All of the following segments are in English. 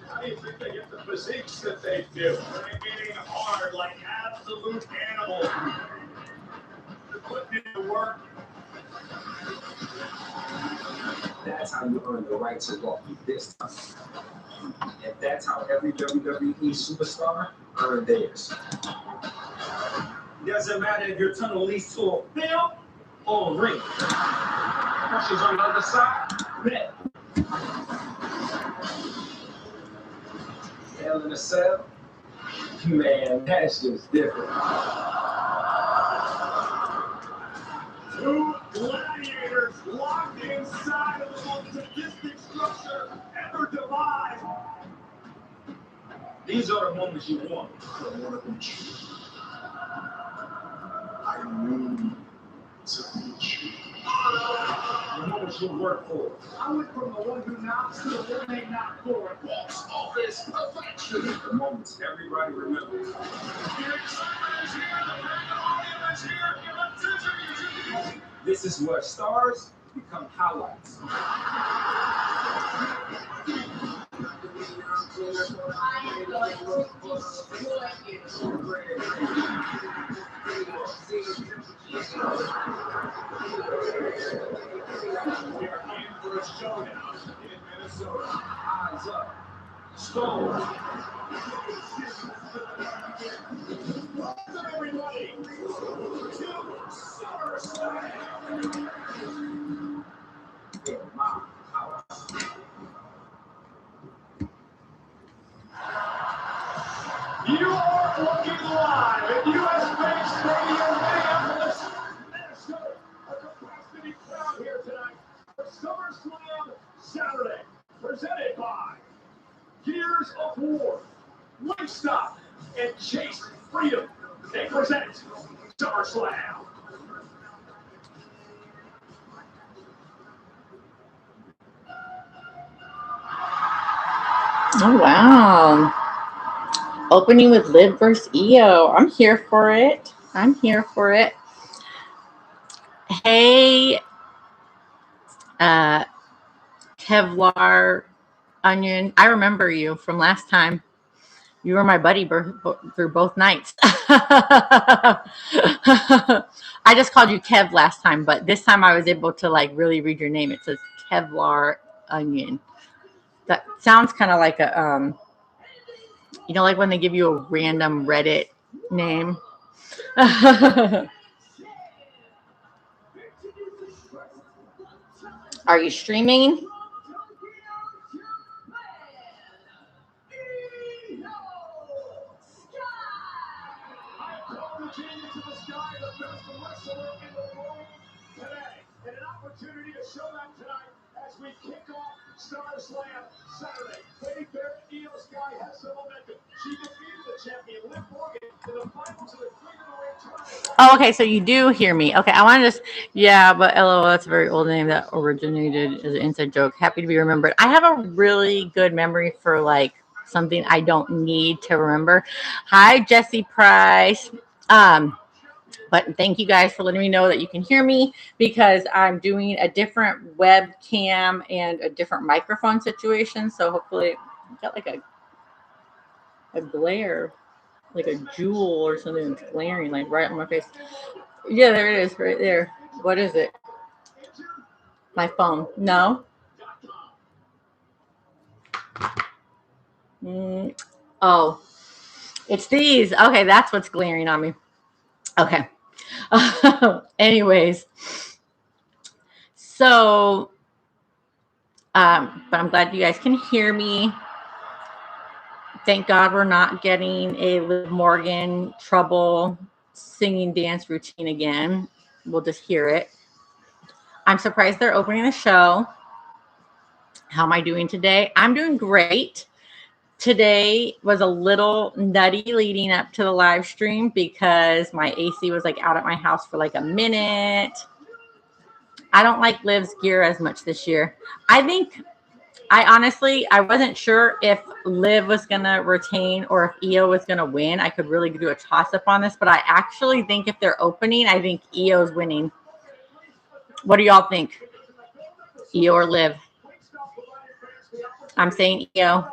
How do you think they get the physiques that they do? They're eating hard like absolute animals. They're putting in the work. That's how you earn the right to walk through this time. And that's how every WWE superstar earned theirs. Doesn't matter if you're tunnel leads to a field or a ring. Pressure's on the other side. Bet. Hell in a cell? Man, that's just different. Two gladiators locked inside of the most sadistic structure ever devised. These are the moments you want. I want to beat you. I need to beat you. The moments you work for. I went from the one who knocks to the one they knock for. Box office perfection. The moments everybody remembers. The excitement is here, the pandemonium is here, the electricity is here. This is where stars become highlights. We are in for a showdown in Minnesota. Eyes up. Stone. Welcome everybody to SummerSlam. In my house. You are looking live at US Bank Stadium, Minneapolis, Minnesota. A capacity crowd here tonight for SummerSlam Saturday, presented by Gears of War, Wingstop, and Chase Freedom. They present SummerSlam. Oh, wow. Opening with Liv versus Io. I'm here for it. I'm here for it. Hey, Kevlar Onion. I remember you from last time. You were my buddy through both nights. I just called you Kev last time, but this time I was able to like really read your name. It says Kevlar Onion. That sounds kind of like a you know, like when they give you a random Reddit name. Are you streaming? And an opportunity to show that tonight as we kick off SummerSlam Saturday. Lady Barrett, Io Sky has some momentum. She defeated the champion Liv Morgan in the finals of the Queen of the Ring tournament. Oh, okay, so you do hear me. Okay, I want to just, yeah, but LOL, that's a very old name that originated as an inside joke. Happy to be remembered. I have a really good memory for like something I don't need to remember. Hi, Jesse Price. But thank you guys for letting me know that you can hear me because I'm doing a different webcam and a different microphone situation. So hopefully I got like a glare, like a jewel or something that's glaring like right on my face. Yeah, there it is right there. What is it? My phone. No. Oh, it's these. Okay, that's what's glaring on me. Okay. Anyways, so, but I'm glad you guys can hear me. Thank God we're not getting a Liv Morgan trouble singing dance routine again. We'll just hear it. I'm surprised they're opening the show. How am I doing today? I'm doing great. Today was a little nutty leading up to the live stream because my AC was like out at my house for like a minute. I don't like Liv's gear as much this year. I wasn't sure if Liv was going to retain or if Io was going to win. I could really do a toss up on this, but I actually think if they're opening, I think Io's winning. What do y'all think? Io or Liv? I'm saying Io.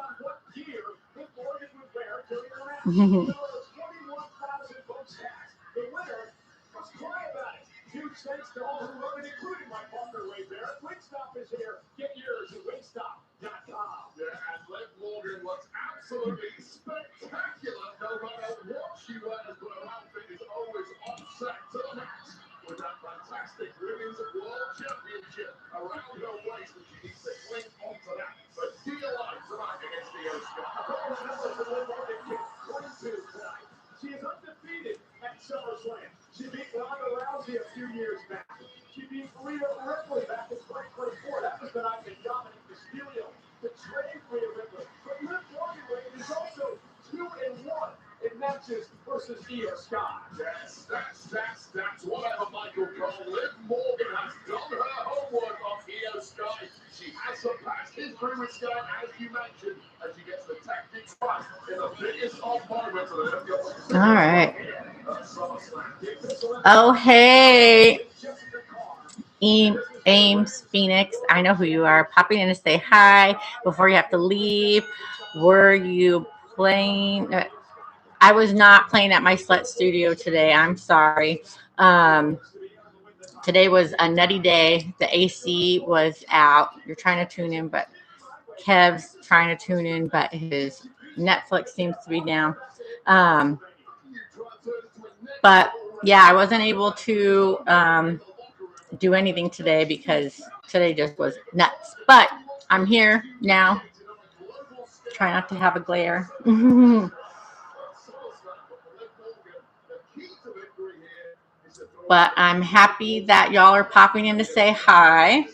Huge thanks to all who wrote it, including my partner, Wade Barrett. Wingstop is here. Get yours at wingstop.com. Yeah, and Liv Morgan was absolutely spectacular. No matter what she wears, but her outfit is always on set to the max. With that fantastic Women's World Championship around her waist, and she needs to cling onto that. But do you like tonight against the Oscar? Liv Morgan kicked 22 tonight. She is undefeated at SummerSlam. She beat Ronda Rousey a few years back. She beat Rhea Ripley back in 2024. That was the night that Dominic Mysterio betrayed Rhea Ripley. But Liv Morgan is also 2-1 in matches versus Io Sky. Yes, that's whatever Michael called. Liv Morgan has done her homework on Io Sky. She has surpassed history with Sky, as you mentioned, and she gets the tactics right in the biggest of moments of the All right. Oh, hey, Ames Phoenix. I know who you are. Popping in to say hi before you have to leave. Were you playing? I was not playing at my slut studio today. I'm sorry. Today was a nutty day. The AC was out. You're trying to tune in, but Kev's trying to tune in, but his Netflix seems to be down. But yeah, I wasn't able to do anything today because today just was nuts. But I'm here now. Try not to have a glare. But I'm happy that y'all are popping in to say hi.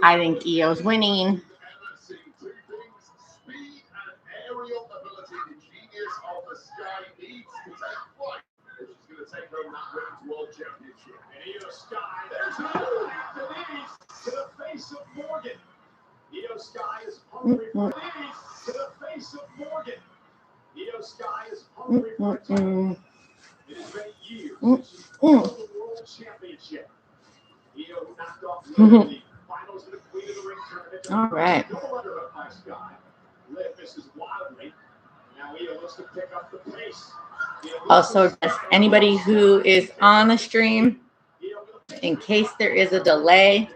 I think Io's winning. World Championship. And Io Sky, there's another after these to the face of Morgan. Io Sky is hungry for these to the face of Morgan. Io Sky is hungry for a title. It has been years since she's won the World Championship. Io knocked off the finals of the Queen of the Ring tournament. All right. Double underhook by Sky. Liv misses wildly. Now Io looks to pick up the pace. Also, just anybody who is on the stream, in case there is a delay,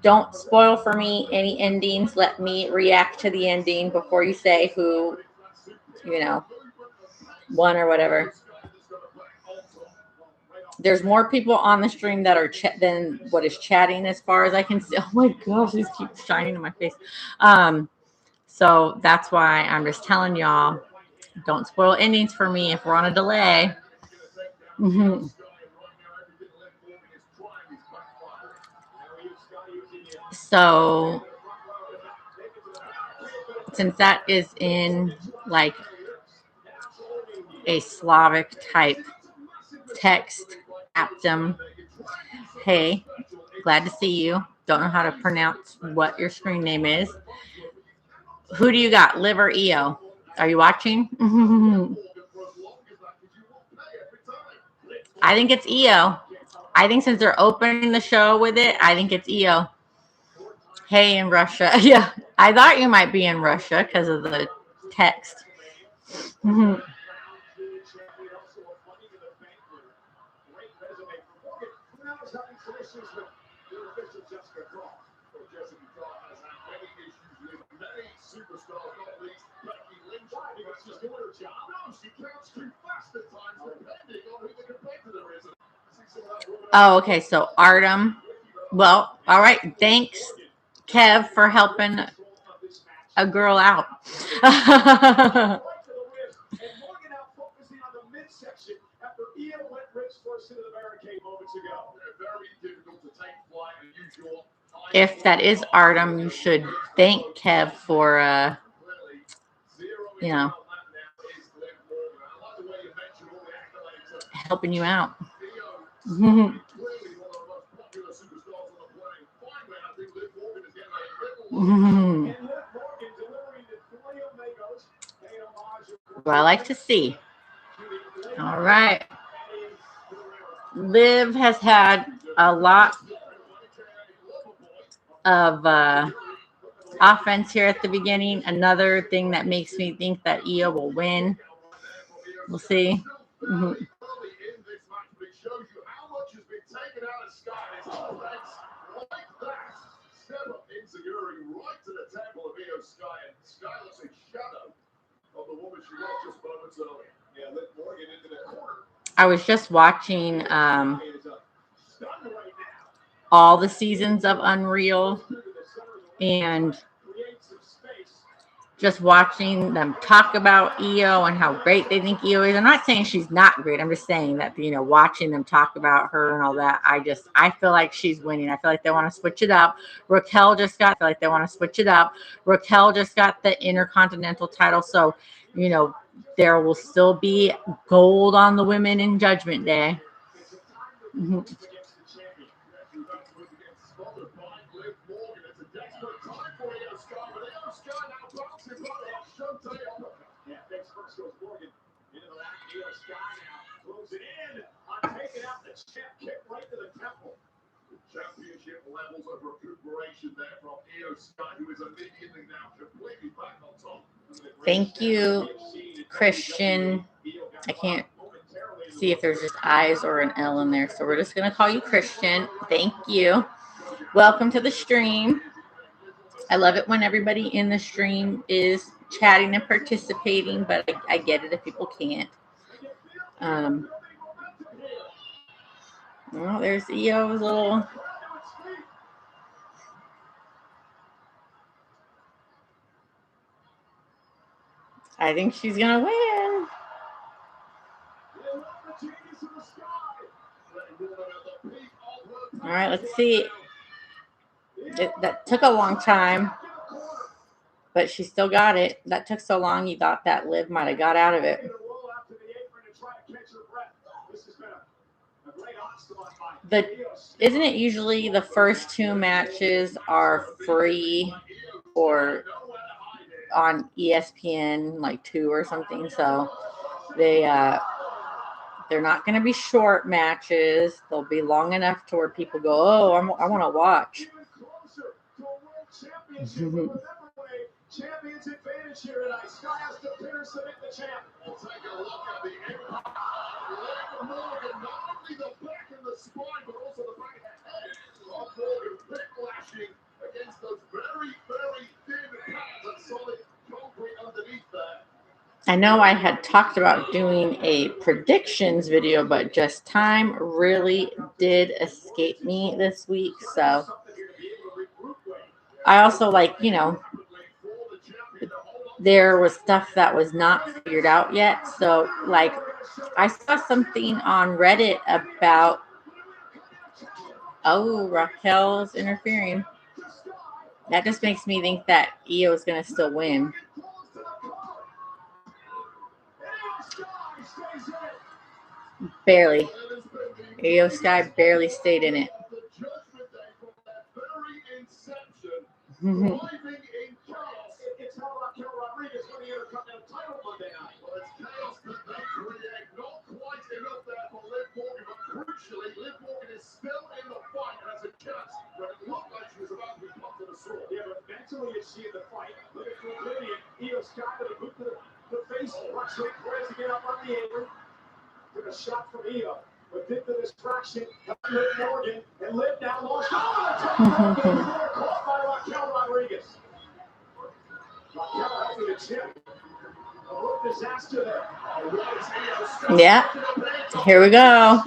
don't spoil for me any endings. Let me react to the ending before you say who, won or whatever. There's more people on the stream that are than what is chatting as far as I can see. Oh my gosh, these keep shining in my face. So that's why I'm just telling y'all, don't spoil endings for me if we're on a delay. So since that is in like a Slavic type text, Aptum, hey, glad to see you. Don't know how to pronounce what your screen name is. Who do you got, Liv or Io? Are you watching? I think it's Io. I think since they're opening the show with it, I think it's Io. Hey, in Russia. Yeah, I thought you might be in Russia because of the text. Oh, okay. So Artem. Well, all right. Thanks, Kev, for helping a girl out. If that is Artem, you should thank Kev for, helping you out. What I like to see. All right. Liv has had a lot of offense here at the beginning. Another thing that makes me think that Io will win. We'll see. Mm-hmm. I was just watching all the seasons of Unreal and just watching them talk about Io and how great they think Io is. I'm not saying she's not great. I'm just saying that, watching them talk about her and all that, I feel like she's winning. I feel like they want to switch it up. I feel like they want to switch it up. Raquel just got the Intercontinental title. So, there will still be gold on the women in Judgment Day. Mm-hmm. Championship levels of recuperation there from Io Sky, who is immediately now completely back on top. Thank you, Christian. I can't see if there's just I's or an L in there, so we're just going to call you Christian. Thank you. Welcome to the stream. I love it when everybody in the stream is chatting and participating, but I get it if people can't. Well, there's Io's little... I think she's going to win. All right, let's see. That took a long time, but she still got it. That took so long, you thought that Liv might have got out of it. Isn't it usually the first two matches are free or on ESPN, like 2 or something? So they're not going to be short matches. They'll be long enough to where people go, oh, I want to watch. Champions advantage here tonight. Sky has to pin or submit the champ. We'll take a look at the Liv Morgan, not only the back and the spine, but also the back of the head of Morgan, whiplashing against those very, very thin pads of solid concrete underneath there. I know I had talked about doing a predictions video, but just time really did escape me this week. So I also there was stuff that was not figured out yet. So I saw something on Reddit about, Raquel's interfering. That just makes me think that Io is going to still win. Barely. Io Sky barely stayed in it. Liv Morgan is still in the fight and has a chance when it looked like she was about to be put to the sword. Yeah, but mentally is she in the fight? Look at Oblivion. Io Sky with a boot to the face. Watch her tries to get up on the apron. Took a shot from Io. But did the distraction. Liv Morgan and Liv now lost. Caught by Raquel Rodriguez. Raquel having a chip. A little disaster there. Yeah. Here we go.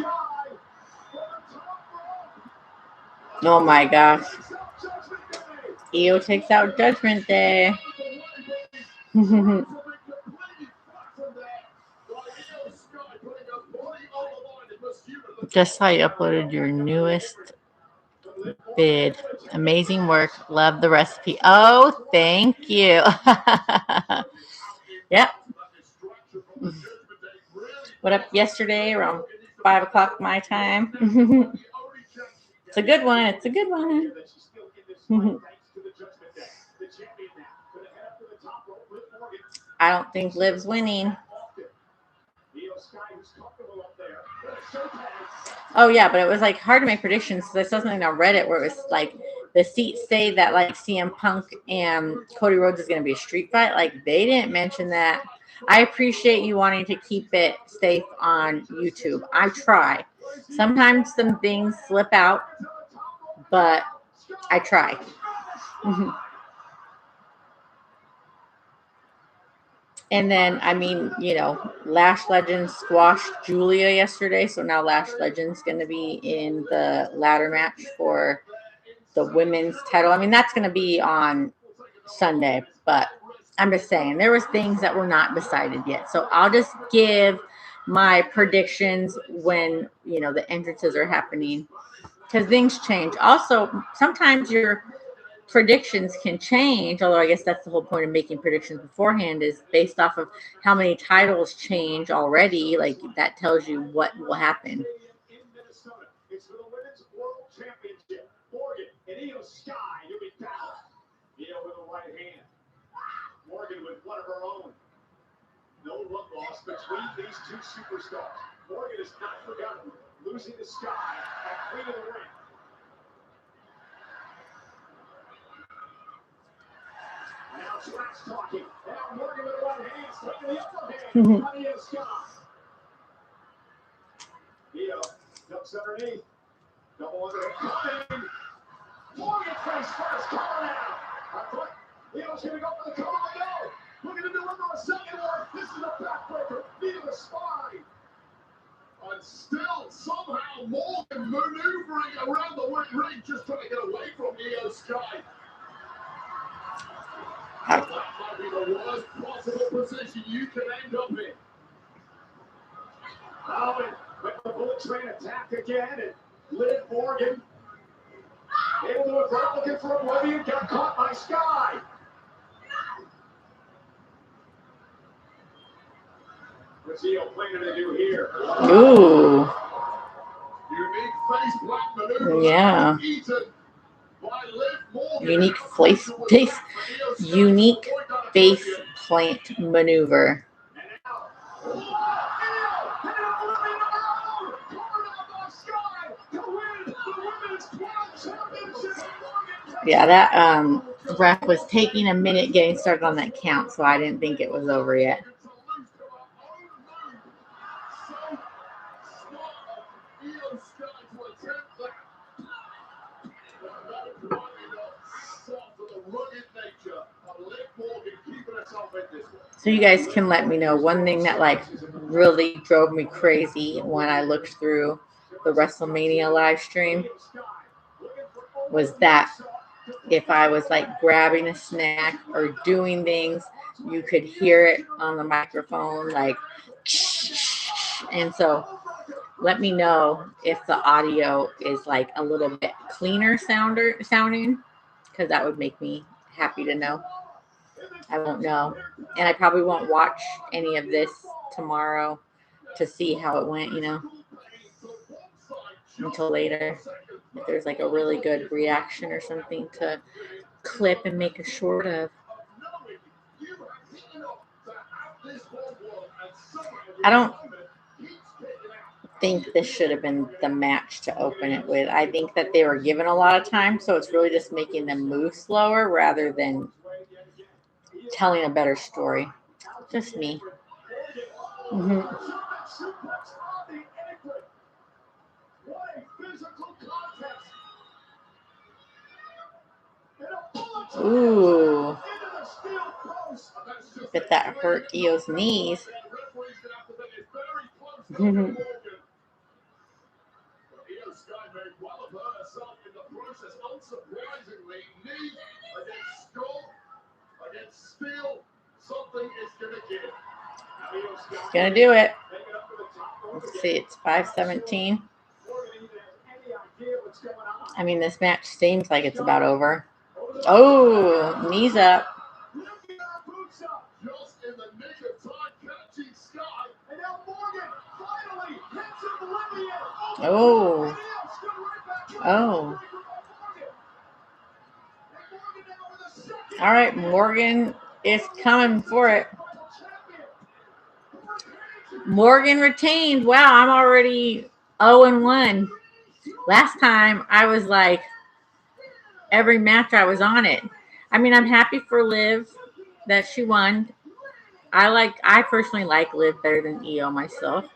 Oh my gosh. Io takes out Judgment Day. Just saw you uploaded your newest vid. Amazing work. Love the recipe. Oh, thank you. Yep. What up yesterday around 5 o'clock my time? It's a good one. It's a good one. I don't think Liv's winning. Oh yeah, but it was like hard to make predictions because I saw something on Reddit where it was like the seats say that like CM Punk and Cody Rhodes is going to be a street fight. Like they didn't mention that. I appreciate you wanting to keep it safe on YouTube. I try. Sometimes some things slip out, but I try. And then, I mean, you know, Lash Legends squashed Julia yesterday. So now Lash Legends going to be in the ladder match for the women's title. I mean, that's going to be on Sunday. But I'm just saying, there was things that were not decided yet. So I'll just give my predictions when, you know, the entrances are happening. Because things change. Also, sometimes your predictions can change, although I guess that's the whole point of making predictions beforehand is based off of how many titles change already. Like that tells you what will happen. It's for the Women's World Championship. Morgan and Io Sky doing battle. Io with a right hand. Morgan with one of her own. No love lost between these two superstars. Morgan has not forgotten losing to Sky at Queen of the Ring. Now trash talking. Now Morgan with the right hand, taking the upper hand on Io Sky. Io ducks underneath. Double under the coming. Morgan face first, coming out. I thought Io's going to go for the cover. No. Looking to deliver a second one. This is a backbreaker. Knee to the spine. And still, somehow, Morgan maneuvering around the ring, just trying to get away from Io Sky. That might be the worst possible position you can end up in. Oh, and with the Bullet Train attack again, and Liv Morgan able to avert, looking for Oblivion, got caught by Sky. What's Io planning to do here? Ooh. Unique face plant maneuver. Yeah. Unique face plant maneuver. Yeah, that ref was taking a minute getting started on that count, so I didn't think it was over yet. So you guys can let me know. One thing that like really drove me crazy when I looked through the WrestleMania live stream was that if I was like grabbing a snack or doing things, you could hear it on the microphone like, and so let me know if the audio is like a little bit cleaner sounding, because that would make me happy to know. I won't know. And I probably won't watch any of this tomorrow to see how it went, you know, until later. If there's like a really good reaction or something to clip and make a short of. I don't think this should have been the match to open it with. I think that they were given a lot of time, so it's really just making them move slower rather than telling a better story. Just me. Ooh. Bet that hurt Io's knees. still something is going to give. It's gonna do it. Let's see, it's 5:17. I mean, this match seems like it's about over. Oh, knees up. Just in the nick of time, catching Sky, and now Morgan finally hits it Lilly. Oh. Oh. All right, Morgan is coming for it. Morgan retained. Wow, I'm already 0-1. Last time I was like, every match I was on it. I mean, I'm happy for Liv that she won. I personally like Liv better than Io myself.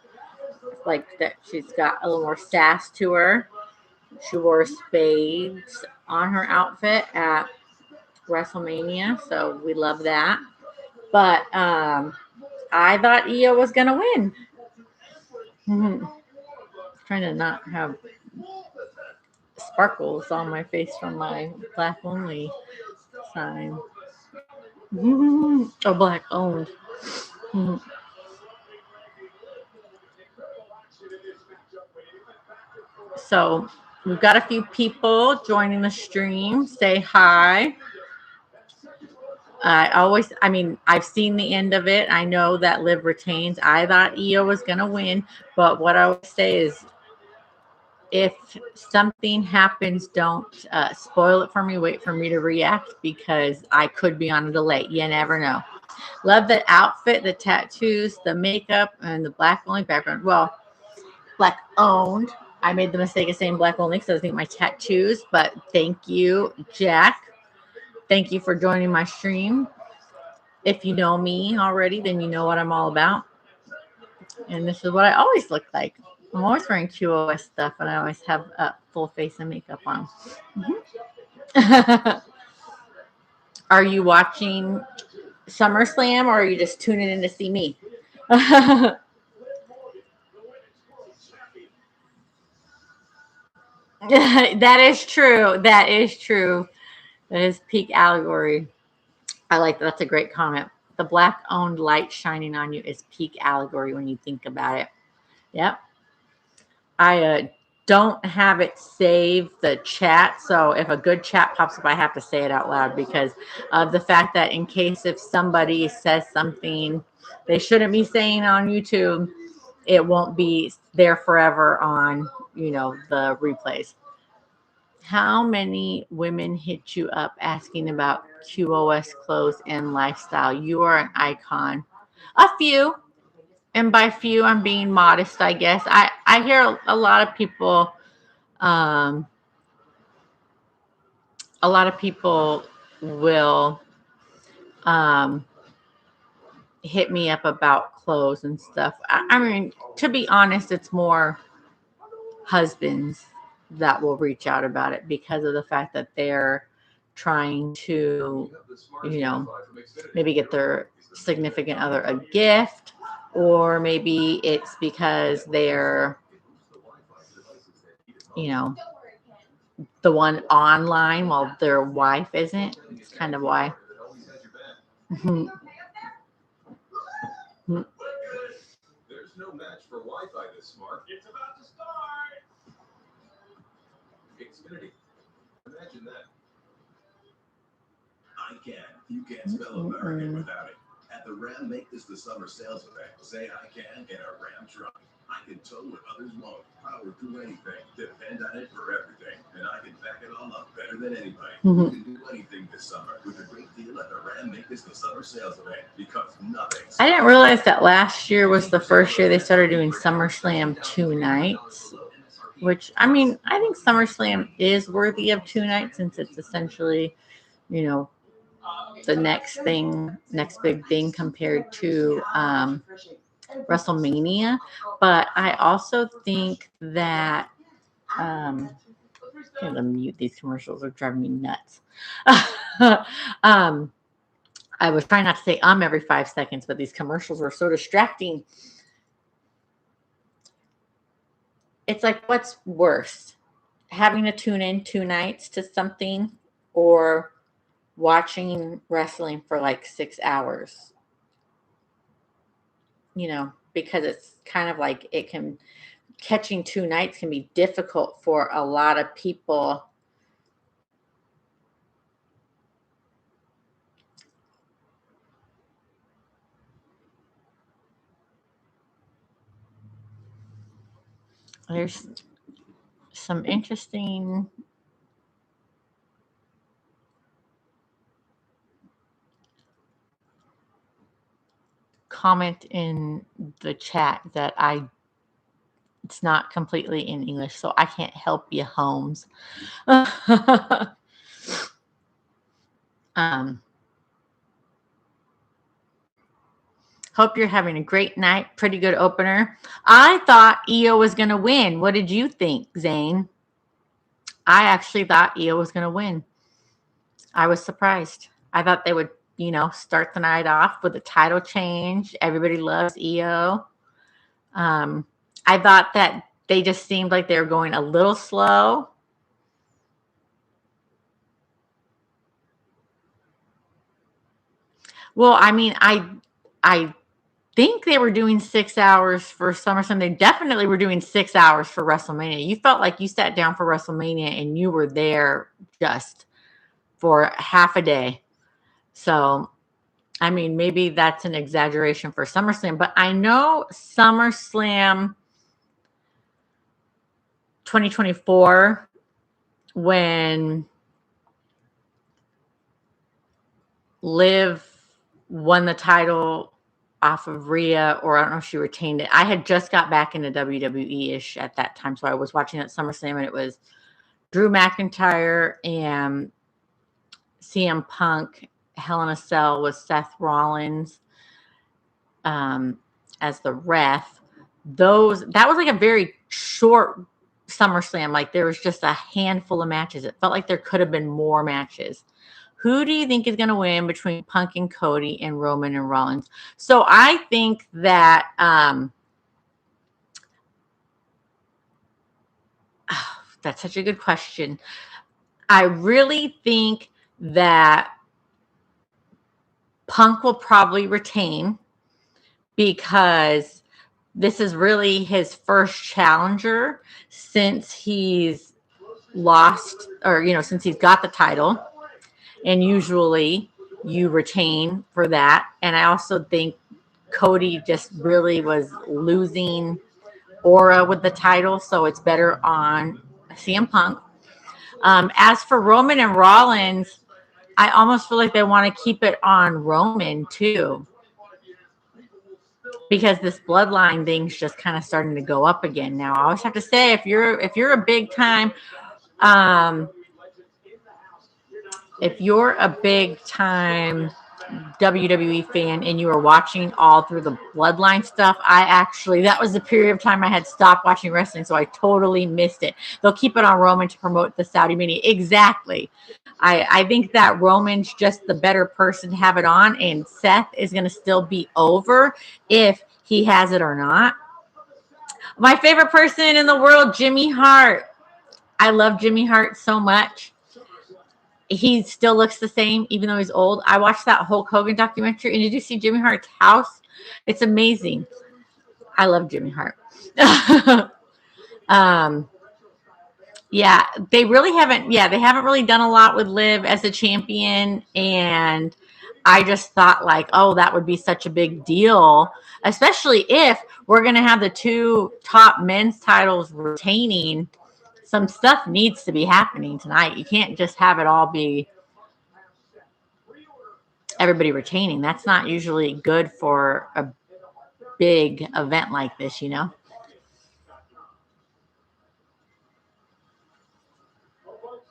Like that she's got a little more sass to her. She wore spades on her outfit at WrestleMania, so we love that. But I thought Io was gonna win. Trying to not have sparkles on my face from my black only sign. Or black owned. So we've got a few people joining the stream. Say hi. I've seen the end of it. I know that Liv retains. I thought Io was going to win. But what I would say is if something happens, don't spoil it for me. Wait for me to react because I could be on a delay. You never know. Love the outfit, the tattoos, the makeup, and the black only background. Well, black owned. I made the mistake of saying black only because I was thinking my tattoos. But thank you, Jack. Thank you for joining my stream. If you know me already, then you know what I'm all about. And this is what I always look like. I'm always wearing QoS stuff, and I always have a full face of makeup on. Are you watching SummerSlam, or are you just tuning in to see me? That is true. That is true. That is peak allegory. I like that. That's a great comment. The black owned light shining on you is peak allegory when you think about it. Yep. I don't have it save the chat. So if a good chat pops up, I have to say it out loud because of the fact that in case if somebody says something they shouldn't be saying on YouTube, it won't be there forever on, the replays. How many women hit you up asking about QoS clothes and lifestyle? You are an icon. A few. And by few, I'm being modest, I guess. I hear a lot of people, will hit me up about clothes and stuff. I mean, to be honest, it's more husbands that will reach out about it because of the fact that they're trying to, maybe get their significant other a gift, or maybe it's because they're, the one online while their wife isn't. It's kind of why. There's no match for Wi-Fi this smart. It's about to start. Xfinity. Imagine that. I can. You can't spell American without it. At the Ram Make This the Summer sales event, say I can in a Ram truck. I can tow what others won't. Power through anything. Depend on it for everything. And I can back it all up better than anybody. You can do anything this summer with a great deal at the Ram Make This the Summer sales event because nothing. I didn't realize that last year was the first year they started doing SummerSlam 2 nights, which, I mean, I think SummerSlam is worthy of 2 nights since it's essentially, the next big thing compared to WrestleMania. But I also think that I'm gonna mute these commercials. Are driving me nuts. I was trying not to say every 5 seconds, but these commercials were so distracting. It's like, what's worse? Having to tune in 2 nights to something, or watching wrestling for like 6 hours, because it's kind of like catching 2 nights can be difficult for a lot of people. There's some interesting comment in the chat that it's not completely in English, so I can't help you, Holmes. Hope you're having a great night. Pretty good opener. I thought Io was going to win. What did you think, Zane? I actually thought Io was going to win. I was surprised. I thought they would, start the night off with a title change. Everybody loves Io. I thought that they just seemed like they were going a little slow. Well, I mean, I think they were doing 6 hours for SummerSlam. They definitely were doing 6 hours for WrestleMania. You felt like you sat down for WrestleMania and you were there just for half a day. So, I mean, maybe that's an exaggeration for SummerSlam, but I know SummerSlam 2024, when Liv won the title off of Rhea, or I don't know if she retained it. I had just got back into WWE-ish at that time, so I was watching at SummerSlam, and it was Drew McIntyre and CM Punk, Hell in a Cell with Seth Rollins as the ref. That was like a very short SummerSlam. Like there was just a handful of matches. It felt like there could have been more matches. Who do you think is going to win between Punk and Cody and Roman and Rollins? So I think that that's such a good question. I really think that Punk will probably retain, because this is really his first challenger since he's lost, or, since he's got the title. And usually you retain for that. And I also think Cody just really was losing aura with the title, so it's better on CM Punk. As for Roman and Rollins, I almost feel like they want to keep it on Roman too, because this bloodline thing's just kind of starting to go up again now. I always have to say, if you're a big time WWE fan and you were watching all through the bloodline stuff, that was the period of time I had stopped watching wrestling, so I totally missed it. They'll keep it on Roman to promote the Saudi Mania. Exactly. I think that Roman's just the better person to have it on, and Seth is going to still be over if he has it or not. My favorite person in the world, Jimmy Hart. I love Jimmy Hart so much. He still looks the same, even though he's old. I watched that Hulk Hogan documentary, and did you see Jimmy Hart's house? It's amazing. I love Jimmy Hart. Yeah, they haven't really done a lot with Liv as a champion, and I just thought like, oh, that would be such a big deal, especially if we're going to have the two top men's titles retaining. Some stuff needs to be happening tonight. You can't just have it all be everybody retaining. That's not usually good for a big event like this,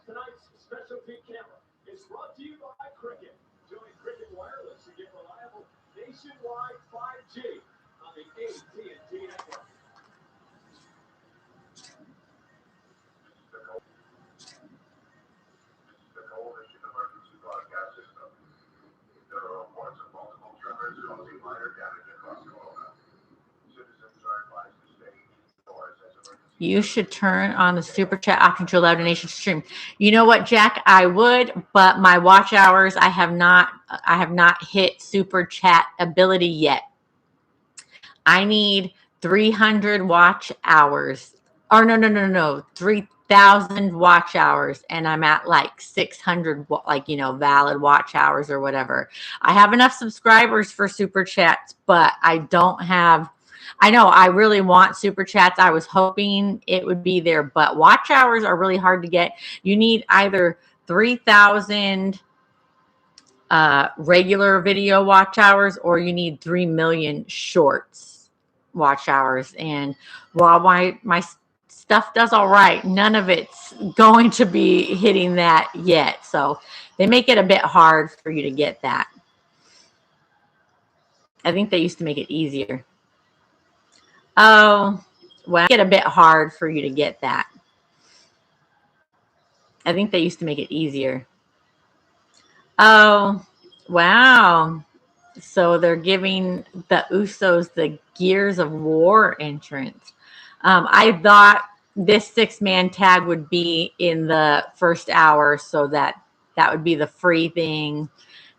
Tonight's specialty camera is brought to you by Cricket. Join Cricket Wireless to get reliable nationwide 5G on the AT&T network. The Coalition Emergency Broadcast System. There are reports of multiple tremors causing minor damage across Kelowna. Citizens are advised to stay indoors as emergency You should turn on the super chat option to allow donation to stream. You know what, Jack? I would, but my watch hours, I have not hit super chat ability yet. I need 300 watch hours. Or no. 3,000 watch hours, and I'm at like 600, like, valid watch hours or whatever. I have enough subscribers for super chats, but I don't have. I know I really want super chats. I was hoping it would be there, but watch hours are really hard to get. You need either 3,000 regular video watch hours, or you need 3 million shorts watch hours. And while my stuff does all right, none of it's going to be hitting that yet. So they make it a bit hard for you to get that. I think they used to make it easier. Oh, well, make it a bit hard for you to get that. I think they used to make it easier. Oh, wow. So they're giving the Usos the Gears of War entrance. I thought this 6-man tag would be in the first hour, so that would be the free thing,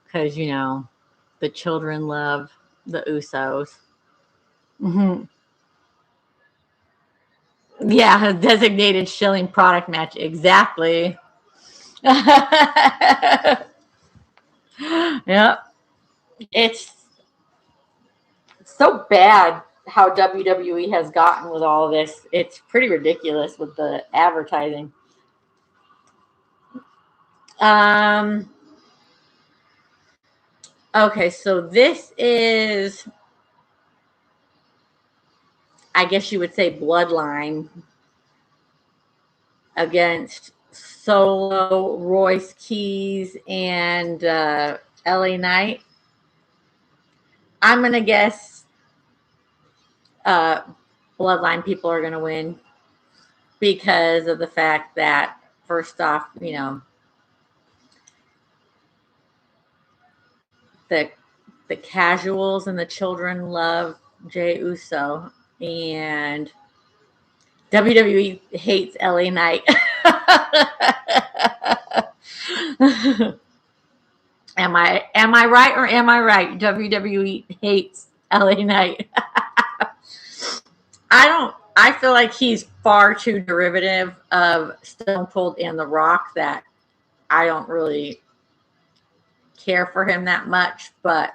because the children love the Usos. Mm-hmm. Yeah, designated shilling product match. Exactly. Yep. It's so bad how WWE has gotten with all of this. It's pretty ridiculous with the advertising. Okay, so this is, I guess you would say, Bloodline against Solo, Royce Keys, and LA Knight. I'm going to guess Bloodline people are going to win because of the fact that, first off, the casuals and the children love Jey Uso, and WWE hates LA Knight. Am I right or am I right? WWE hates LA Knight. I feel like he's far too derivative of Stone Cold and The Rock that I don't really care for him that much, but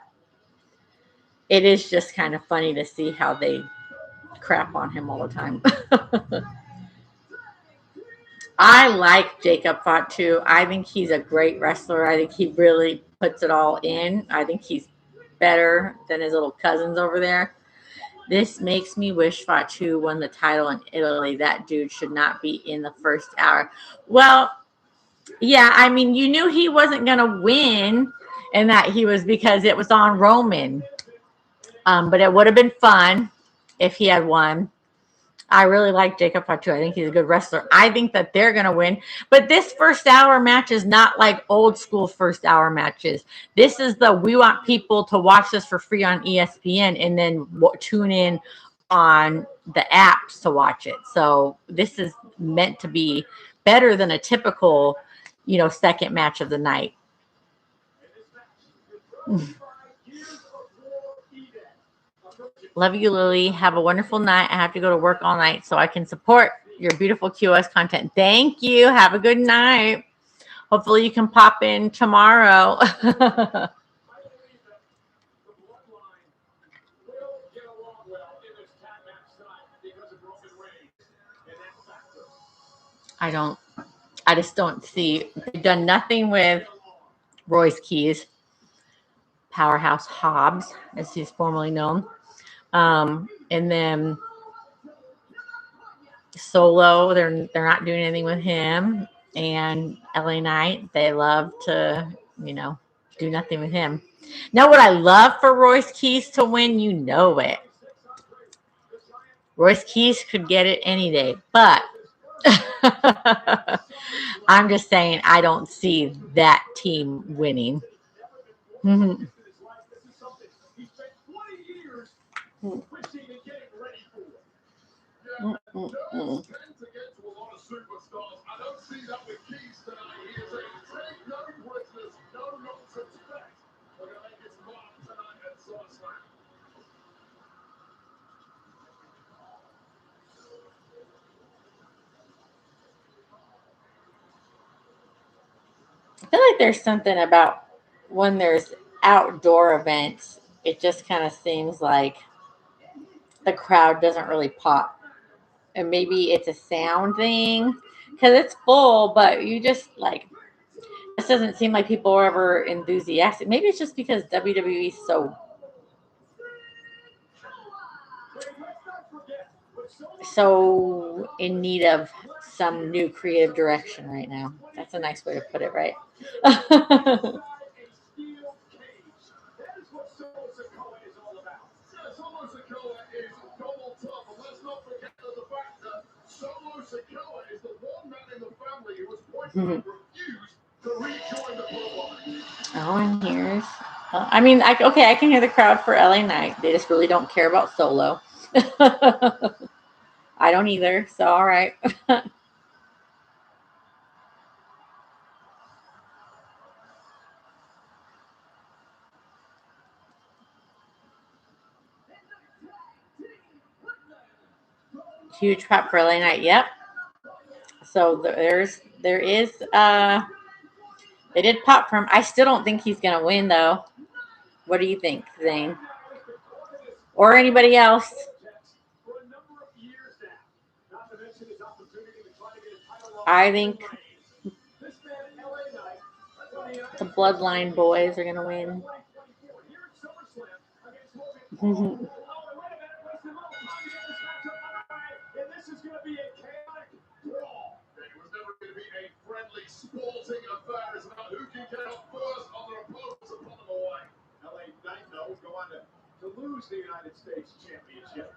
it is just kind of funny to see how they crap on him all the time. I like Jacob Fatu. I think he's a great wrestler. I think he really puts it all in. I think he's better than his little cousins over there. This makes me wish Fatu won the title in Italy. That dude should not be in the first hour. Well, yeah, I mean, you knew he wasn't going to win, and that he was, because it was on Roman. But it would have been fun if he had won. I really like Jacob Fatu. I think he's a good wrestler. I think that they're going to win. But this first hour match is not like old school first hour matches. This is we want people to watch this for free on ESPN and then tune in on the apps to watch it. So this is meant to be better than a typical, second match of the night. Love you, Lily. Have a wonderful night. I have to go to work all night so I can support your beautiful QS content. Thank you. Have a good night. Hopefully you can pop in tomorrow. I just don't see. They've done nothing with Royce Keys, Powerhouse Hobbs, as he's formerly known. And then Solo, they're not doing anything with him. And LA Knight, they love to, do nothing with him. Now, what I love for Royce Keys to win, it. Royce Keys could get it any day, but I'm just saying I don't see that team winning. Mm-hmm. I feel like there's something about when there's outdoor events, it just kind of seems like the crowd doesn't really pop. And maybe it's a sound thing because it's full, but you just like, this doesn't seem like people are ever enthusiastic. Maybe it's just because WWE is so in need of some new creative direction right now. That's a nice way to put it, right? That is what Solo Sikoa is all about. Yeah, Solo Sikoa is double tough, and let's not forget the fact that Solo Sikoa is the one man in the family who was point blank refused to rejoin the bloodline. Oh, and here's. I mean, okay, I can hear the crowd for LA Knight. They just really don't care about Solo. I don't either. So, all right. Huge pop for LA Knight. Yep. So there is they did pop for him. I still don't think he's gonna win though. What do you think, Zane? Or anybody else? I think the Bloodline boys are gonna win. Friendly sporting affair is about who can get up first on their opponents and put them away. LA Knight, though, go on to lose the United States Championship.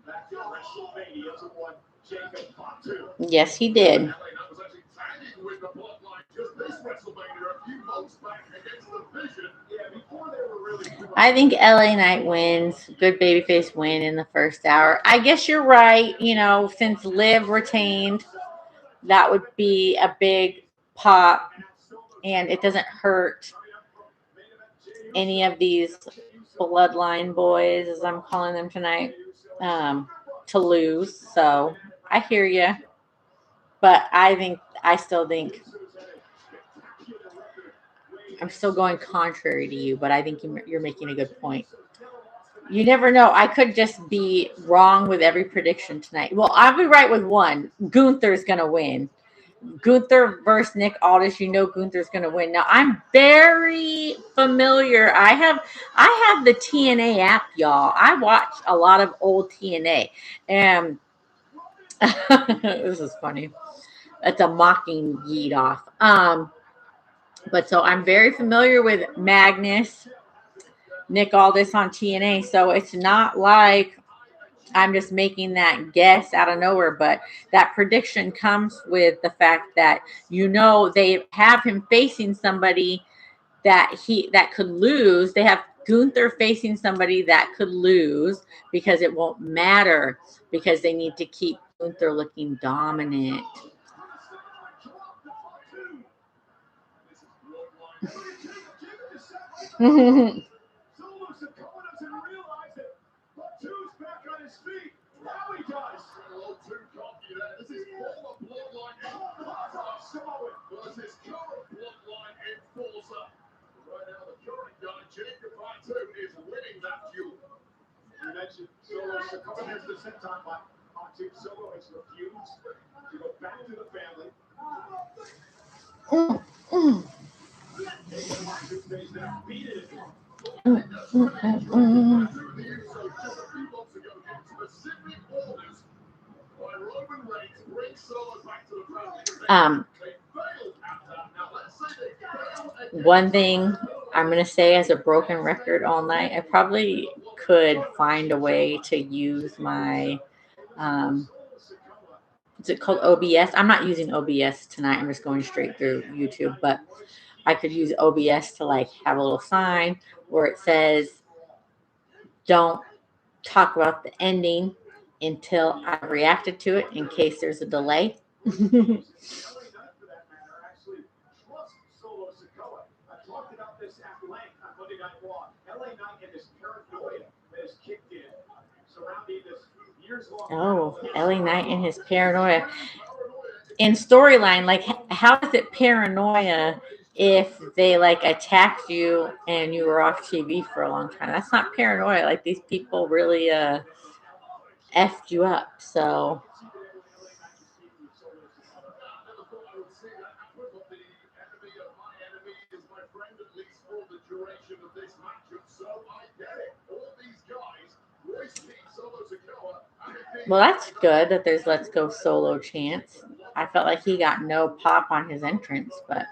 Back in WrestleMania to one Jacob Fatu. Yes, he did. LA Knight was actually tagging with the bloodline just this WrestleMania a few months back against the Vision. Yeah, before they were really. I think LA Knight wins. Good babyface win in the first hour. I guess you're right. You know, since Liv retained, that would be a big pop, and it doesn't hurt any of these bloodline boys, as I'm calling them tonight, to lose. So I hear you, but I still think I'm still going contrary to you, but I think you're making a good point. You never know. I could just be wrong with every prediction tonight. Well, I'll be right with one. Gunther's going to win. Gunther versus Nick Aldis. You know Gunther's going to win. Now, I'm very familiar. I have the TNA app, y'all. I watch a lot of old TNA. And this is funny. It's a mocking yeet off. But so I'm very familiar with Magnus, Nick Aldis on TNA. So it's not like I'm just making that guess out of nowhere, but that prediction comes with the fact that, you know, they have him facing somebody that could lose. They have Gunther facing somebody that could lose because it won't matter because they need to keep Gunther looking dominant. Is winning that feud. You mentioned Solo Sikoa. There's the set time by Team Solo has refused to go back to the family. One thing I'm going to say as a broken record all night, I probably could find a way to use my, is it called OBS? I'm not using OBS tonight. I'm just going straight through YouTube, but I could use OBS to like have a little sign where it says, don't talk about the ending until I've reacted to it in case there's a delay. Oh, LA Knight and his paranoia. In storyline, like, how is it paranoia if they like attacked you and you were off TV for a long time. That's not paranoia. Like these people really effed you up. So well, that's good that there's Let's Go Solo chance. I felt like he got no pop on his entrance, but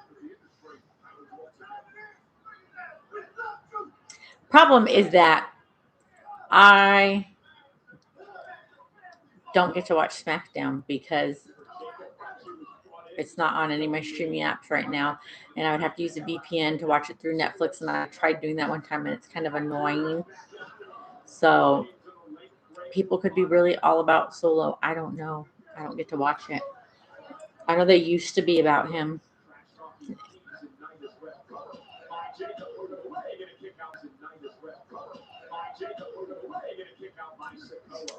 problem is that I don't get to watch SmackDown because it's not on any of my streaming apps right now, and I would have to use a VPN to watch it through Netflix, and I tried doing that one time, and it's kind of annoying. So people could be really all about Solo. I don't know. I don't get to watch it. I know they used to be about him.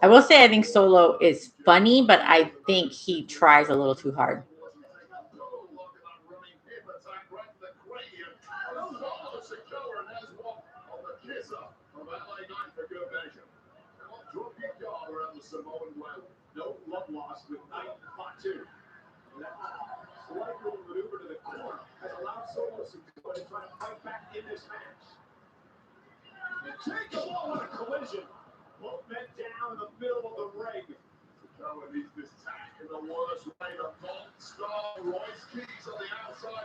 I will say I think Solo is funny, but I think he tries a little too hard. No love lost with Knight Pot 2. That slight little maneuver to the corner has allowed Solo Sikoa to try to fight back in this match. And Jacob on a collision. Both men down in the middle of the ring. Sikoa needs this tag in the worst way. The Gold Star Royce Keys on the outside.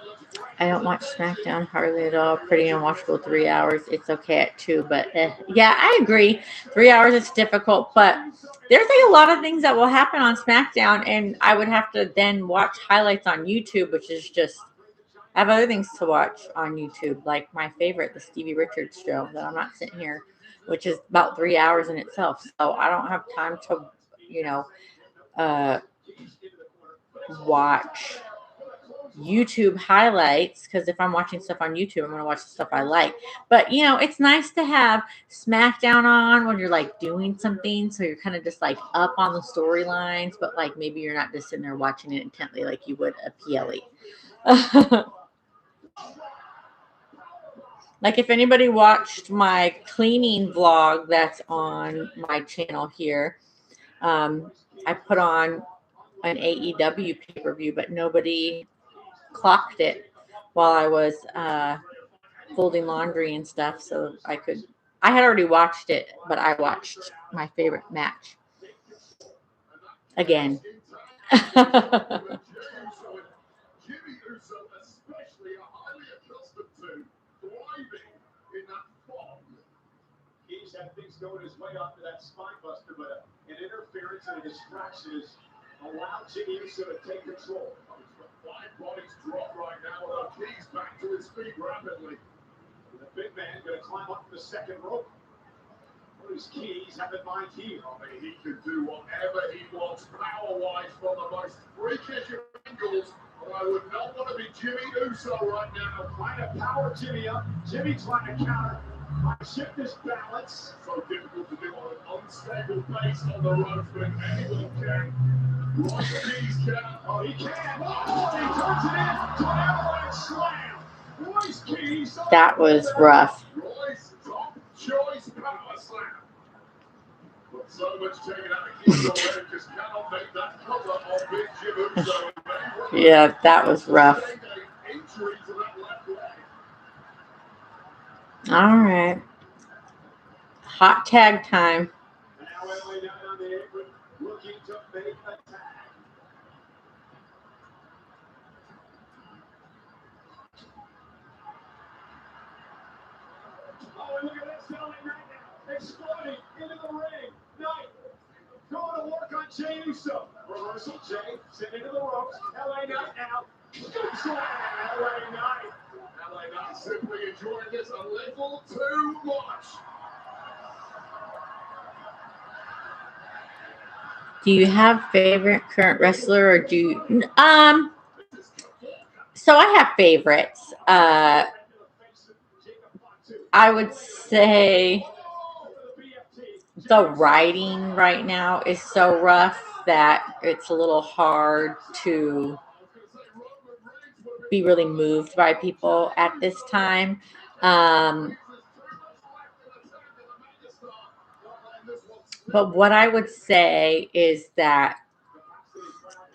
I don't watch SmackDown hardly at all. Pretty unwatchable 3 hours. It's okay at 2, but yeah, I agree. 3 hours is difficult, but there's like a lot of things that will happen on SmackDown, and I would have to then watch highlights on YouTube, which is just, I have other things to watch on YouTube, like my favorite, the Stevie Richards show, that I'm not sitting here, which is about 3 hours in itself. So I don't have time to, watch YouTube highlights, because if I'm watching stuff on YouTube, I'm going to watch the stuff I like. But, it's nice to have SmackDown on when you're like doing something. So you're kind of just like up on the storylines, but like maybe you're not just sitting there watching it intently like you would a PLE. Like if anybody watched my cleaning vlog that's on my channel here, I put on an AEW pay-per-view, but nobody clocked it while I was folding laundry and stuff, so I had already watched it, but I watched my favorite match again. He's had things going his way after that spine buster, but an interference and a distraction has allowed Jimmy Uso to take control. Five bodies drop right now with Keys back to his feet rapidly. The big man going to climb up the second rope. What does Keys have in mind here? I mean, he can do whatever he wants power-wise from the most freakish of angles. But I would not want to be Jimmy Uso right now. Trying to power Jimmy up. Jimmy trying to counter. Might shift his balance. So difficult to do on an unstable base on the ropes, but anyone can. Royce Keys can. Oh, he can. Oh, he turns it in to an avalanche slam. Royce Keys. That was rough. Royce top choice power slam. But so much taken out of Keys already, just cannot make that cover on Big Jim Uso. Yeah, that was rough. Injury to that left leg. All right. Hot tag time. Now LA down on the apron, looking to make a tag. Oh, and look at this LA right now, exploding into the ring. Knight going to work on Jey Uso. Reversal, Jey sent into the ropes. LA Knight now. Good slam, LA Knight. LA Knight simply enjoying this a little too much. Do you have favorite current wrestler, or do you, so I have favorites. I would say the writing right now is so rough that it's a little hard to be really moved by people at this time. But what I would say is that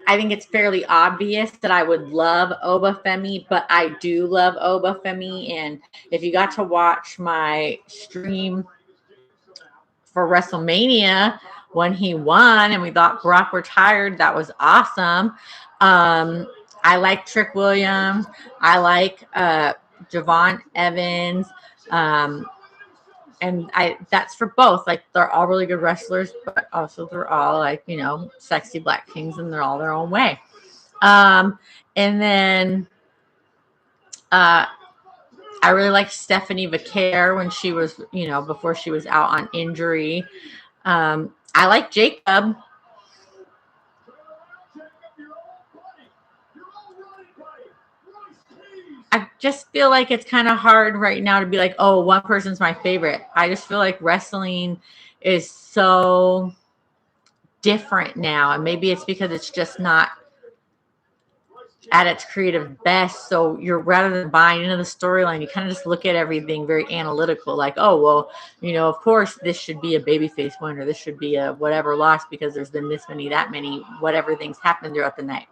I think it's fairly obvious that I would love Obafemi, but I do love Obafemi. And if you got to watch my stream for WrestleMania when he won and we thought Brock retired, that was awesome. I like Trick Williams. I like Javon Evans. And that's for both. Like, they're all really good wrestlers, but also they're all, like, sexy black kings, and they're all their own way. And then I really liked Stephanie Vaquer when she was, before she was out on injury. I like Jacob. I just feel like it's kind of hard right now to be like, oh, one person's my favorite. I just feel like wrestling is so different now. And maybe it's because it's just not at its creative best. So you're, rather than buying into the storyline, you kind of just look at everything very analytical, like, oh, well, of course this should be a babyface win, or this should be a whatever loss because there's been this many, that many, whatever things happened throughout the night.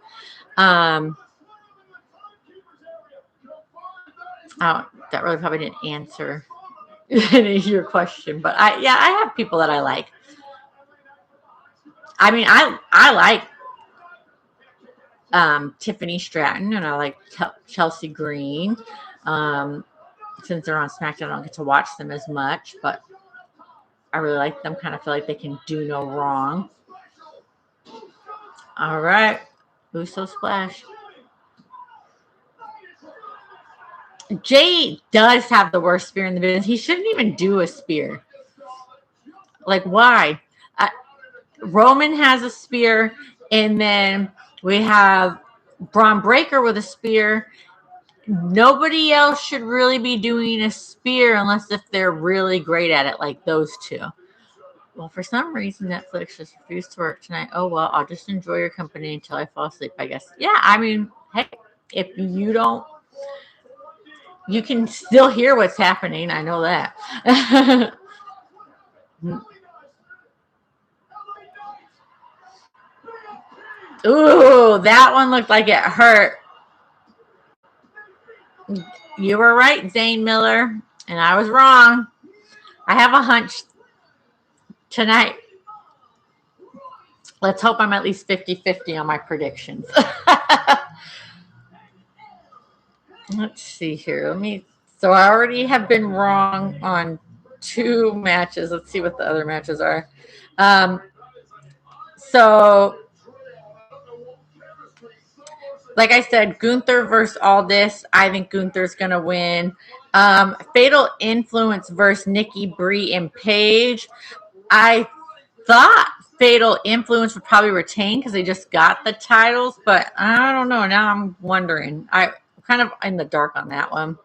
That really probably didn't answer any of your question, but I have people that I like. I mean, I like Tiffany Stratton, and I like Chelsea Green. Since they're on SmackDown, I don't get to watch them as much, but I really like them. Kind of feel like they can do no wrong. All right. Uso Splash. Jay does have the worst spear in the business. He shouldn't even do a spear. Like, why? Roman has a spear, and then we have Braun Breaker with a spear. Nobody else should really be doing a spear unless if they're really great at it, like those two. Well, for some reason, Netflix just refused to work tonight. Oh, well, I'll just enjoy your company until I fall asleep, I guess. Yeah, I mean, hey, if you don't, you can still hear what's happening. I know that. Ooh, that one looked like it hurt. You were right, Zane Miller, and I was wrong. I have a hunch tonight. Let's hope I'm at least 50-50 on my predictions. Let's see here. So I already have been wrong on 2 matches. Let's see what the other matches are. So, like I said, Gunther versus Aldis. I think Gunther's going to win. Fatal Influence versus Nikki, Brie, and Paige. I thought Fatal Influence would probably retain because they just got the titles, but I don't know. Now I'm wondering. I'm kind of in the dark on that one.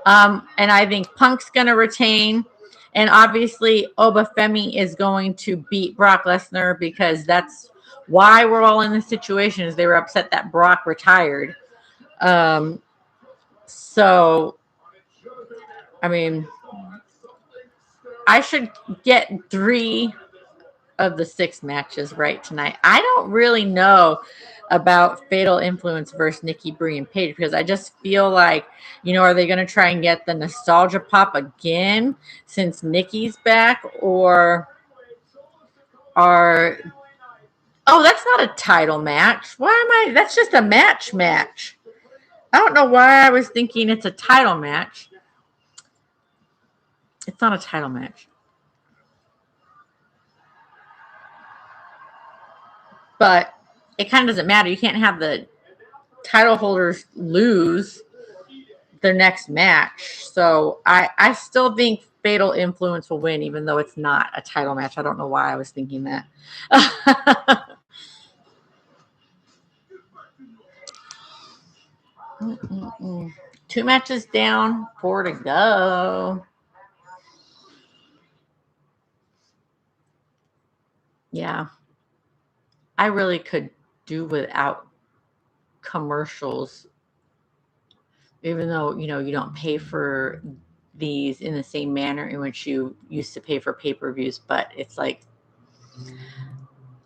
And I think Punk's going to retain. And obviously, Obafemi is going to beat Brock Lesnar because that's why we're all in this situation, is they were upset that Brock retired. So, I mean, I should get 3 of the 6 matches right tonight. I don't really know about Fatal Influence versus Nikki, Brie, and Paige because I just feel like, are they going to try and get the nostalgia pop again since Nikki's back, or that's not a title match. That's just a match. I don't know why I was thinking it's a title match. It's not a title match. But it kind of doesn't matter. You can't have the title holders lose their next match. So I still think Fatal Influence will win, even though it's not a title match. I don't know why I was thinking that. 2 matches down, 4 to go. Yeah. I really could do without commercials even though, you know, you don't pay for these in the same manner in which you used to pay for pay-per-views, but it's like,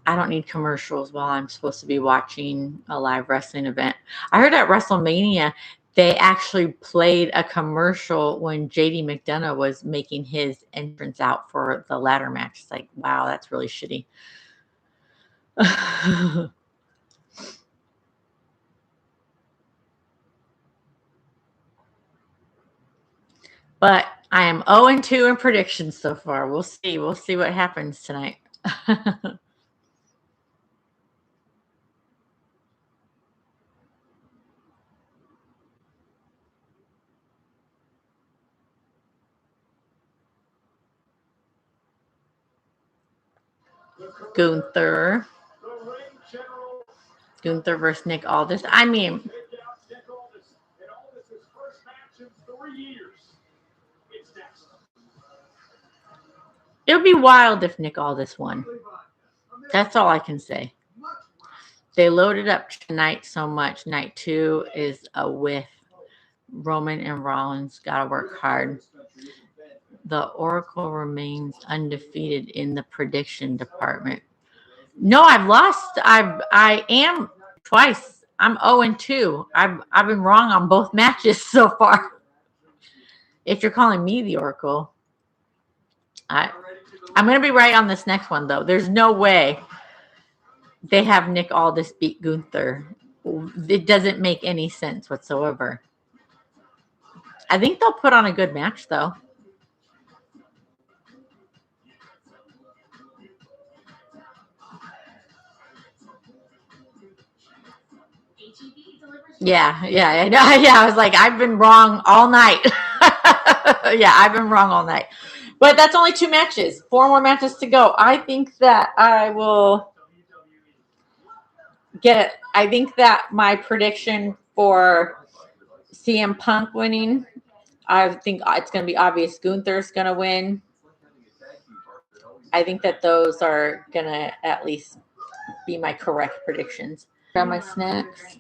I don't need commercials while I'm supposed to be watching a live wrestling event. I heard at WrestleMania, they actually played a commercial when JD McDonough was making his entrance out for the ladder match. It's like, wow, that's really shitty. But I am 0-2 in predictions so far. We'll see. We'll see what happens tonight. Gunther. Gunther versus Nick Aldis. I mean, it would be wild if Nick Aldis won. That's all I can say. They loaded up tonight so much. Night 2 is a whiff. Roman and Rollins got to work hard. The Oracle remains undefeated in the prediction department. No, I've lost. I am twice. I'm 0-2. I've been wrong on both matches so far. If you're calling me the Oracle, I'm going to be right on this next one, though. There's no way they have Nick Aldis beat Gunther. It doesn't make any sense whatsoever. I think they'll put on a good match, though. Yeah. I was like, I've been wrong all night. Yeah, I've been wrong all night. But that's only 2 matches. 4 more matches to go. I think that I will get it. I think that my prediction for CM Punk winning, I think it's going to be obvious Gunther's going to win. I think that those are going to at least be my correct predictions. Got my snacks.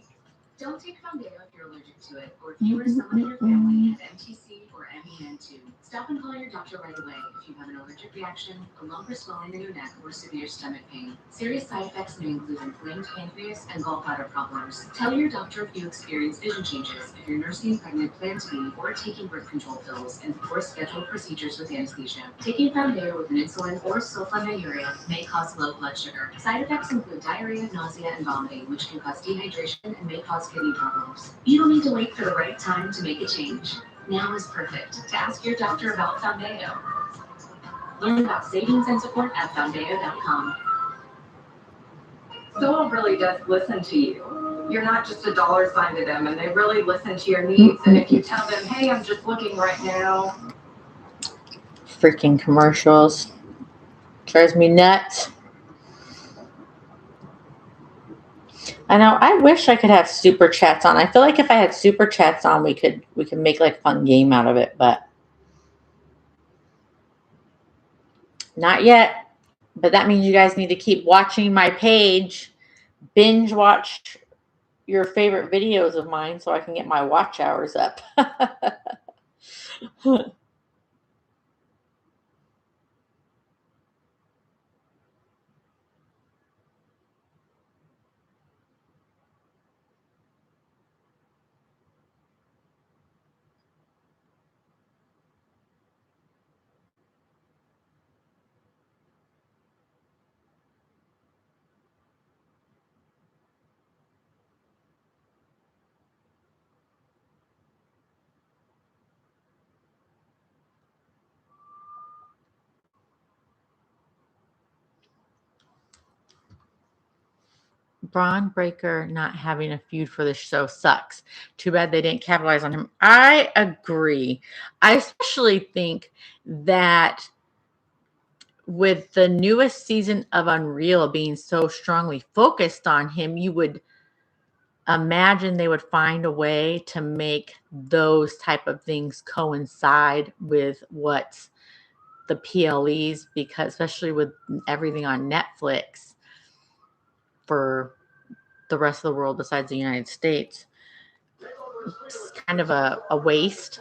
Don't take Foundeo if you're allergic to it, or if you or someone in your family has MTC or MEN2. Stop and call your doctor right away if you have an allergic reaction, a lump or swelling in your neck, or severe stomach pain. Serious side effects may include inflamed pancreas and gallbladder problems. Tell your doctor if you experience vision changes, if you're nursing, pregnant, plan to be, or taking birth control pills, and before scheduled procedures with anesthesia. Taking Foundeo with an insulin or sulfonylurea may cause low blood sugar. Side effects include diarrhea, nausea, and vomiting, which can cause dehydration and may cause kidney problems. You don't need to wait for the right time to make a change. Now is perfect to ask your doctor about Foundeo. Learn about savings and support at Foundeo.com. Someone really does listen to you. You're not just a dollar sign to them, and they really listen to your needs. And if you tell them, hey, I'm just looking right now. Freaking commercials. Drives me nuts. I know. I wish I could have super chats on. I feel like if I had super chats on, we could make like a fun game out of it, but not yet. But that means you guys need to keep watching my page. Binge watch your favorite videos of mine so I can get my watch hours up. Braun Breaker not having a feud for this show sucks. Too bad they didn't capitalize on him. I agree. I especially think that with the newest season of Unreal being so strongly focused on him, you would imagine they would find a way to make those type of things coincide with what's the PLEs, because especially with everything on Netflix for the rest of the world besides the United States. kind of a waste.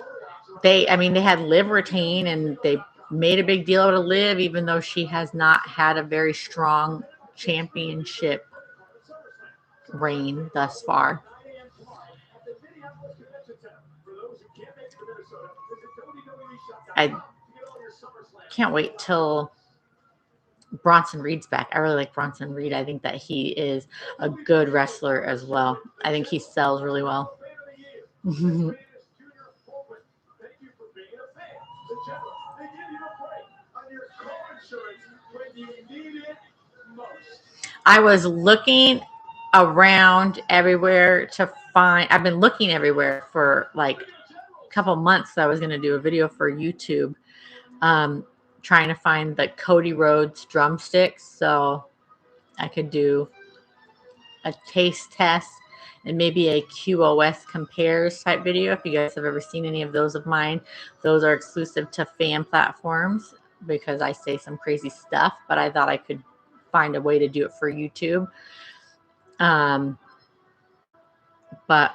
They had Liv retain, and they made a big deal out of Liv, even though she has not had a very strong championship reign thus far. I can't wait till Bronson Reed's back. I really like Bronson Reed. I think that he is a good wrestler as well. I think he sells really well. I was looking around everywhere to find. I've been looking everywhere for like a couple months. I was going to do a video for YouTube, trying to find the Cody Rhodes drumsticks so I could do a taste test and maybe a QoS compares type video. If you guys have ever seen any of those of mine, those are exclusive to fan platforms because I say some crazy stuff, but I thought I could find a way to do it for YouTube. But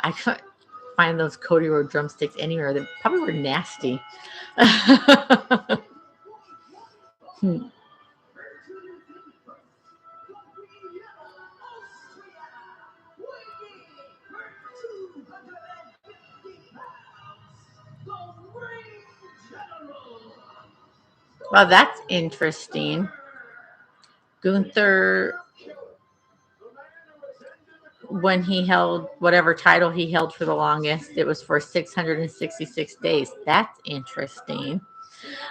I couldn't find those Cody Rhodes drumsticks anywhere. They probably were nasty. Well, that's interesting. Gunther, when he held whatever title he held for the longest, it was for 666 days. That's interesting.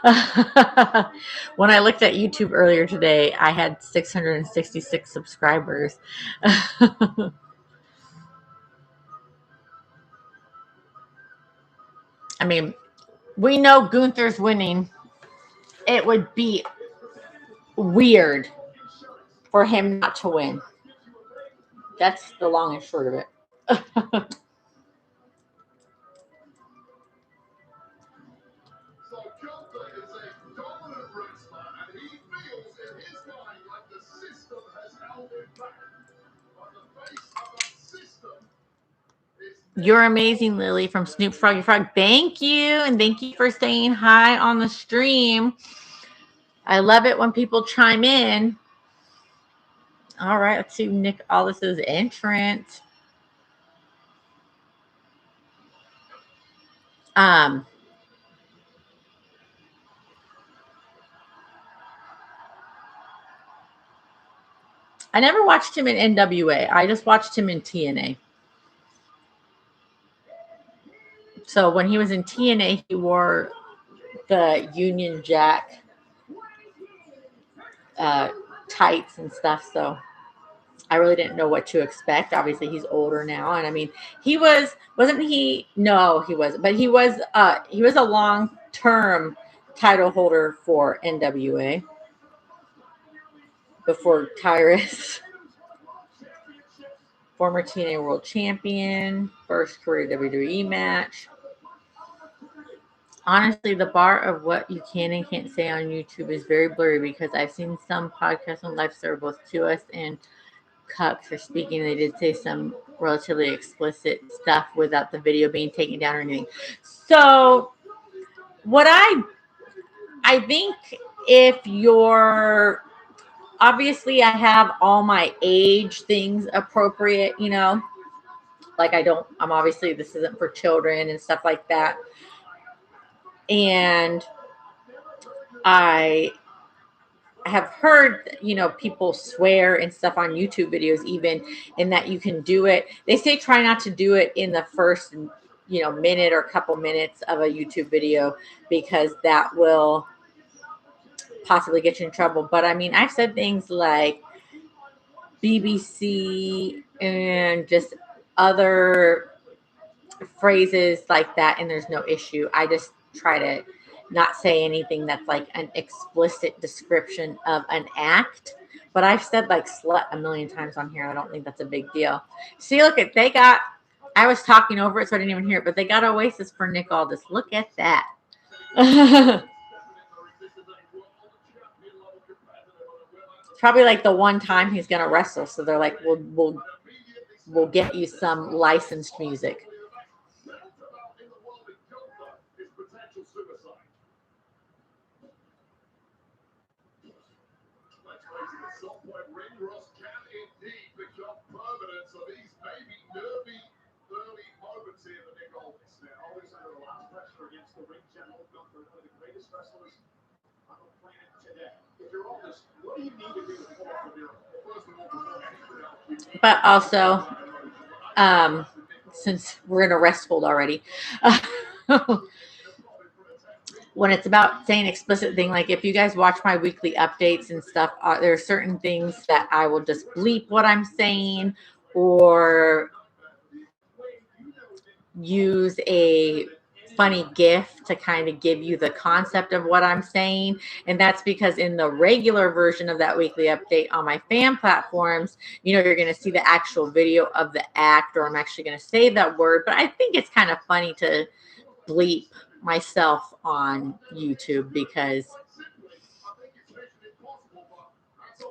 When I looked at YouTube earlier today, I had 666 subscribers. I mean, we know Gunther's winning. It would be weird for him not to win. That's the long and short of it. You're amazing, Lily, from Snoop Froggy Frog. Thank you. And thank you for staying high on the stream. I love it when people chime in. All right, let's see Nick Aldis's entrance. I never watched him in NWA. I just watched him in TNA. So when he was in TNA, he wore the Union Jack tights and stuff. So I really didn't know what to expect. Obviously, he's older now, and I mean, wasn't he? No, he wasn't. But he was a long-term title holder for NWA before Tyrus. Former TNA World Champion, first career WWE match. Honestly, the bar of what you can and can't say on YouTube is very blurry because I've seen some podcasts on Lifestar, both to us and Cucks are speaking. They did say some relatively explicit stuff without the video being taken down or anything. So what I think, if you're, obviously I have all my age things appropriate, you know, like I'm obviously, this isn't for children and stuff like that. And I have heard, you know, people swear and stuff on YouTube videos, even in that you can do it. They say try not to do it in the first, you know, minute or couple minutes of a YouTube video because that will possibly get you in trouble. But I mean, I've said things like BBC and just other phrases like that, and there's no issue. I just try to not say anything that's like an explicit description of an act. But I've said like slut a million times on here. I don't think that's a big deal. See, look at, I was talking over it, so I didn't even hear it, but they got Oasis for Nick Aldis. Look at that. Probably like the one time he's going to wrestle. So they're like, we'll get you some licensed music. some point, ring rust can indeed become permanent. So these may be nervy early moments here for Nick Aldis. Now, always under a lot of pressure against the ring general, Gunther, one of the greatest wrestlers on the planet today. If you're Aldis, what do you need to do to pull off a miracle? First of all, before anything else, you need But also, since we're in a rest hold already, when it's about saying explicit thing, like if you guys watch my weekly updates and stuff, there are certain things that I will just bleep what I'm saying or use a funny GIF to kind of give you the concept of what I'm saying. And that's because in the regular version of that weekly update on my fan platforms, you're going to see the actual video of the act, or I'm actually going to say that word. But I think it's kind of funny to bleep myself on YouTube because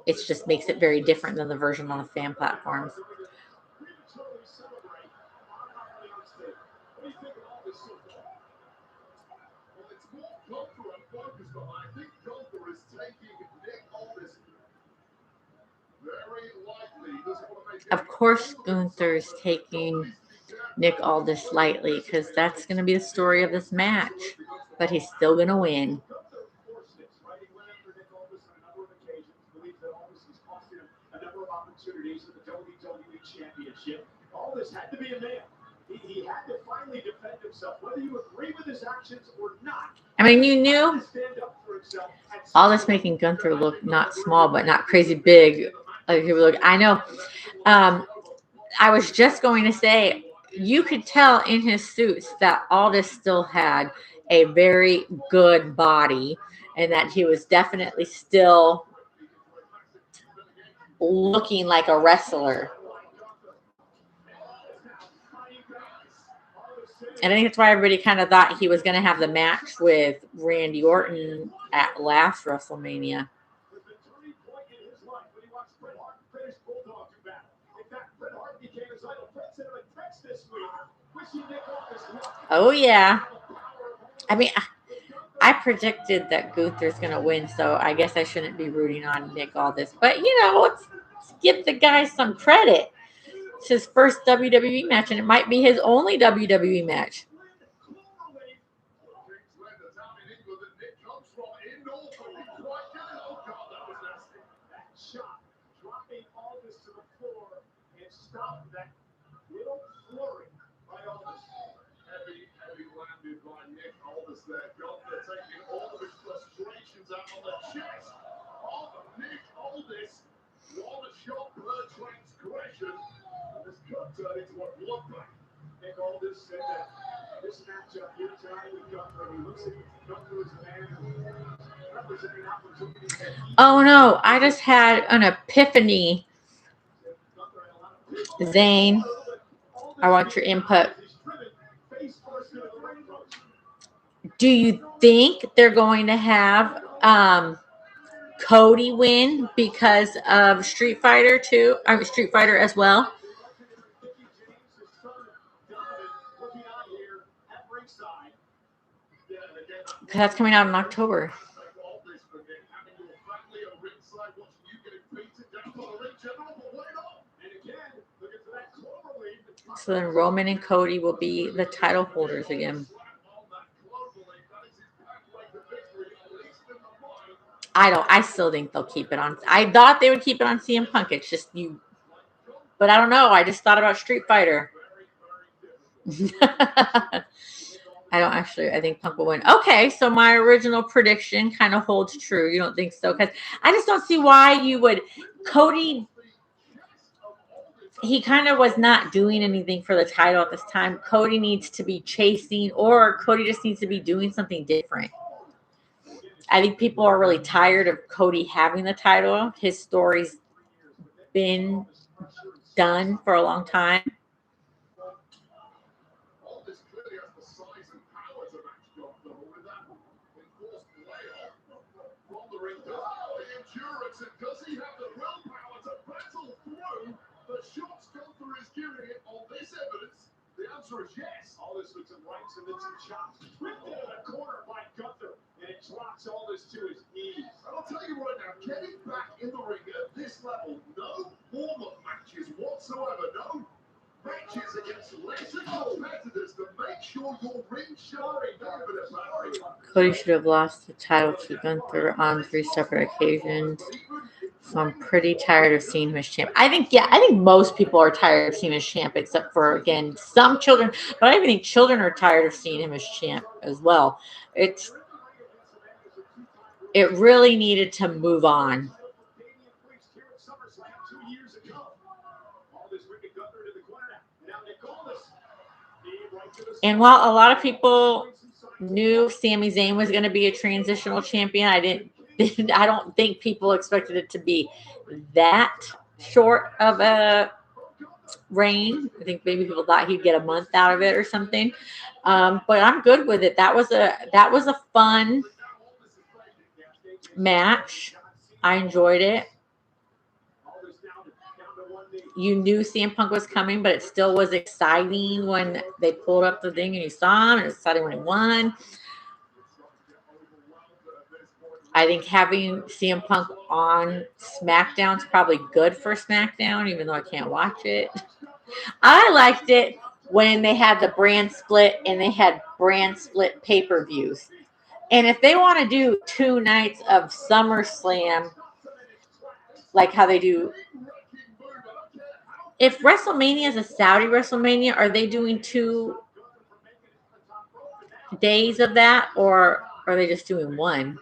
it just makes it very different than the version on the fan platforms. I think Gunther is taking Nick Aldis very lightly. Of course, Gunther's taking Nick Aldis lightly because that's going to be the story of this match. But he's still going to win. Opportunities in the WWE Championship. Aldis had to be a man. He had to finally defend himself, whether you agree with his actions or not. I mean, you knew Aldis making Gunther look not small, but not crazy big. Like he would look. I know. I was just going to say, you could tell in his suits that Aldis still had a very good body, and that he was definitely still looking like a wrestler. And I think that's why everybody kind of thought he was going to have the match with Randy Orton at last WrestleMania. Oh, yeah. I mean, I predicted that Gunther's going to win, so I guess I shouldn't be rooting on Nick Aldis. But, let's give the guy some credit. It's his first WWE match, and it might be his only WWE match. That Gunther taking all of his frustrations out on the chest of Nick Aldis. One shot per transgression. And this could turn into a bloodbath. Nick Aldis said that this matchup here tonight with Gunther, he looks at Gunther as a man representing opportunities. Oh no, I just had an epiphany. Zane, I want your input. Do you think they're going to have Cody win because of Street Fighter 2? I mean, Street Fighter as well? Because that's coming out in October. So then Roman and Cody will be the title holders again. I still think they'll keep it on. I thought they would keep it on CM Punk. It's just you. But I don't know. I just thought about Street Fighter. I think Punk will win. Okay, so my original prediction kind of holds true. You don't think so? Because I just don't see why you would. Cody, he kind of was not doing anything for the title at this time. Cody needs to be chasing, or Cody just needs to be doing something different. I think people are really tired of Cody having the title. His story's been done for a long time. Does he have the willpower to battle through the shots Gunther is giving it on this evidence? The answer is yes. Aldis with some rights and then some chops. Ripped into the corner by Gunther, and it drops Aldis to his knees. And I'll tell you right now, getting back in the ring at this Cody should have lost the title to Gunther on 3 separate occasions. So I'm pretty tired of seeing him as champ. I think most people are tired of seeing him as champ, except for, again, some children. But I even think children are tired of seeing him as champ as well. It really needed to move on. And while a lot of people knew Sami Zayn was going to be a transitional champion, I don't think people expected it to be that short of a reign. I think maybe people thought he'd get a month out of it or something. But I'm good with it. That was a fun match. I enjoyed it. You knew CM Punk was coming, but it still was exciting when they pulled up the thing and you saw him. And it was exciting when he won. I think having CM Punk on SmackDown is probably good for SmackDown, even though I can't watch it. I liked it when they had the brand split and they had brand split pay-per-views. And if they want to do 2 nights of SummerSlam, like how they do, if WrestleMania is a Saudi WrestleMania, are they doing 2 days of that, or are they just doing 1?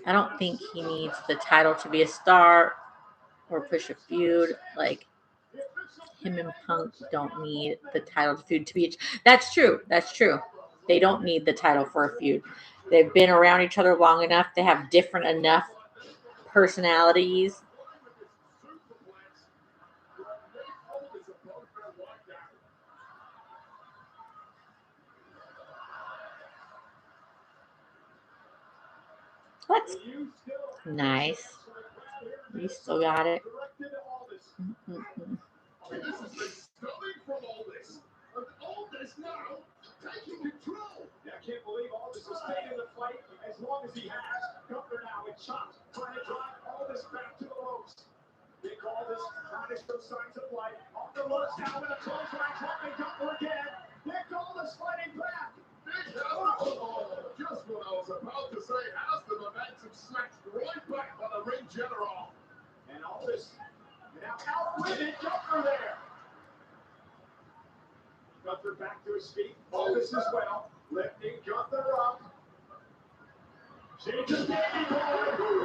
I don't think he needs the title to be a star or push a feud. Like, him and Punk don't need the title to feud to be. That's true. They don't need the title for a feud. They've been around each other long enough. They have different enough personalities. That's nice. You still got it. I can't believe Aldis has taken the fight as long as he has. Gunther now with chops, trying to drive Aldis back to the ropes. Nick Aldis trying to show signs of life. Off the ropes now with a close line, dropping Gunther again. Nick Aldis fighting back. Just what I was about to say, as the momentum snatched right back by the ring general. And Aldis now outwitted Gunther there. Gunther back to his feet. Aldis as well, lifting Gunther up. Changes Danny Boy.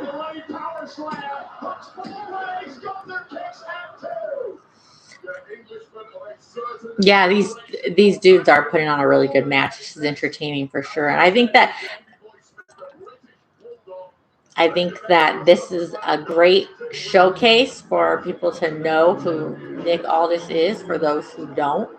Lilly power slam. Hooks full legs. Gunther kicks at 2. Yeah, these dudes are putting on a really good match. This is entertaining for sure. And I think that this is a great showcase for people to know who Nick Aldis is, for those who don't.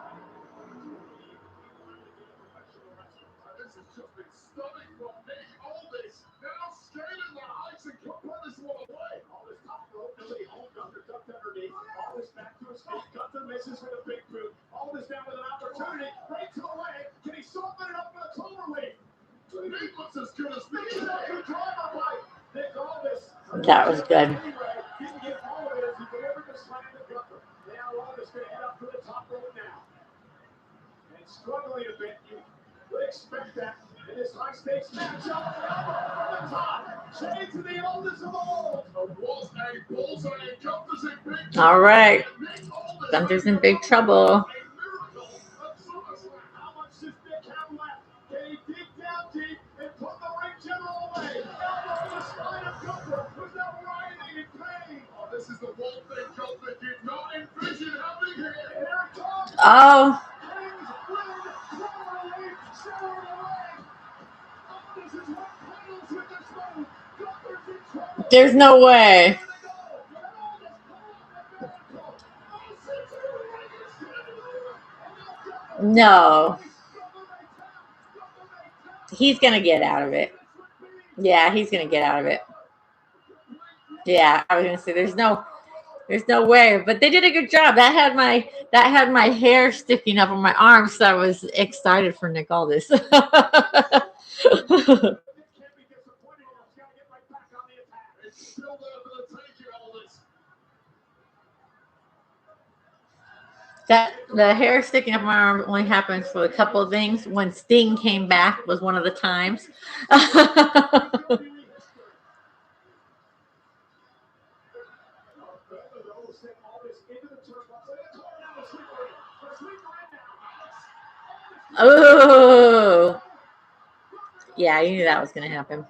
Gunther misses with a big boot. Aldis down with an opportunity. Right to the leg. Can he soften it up with a cloverleaf? Nick looks as good as me. Nick Aldis. That was good. Didn't get all of it as he delivered the slam to Gunther. Now Aldis going to head up to the top rope now. And struggling a bit. You would expect that in this high-stakes matchup. From the top. Shades to the oldest of old. All right. Gunther's in big trouble. How much does Nick have left? Can he dig down deep and put the ring general away? Elbow in the spine of Gunther, who's now writhing in pain. Oh, this is the one thing Gunther did not envision happening here. And here it comes. Oh. Rings, win, cloverleaf, severed away. Aldis is what pedals with this move. Gunther's in trouble. There's no way. No. He's going to get out of it. Yeah, he's going to get out of it. Yeah, I was going to say there's no way, but they did a good job. That had my hair sticking up on my arms, so I was excited for Nick Aldis. That the hair sticking up my arm only happens for a couple of things. When Sting came back was one of the times. Oh, yeah, you knew that was going to happen.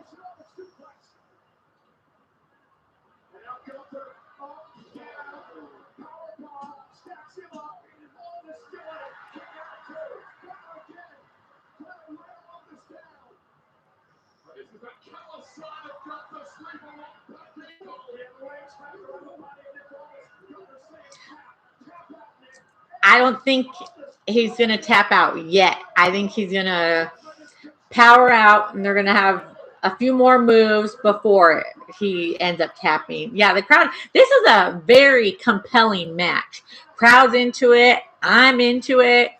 I don't think he's going to tap out yet. I think he's going to power out, and they're going to have a few more moves before he ends up tapping. Yeah, the crowd, this is a very compelling match. Crowd's into it. I'm into it.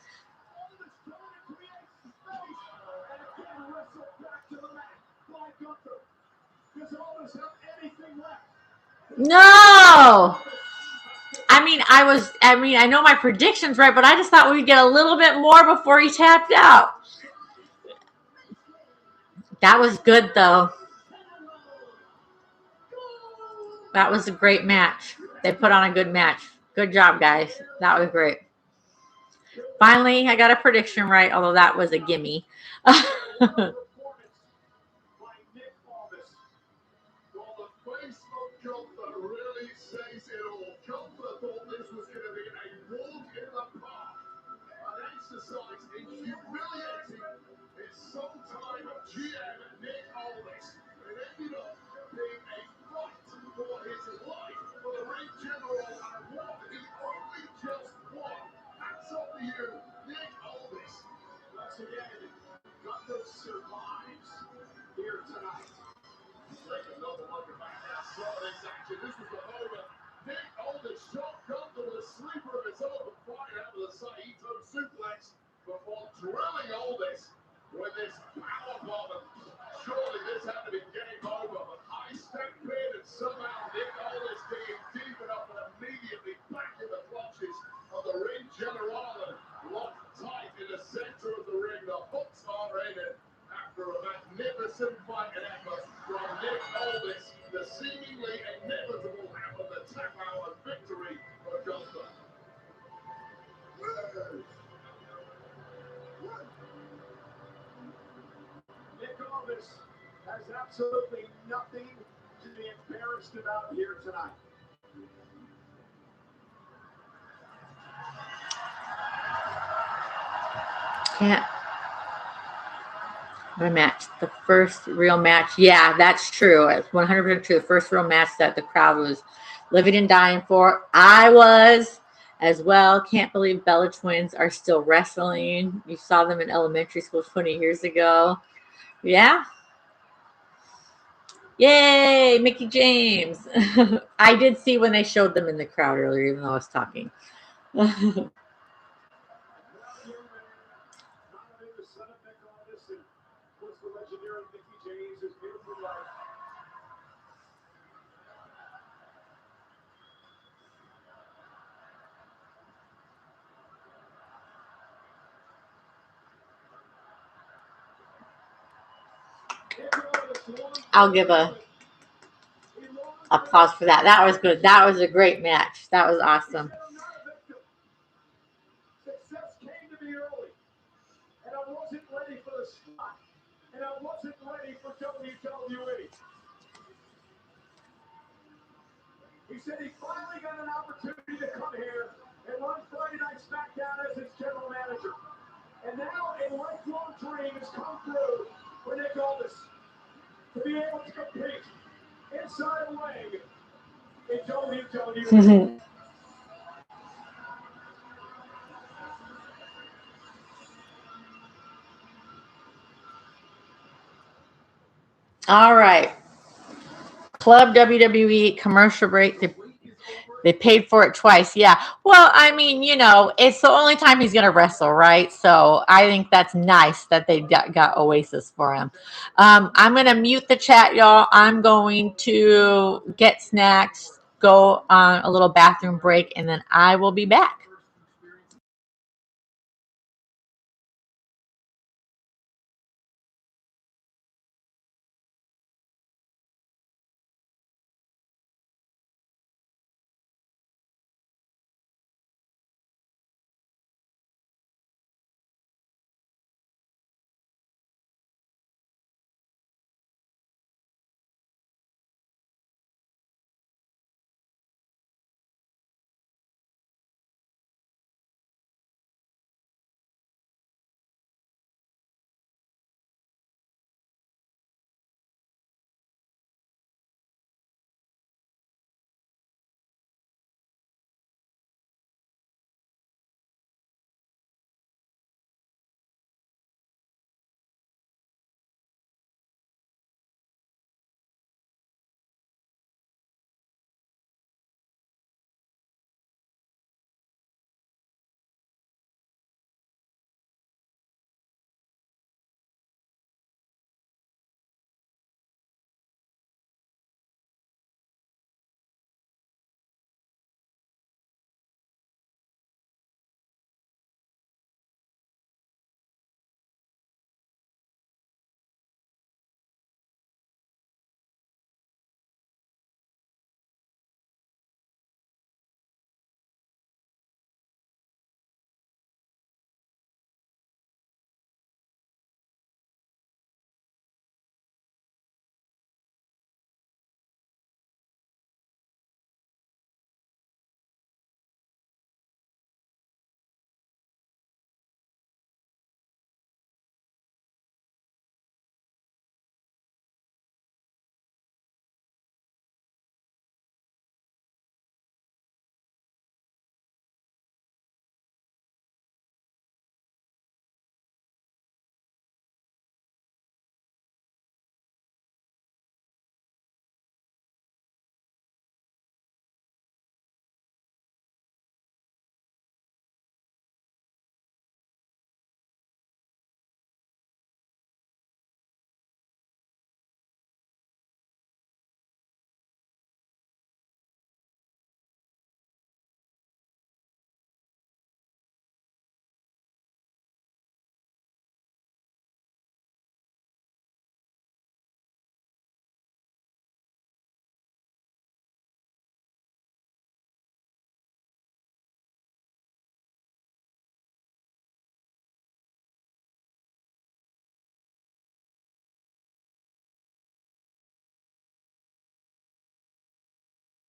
No! I know my prediction's right, but I just thought we'd get a little bit more before he tapped out. That was good, though. That was a great match. They put on a good match. Good job, guys. That was great. Finally, I got a prediction right, although that was a gimme. Has absolutely nothing to be embarrassed about here tonight. Yeah. What a match. The first real match. Yeah, that's true. It's 100% true. The first real match that the crowd was living and dying for. I was as well. Can't believe Bella Twins are still wrestling. You saw them in elementary school 20 years ago. Yeah. Yay, Mickey James. I did see when they showed them in the crowd earlier, even though I was talking. I'll give a applause for that. That was good. That was a great match. That was awesome. Success came to me early, and I wasn't ready for the spot, and I wasn't ready for WWE. He said he finally got an opportunity to come here and run Friday Night SmackDown as his general manager. And now a lifelong dream has come through for Nick Aldis to be able to compete inside a ring in WWE. All right. Club WWE commercial break. They paid for it twice. Yeah. Well, I mean, it's the only time he's going to wrestle, right? So I think that's nice that they got Oasis for him. I'm going to mute the chat, y'all. I'm going to get snacks, go on a little bathroom break, and then I will be back.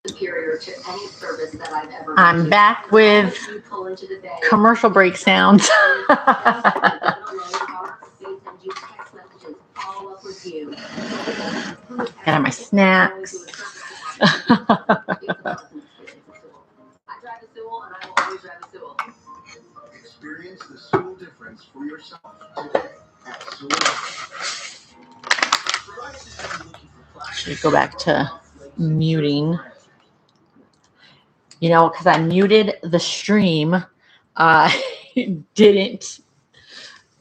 superior to any service that I've ever been I'm to. back with You pull into the bay. commercial break sounds. Got my snacks. Experience the Sewell difference for yourself today at Sewell. Should go back to muting. You know, because I muted the stream, didn't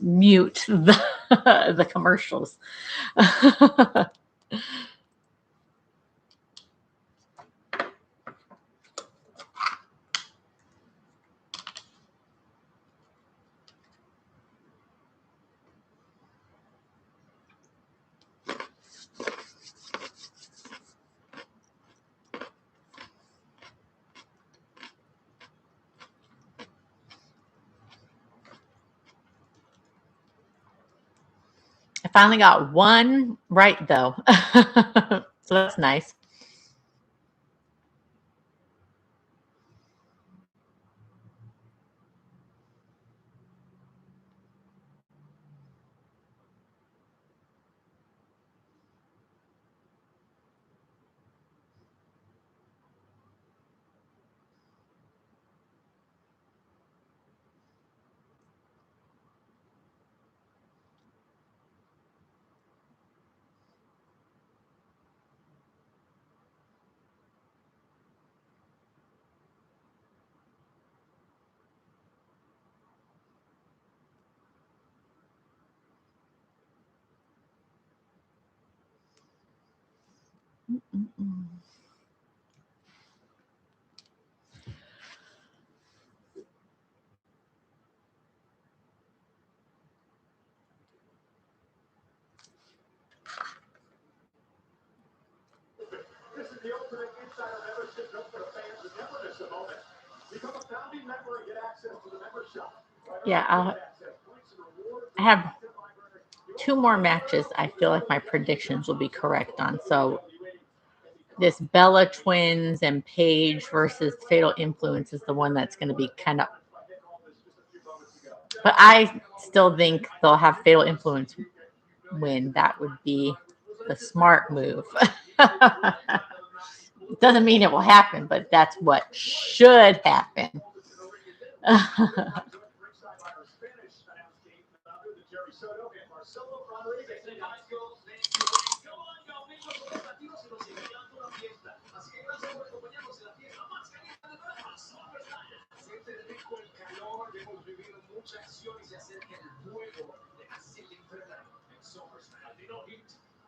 mute the commercials. I finally got one right, though. So that's nice. This is the ultimate insider membership built for the fans who never miss a moment. Become a founding member and get access to the member shop. Yeah, I have 2 more matches I feel like my predictions will be correct on. So this Bella Twins and Paige versus Fatal Influence is the one that's going to be kind of... But I still think they'll have Fatal Influence win. That would be the smart move. It doesn't mean it will happen, but that's what should happen.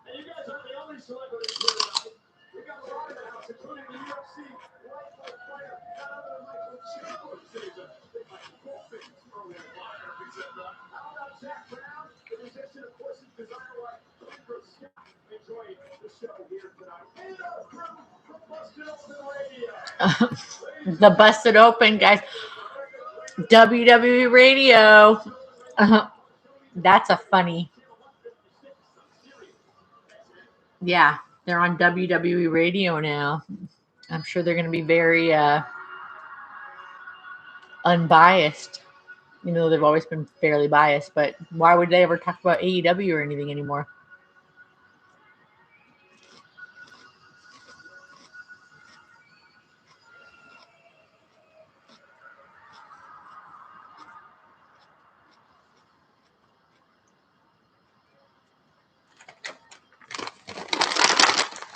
And you guys aren't the only celebrities here tonight. We got a lot in the house, including the UFC lightweight fighter, none other than Michael Chandler season. Big Michael Colton, early in life, if he said that. How about Jack Brown? The musician, of course, his designer wife, Kendra Scott, enjoying the show here tonight. And our crew from Busted Open Radio. The Busted Open, guys. WWE Radio. That's a funny... Yeah, they're on WWE Radio now. I'm sure they're going to be very unbiased. You know, they've always been fairly biased, but why would they ever talk about AEW or anything anymore?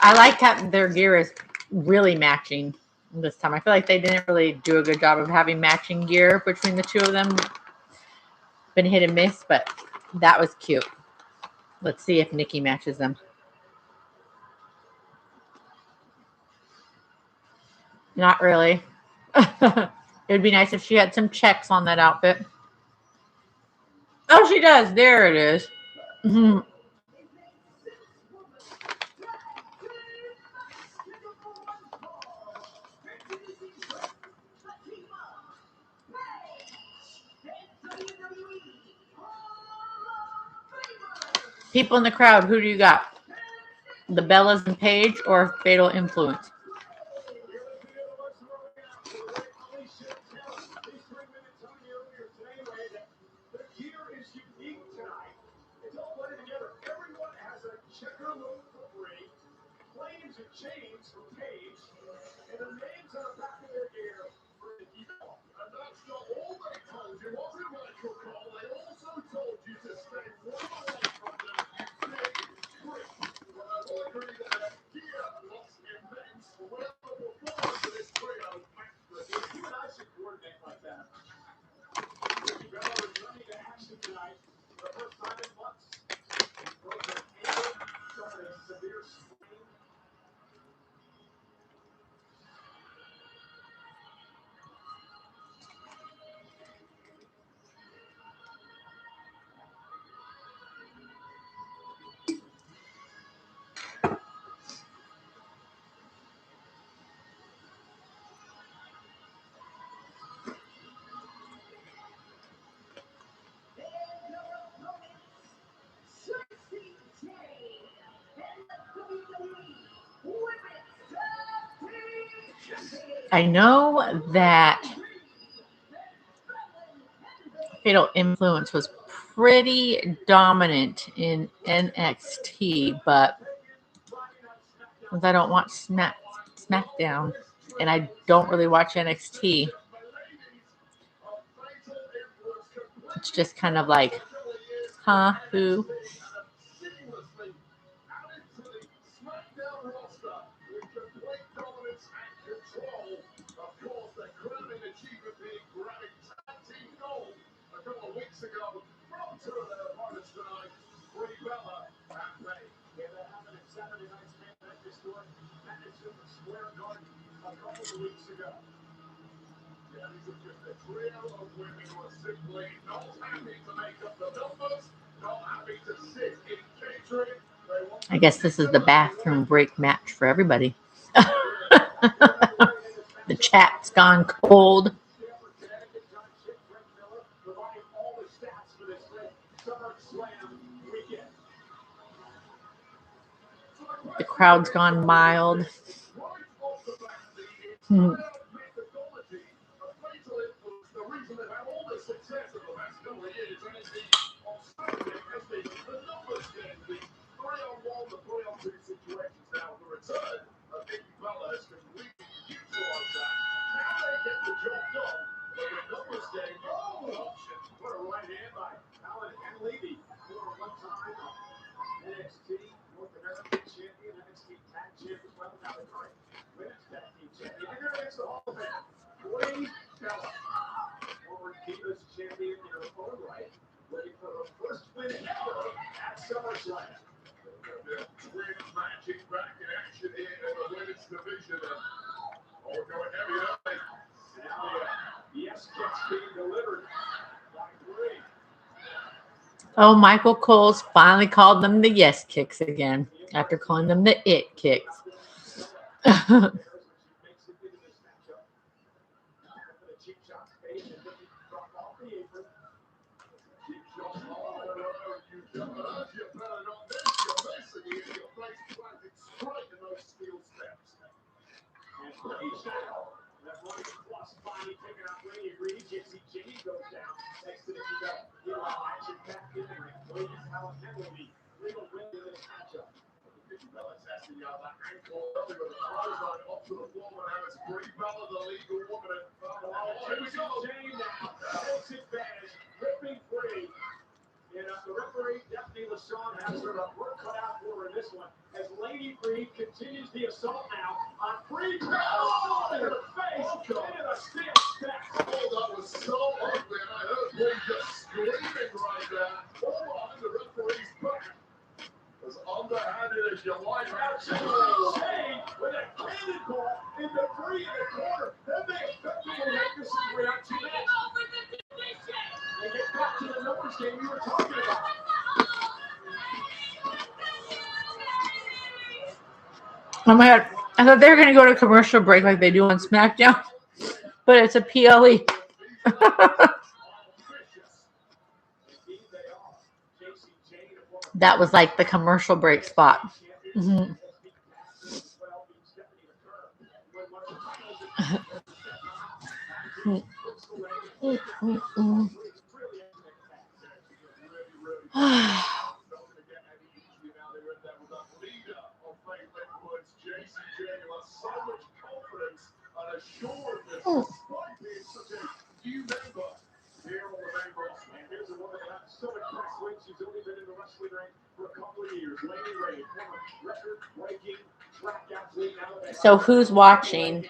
I like how their gear is really matching this time. I feel like they didn't really do a good job of having matching gear between the two of them. Been hit and miss, but that was cute. Let's see if Nikki matches them. Not really. It would be nice if she had some checks on that outfit. Oh, she does. There it is. Mm-hmm. People in the crowd, who do you got? The Bellas and Paige or Fatal Influence? James from Page, and the names on the back of their gear for the email. And that's not all they told you, was it, Michael Cole? They also told you to stay well away from them, you big freak. Well, I will agree that their gear looks immense. Well, the performance of this trio matchless. You and I should coordinate like that. Ricky Bella returning to action tonight for the first time in months. Broken ankle, suffering a severe sprain. I know that Fatal Influence was pretty dominant in NXT, but since I don't watch SmackDown and I don't really watch NXT, it's just kind of like, huh, who? Seamlessly out into the SmackDown roster with complete dominance and control. Of course, their crowning achievement being grabbing tag team gold a couple of weeks ago from two of their opponents tonight, Brie Bella and Paige. Yeah, that happened at Saturday night's main event historic Madison Square Garden a couple of weeks ago. Yeah, these are just a trio of women who are simply not happy to make up the numbers, not happy to sit in catering. They want I guess this is the bathroom break match for everybody. The chat's gone cold. Connecticut John Chip Frank Miller providing all the stats for this great SummerSlam weekend. The crowd's gone mild. right off the bat, the Hmm. entire methodology of Fatal Influence, the reason they've had all the success of the past couple of years, and indeed on Saturday, as the numbers game, the 3-on-1, the 3-on-2 situations now, the return of Nikki Bella has completely neutralized that. Can they get the job done? But the numbers game, oh, an option. What a right hand by Allen and Levy. For one-time NXT North American champion, NXT Tag Champ as well. Now the current women's tag team champion. And there is the Hall of Fame, Brie Bella, former Divas champion in her own right, looking for her first win ever at SummerSlam. The twin magic back in action here in the women's division. Oh, we're going heavy, aren't they? And now the yes kicks being delivered by Brie. Oh, Michael Cole's finally called them the yes kicks again after calling them the it kicks. Finally picking up Ray Reed. Gypsy Jimmy goes down next to the Bella. Meanwhile, action back in the ring. Williams, Allen, and Levy. Legal win in this matchup. Nikki Bella testing out that ankle early with a clothesline up to the floor, and now it's Brie Bella, the legal woman. Here we go. Jane now takes advantage, ripping free. And the referee, Stephanie LaShawn, has her work cut out for her in this one. As Lady Reed continues the assault now on Brie Bella. Oh, in her face, into the steel steps. Oh, that was so ugly, and I heard Brie just screaming right there. All behind the referee's back. As underhanded as you like. Now Jane with a cannonball into Brie in the corner. Then they effectively make this a reaction match. They get back to the numbers game we were talking about. Oh my God. I thought they were going to go to commercial break like they do on SmackDown, but it's a PLE. That was like the commercial break spot. Mhm. so much confidence and assuredness despite being such a new member here on the main roster. And here's a woman that I'm so impressed with. She's only been in the wrestling ring for a couple of years. Lady Ray, former record-breaking track athlete. So who's watching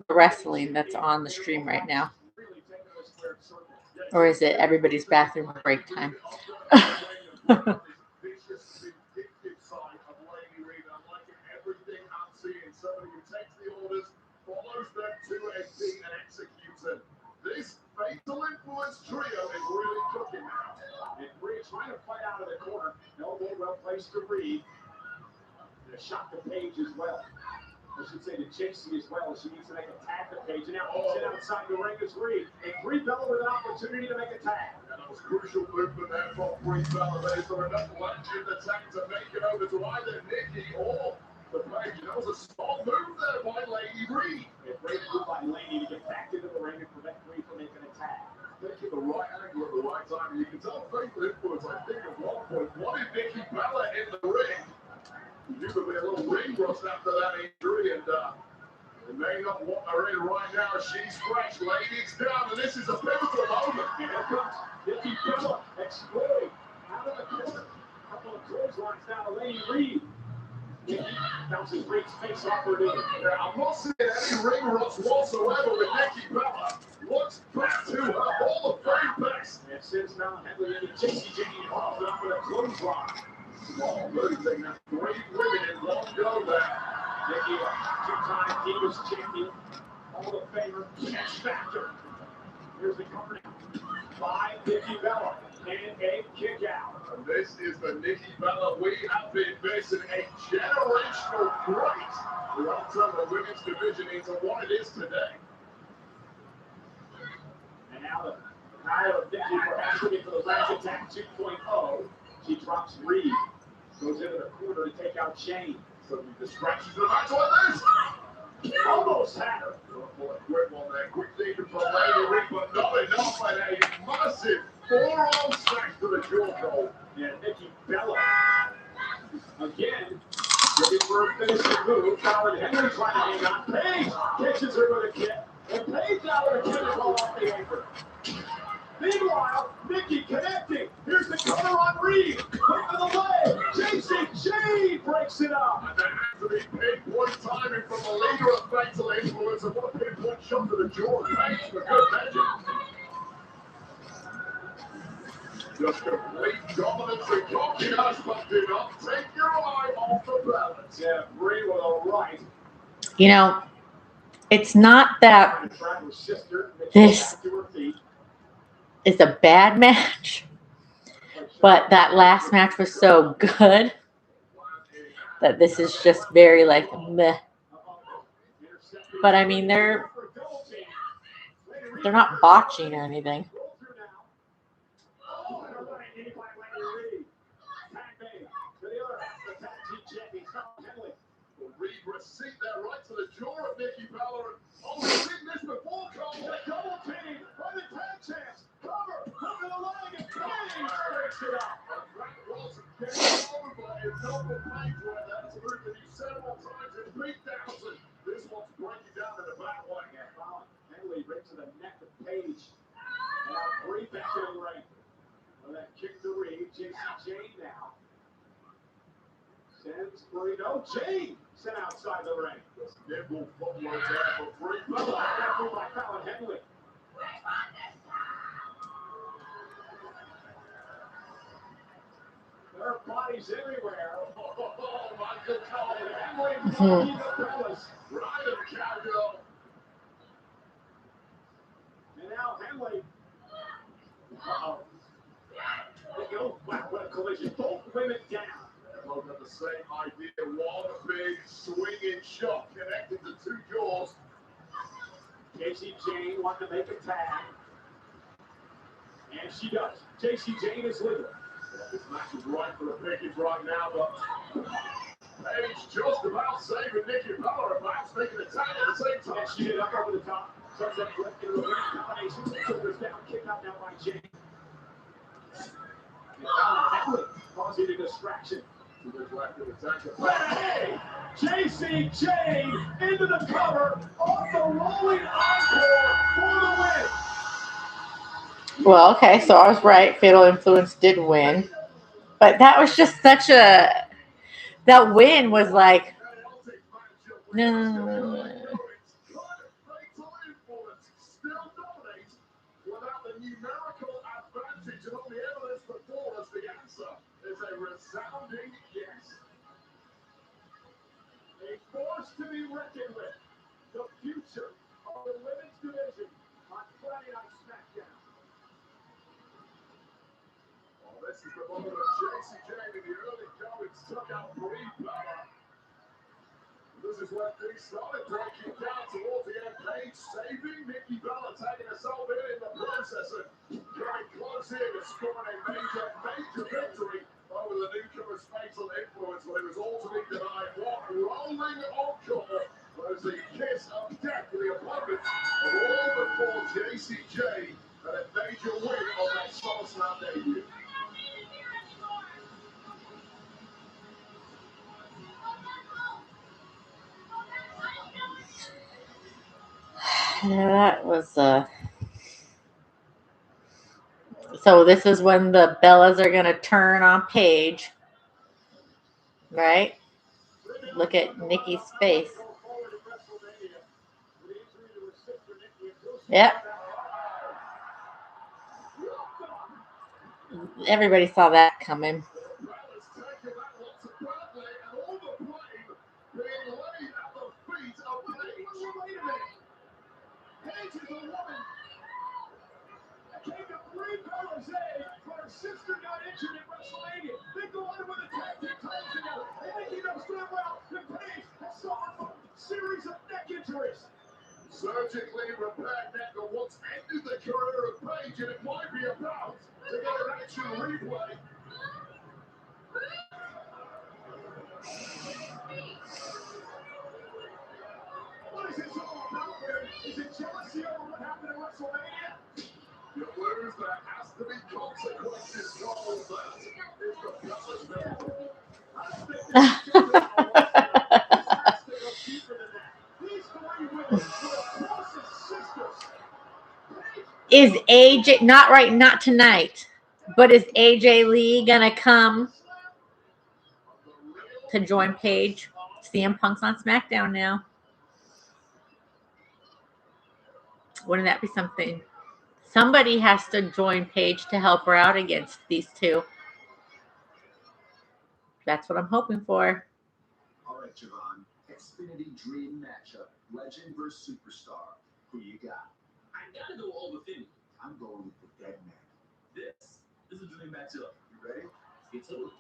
the wrestling that's on the stream right now? Or is it everybody's bathroom break time? Vicious, vindictive side of Lady Reed. I'm liking everything I'm seeing. Somebody who takes the orders, follows them to a T and executes them. This fatal influence trio is really cooking now. And Reed trying to fight out of the corner. Elbow well placed to Reed. And a shot to Page as well. I should say to JC as well. She needs to make a tag to Page. And now he's in outside the ring is Reed. And Brie Bella with an opportunity to make a tag. And that was crucial movement there from Brie Bella. Is there enough lunge in the tank to make it over to either Nikki or the Page? That was a small move there by Lady Reed. A great move by Lady to get back into the ring and prevent Reed from making a tag. Taking the right angle at the right time. You can tell fatal influence, I think, at one point. Wanted Nikki Bella in the ring. You knew there'd be a little ring rust after that injury, and they may not want her in right now. She's fresh, ladies down, and this is a pivotal moment. And here comes Nikki Bella exploring out of the corner. A couple of clotheslines down to Lady Reed. Nikki bounces Reed's face off her knee. I'm not seeing any ring rust whatsoever with Nikki Bella. Looks back to her Hall of Fame best. And since now Henley into JC Jane calls it up with a clothesline. Small moving, that's 3 women in one go there. Nikki, two-time Divas champion, Hall of Famer, X Factor. Here's the cover now by Nikki Bella, and a kick out. And this is the Nikki Bella we have been missing, a generational great who helped turn the women's division into what it is today. And now the power of Nikki perhaps looking for the Rash Attack 2.0. She drops Reed, goes into the corner to take out Shane. So the distractions are back like this. Almost had her. A quick one there, quick thinking from Lady Reed, but not enough, and a massive forearm stack to the jaw hold. And Nikki Bella, again, looking for a finishing move. Colin Henry trying to hang on. Page catches her with a kick. And Page out with a kick ball off the apron. Meanwhile, Nikki connecting. Here's the cover on Reed. Quick to the leg. JC Jane breaks it up. And that has to be pinpoint timing from the leader of Fatal Influence. And what a pinpoint shot to the jaw of Page for good measure. Just complete dominance and cockiness, but do not take your eye off the balance. Yeah, Brie with a right. You know, it's not that this is a bad match, but that last match was so good that this is just very like meh. But I mean, they're not botching or anything. Reed received that right to the jaw of Nikki Bella. Oh, we've seen this before, Cole. The double team for the tag chance. Cover, hook of the leg, and Page breaks it up. That was game over in double Page where that's a move that he several times in beatdowns, and this one's breaking down in a bad way. Henley right to the neck of Page. Now Brie back in the ring. Well, that kick to Reed. JC Jane now. Sends Brie. No, Jane sent outside the ring. Just nimble footwork there for Brie Bella. That move by Colin Henley. There are bodies everywhere. Oh, Michael Colin Henley Mhm. blocking the Bellas. Right in the cowgirl. And now Henley. Uh-oh. They go. Wow, what a collision. Both women down. Both have the same idea. One big swinging shot connected to 2 jaws. JC Jane wanting to make a tag. And she does. JC Jane is leader. This match is right for the pickings right now, but Page just about saving Nikki Bella, about making a tag at the same time. And she hit up over the top. Starts that left into a combination. Shoulders down, kick out now by Jane. And Colin Henley causing a distraction. Hey! JCJ into the cover off the rolling encore for the win. Well, okay, so I was right. Fatal Influence did win. But that was just such a. That win was like. No. Without the numerical advantage and all the evidence before us, the answer is a resounding yes. A force to be reckoned with. The future of the women's division on Friday Night SmackDown. Well, this is the moment of JCJ in the early goings took out Brie Bella. This is when things started breaking down towards the end. Paige saving Nikki Bella, taking herself in the process and getting close here to scoring a major victory over the newcomer's fatal influence when it was all to be denied. What rolling encore was the kiss of death to the opponent of all before JCJ and a major win on that SummerSlam debut. That was So this is when the Bellas are gonna turn on Paige, right? Look at Nikki's face. Yep. Everybody saw that coming. Paige is a woman. Came to Brie Bella's aid when her sister got injured at WrestleMania. They go on with a tag team title together. And Nikki knows damn well that Paige has suffered from a series of neck injuries. Surgically repaired neck that once ended the career of Paige, and it might be about to get an action replay. What is this all about, Barry? Is it jealousy over what happened at WrestleMania? You lose, there has to be consequences to all that. It's the Bella's middle. I don't think this is just about a loss. This has to go deeper than that. These three women were the closest sisters. Is AJ not tonight, but is AJ Lee gonna come to join Paige? CM Punk's on SmackDown now. Wouldn't that be something? Somebody has to join Paige to help her out against these two. That's what I'm hoping for. All right, Javon. Xfinity Dream Matchup. Legend versus Superstar. Who you got? I gotta go all within. I'm going with the dead man. This is a dream matchup. You ready? Let's get to it.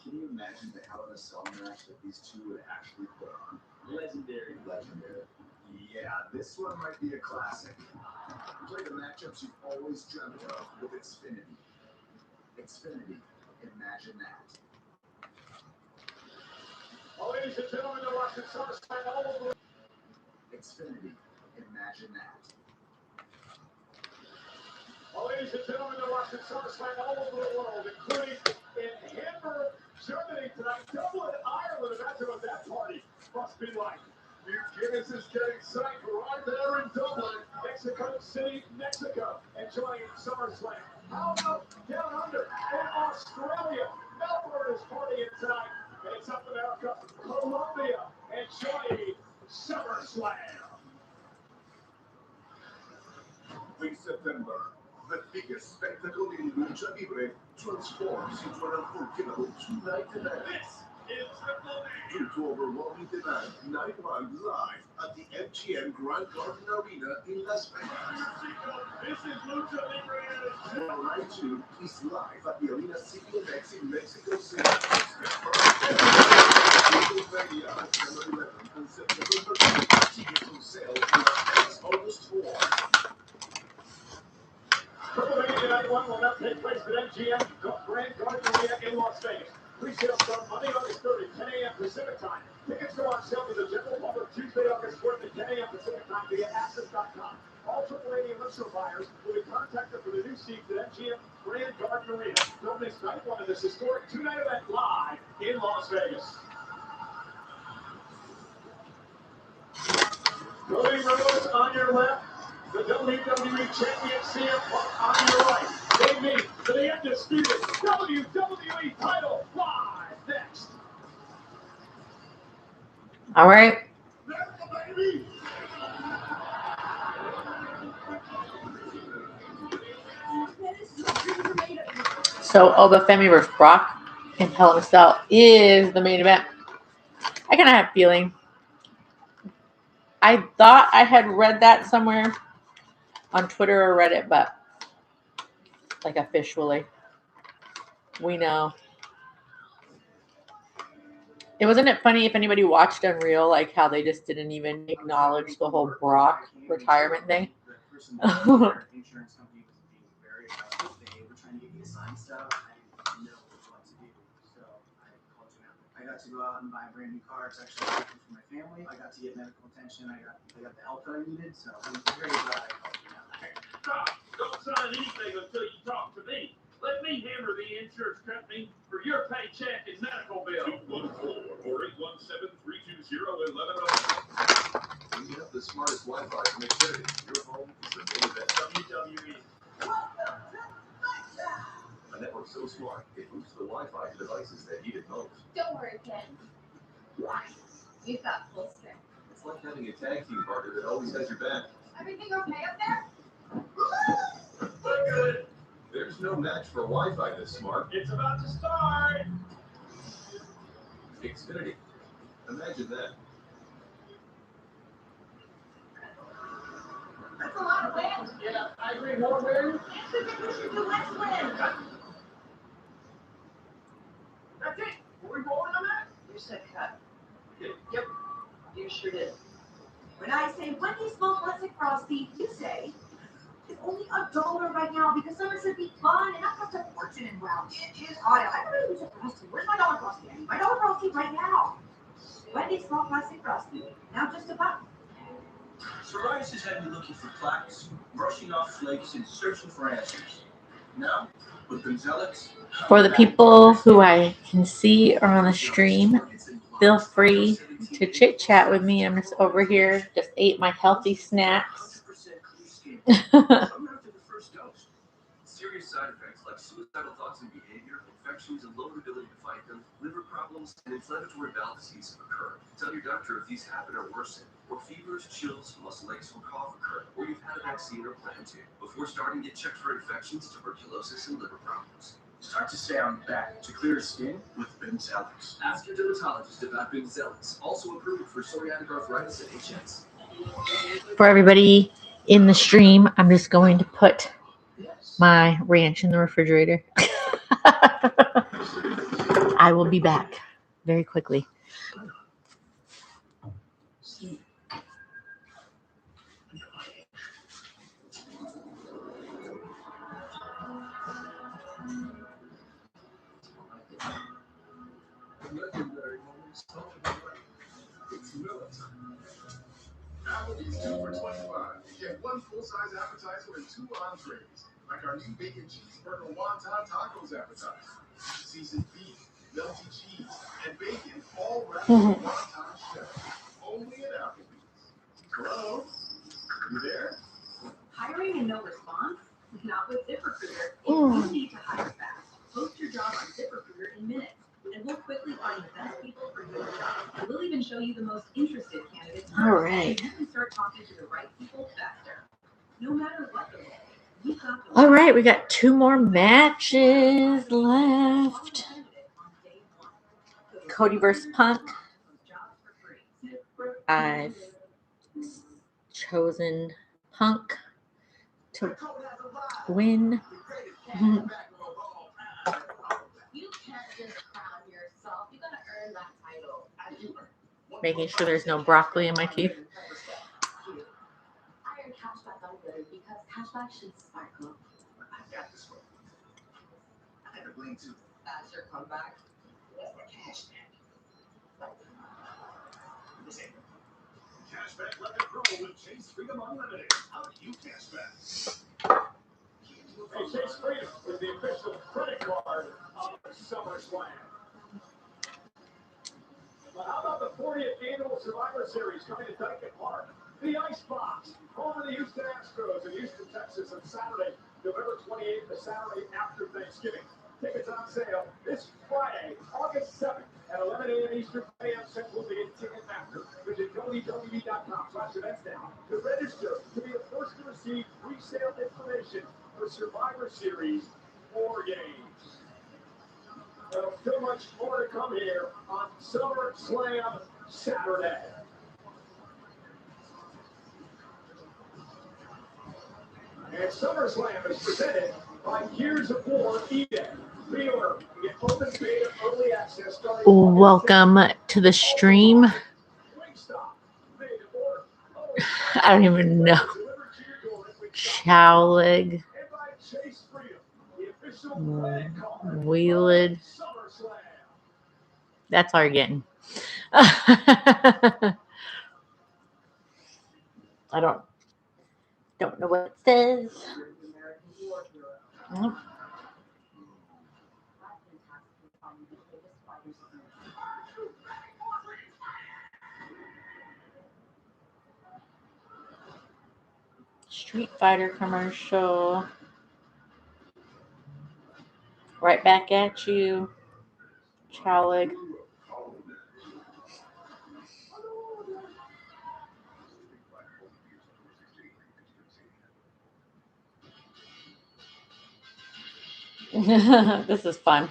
Can you imagine the Hell in a Cell match that these two would actually put on? Legendary. Legendary. Yeah, this one might be a classic. Play the matchups you've always dreamt of with Xfinity. Xfinity. Imagine that. Ladies and gentlemen, they're watching SummerSlam all over. Xfinity. Imagine that. Ladies and gentlemen, they're watching SummerSlam all over the world, including in Hamburg, Germany tonight, Dublin, Ireland. Imagine what that party must be like. New Guinness is getting sank right there in Dublin. Mexico City, Mexico, enjoying SummerSlam. How about down under in Australia? Melbourne is partying tonight. And in South America, Colombia, enjoying SummerSlam. This September, the biggest spectacle in Lucha Libre transforms into an unforgettable two-night event. This is Triple A. Due to overwhelming demand, Night One live at the MGM Grand Garden Arena in Las Vegas. This is Lucha Libre. Night 2 is live at the Arena CDMX in Mexico City. WrestleMania on September 11th and September 13th. Tickets on sale on August 4. Triple A Night One will not take place at MGM Grand Garden Arena in Las Vegas. Pre-sale start Monday, August 30, 10 a.m. Pacific Time. Tickets go on sale to the general public Tuesday, August 4th at 10 a.m. Pacific Time via Access.com. All AAA and Elixir buyers will be contacted for the new seats at MGM Grand Garden. Mark Arena. Don't miss night one of this historic two-night event live in Las Vegas. Cody Rhodes on your left, the WWE Champion CM Punk on your right. They meet for the undisputed WWE title live next. All right. Baby. So Obafemi versus Brock in Hell in a Cell is the main event. I kind of have a feeling. I thought I had read that somewhere on Twitter or Reddit, but like officially, we know. It wasn't it funny if anybody watched Unreal, like how they just didn't even acknowledge the whole Brock retirement thing. Insurance company was being very aggressive. They were trying to get me to sign stuff. I didn't know what to do, so I called you out. I got to go out and buy a brand new car. It's actually a gift for my family. I got to get medical attention. I got the help that I needed, so I'm very glad I called you out. Stop! Don't sign anything until you talk to me. Let me hammer the insurance company for your paycheck and medical bill. 214 or 817-320-1100. We have the smartest Wi-Fi from Xfinity. Your home is the main event. WWE. A network so smart, it boosts the Wi-Fi to devices that need it most. Don't worry, Ken. You've got full strength. It's like having a tag team partner that always has your back. Everything okay up there? We're good. There's no match for Wi-Fi this smart. It's about to start. Xfinity. Imagine that. That's a lot of wind. Yeah, I agree. More wind. Yes, we think we should do less wind. That's it. Are we rolling on that? You said cut. Yep. You sure did. When I say Wendy's Small Classic Frosty, you say it's only $1 right now because summer should be fun and not cost a fortune in rounds. It is high. I don't really use a Frosty. Where's my dollar Frosty? I need my dollar Frosty right now. Wendy's Small Classic Frosty. Now just a buck. Psoriasis had me looking for plaques, brushing off flakes, and searching for answers. Now, with Gonzalez, For the people who I can see are on the stream, feel free to chit chat with me. I'm just over here, just ate my healthy snacks. 100% clear skin. Come after the first dose. Serious side effects like suicidal thoughts and behavior, infections and low ability to fight them, liver problems, and inflammatory bowel disease occur. Tell your doctor if these happen or worsen, or fevers, chills, muscle aches, or cough occur, or you've had a vaccine or plan to. Before starting, get checked for infections, tuberculosis, and liver problems. Start to stay on back to clear skin with Gonzalez. Ask your dermatologist about Gonzalez, also approved for psoriatic arthritis and HS. For everybody in the stream, I'm just going to put my ranch in the refrigerator. I will be back very quickly. Legendary moments of your life. It's Millet. Applebee's 2 for $25. You get 1 full-size appetizer and 2 entrees, like our new bacon cheeseburger wonton tacos appetizer. Seasoned beef, melty cheese, and bacon, all wrapped in wonton chef. Only at Applebee's. Hello? You there? Hiring and no response? Not with ZipRecruiter. If you need to hire fast, post your job on ZipRecruiter in minutes, and we'll quickly find the best people for your job. We'll even show you the most interested candidates first. All right. So you can start talking to the right people faster. No matter what the role, we've got the All right, we got 2 more matches left. Cody versus Punk. I've chosen Punk to win. You can't just crown yourself. You gotta earn that title. Making sure there's no broccoli in my teeth. Iron cashback on glitter because cashback should sparkle. I got this one. I had to blame too. That's your comeback. That's my cash back. Listen. Cashback let it grow with Chase Freedom Unlimited. How do you cash back? Can't do it Hey, Chase Freedom is the official credit card of SummerSlam. But how about the 40th annual Survivor Series coming to Dyke Park? The Icebox, home of the Houston Astros in Houston, Texas, on Saturday, November 28th, the Saturday after Thanksgiving. Tickets on sale this Friday, August 7th at 11 a.m. Eastern, 10 a.m. Central to get Ticketmaster. Visit www.com/events now to register to be the first to receive pre-sale information for Survivor Series 4 games. So much more to come here on SummerSlam Saturday. And SummerSlam is presented by Gears of War eBay. Pre-order, get open beta early access starting Welcome to the stream. Wingstop. Made to order. I don't even know. Delivered to your door at Wingstop. Chowlig, And by Chase Freedom, the official credit card Wheeled. of SummerSlam. That's all you're getting. I don't know what it says. Nope. Street Fighter commercial. Right back at you, Chowlig. This is fun.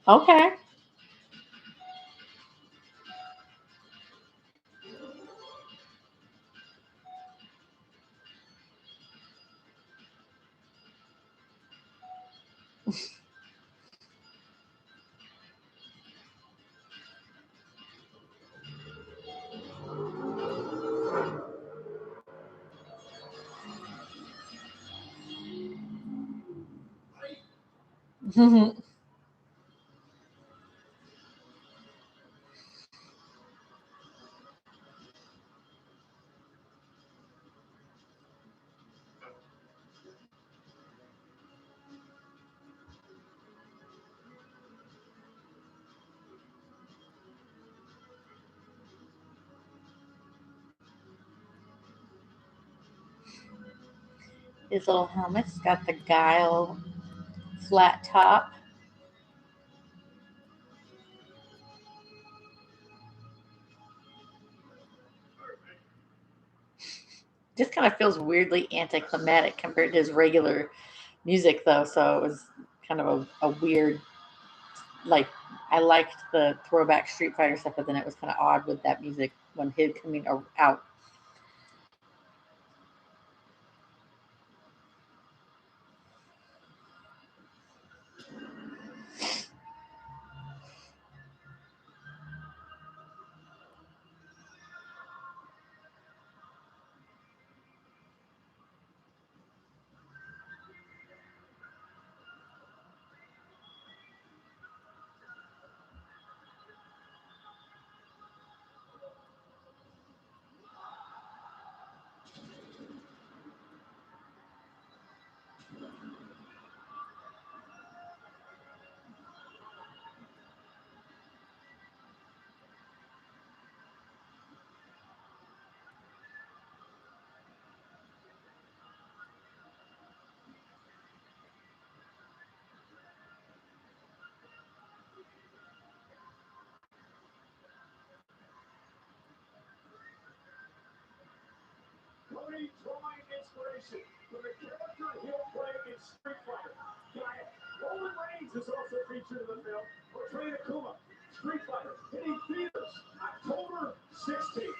Okay. His little helmet's got the Guile flat top. Just kind of feels weirdly anticlimactic compared to his regular music, though. So it was kind of a weird, like, I liked the throwback Street Fighter stuff, but then it was kind of odd with that music when his coming out. Cody drawing inspiration from the character he'll play in Street Fighter. Guile. Roman Reigns is also featured in the film, portraying Akuma. Street Fighter hitting theaters October 16th.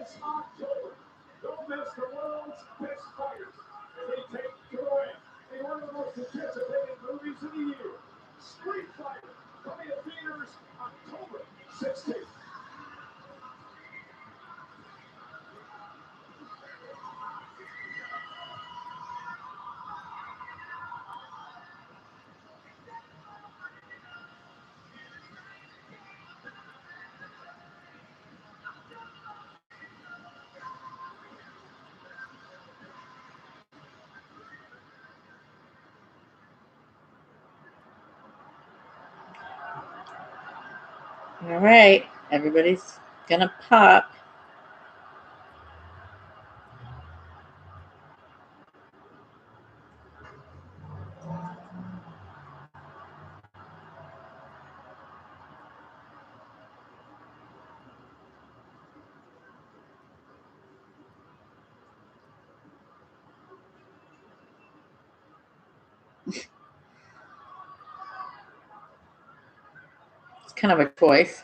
This October, don't miss the world's best fighters as they take you away in one of the most anticipated movies of the year. Street Fighter, coming to theaters October 16th. All right, everybody's gonna pop. It's kind of a choice.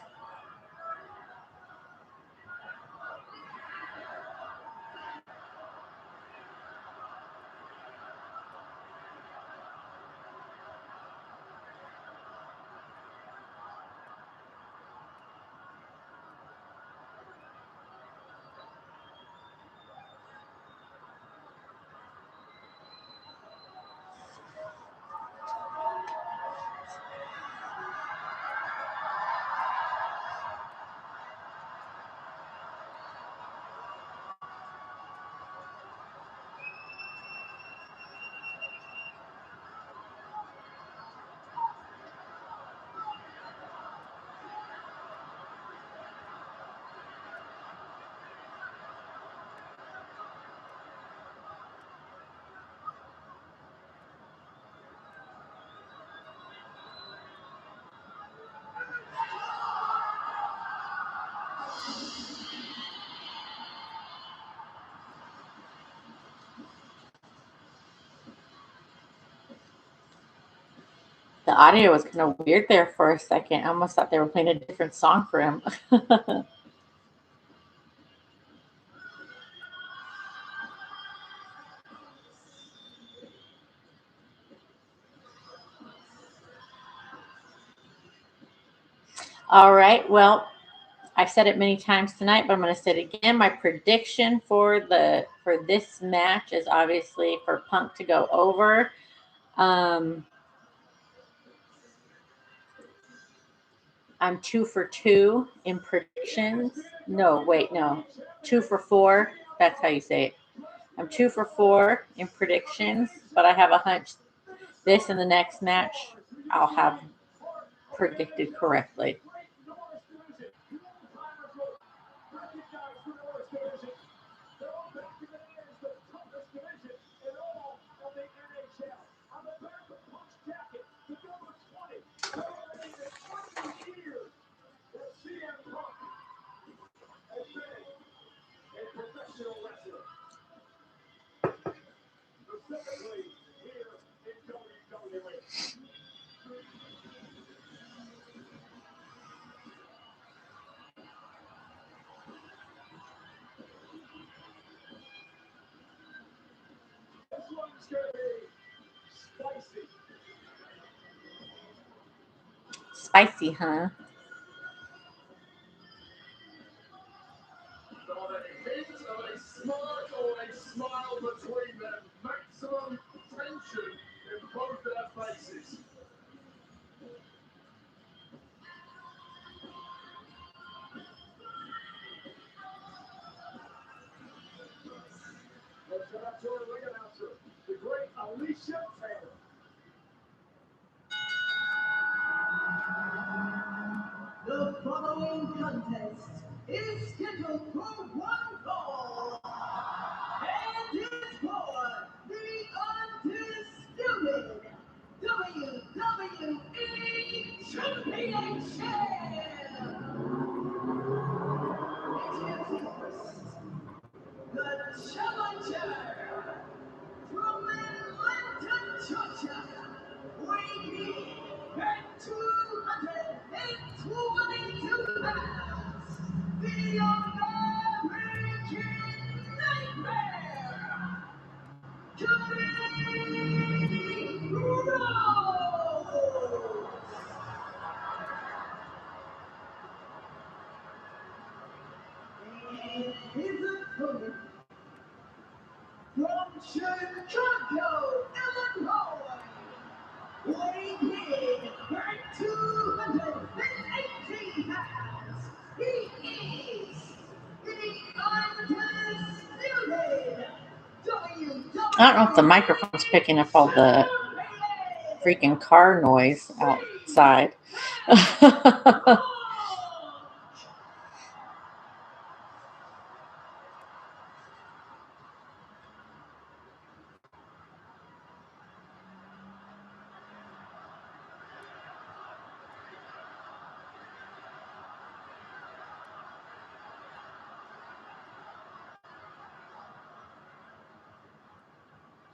The audio was kind of weird there for a second. I almost thought they were playing a different song for him. All right. Well, I've said it many times tonight, but I'm going to say it again. My prediction for this match is obviously for Punk to go over. I'm 2 for 2 in predictions. No, wait, no. 2 for 4. That's how you say it. I'm 2 for 4 in predictions, but I have a hunch this and the next match I'll have predicted correctly. Specifically here in WWE. This one's going to be spicy. Spicy, huh? Not a hint of a smirk or a smile between them. Maximum tension in both their faces. Let's go back to our ring announcer, the great Alicia Taylor. The following contest is scheduled for one fall, and it's for the undisputed WWE Championship. Introducing first, the challenger from Atlanta, Georgia, weighing in at 222 pounds, the American I don't know if the microphone's picking up all the freaking car noise outside.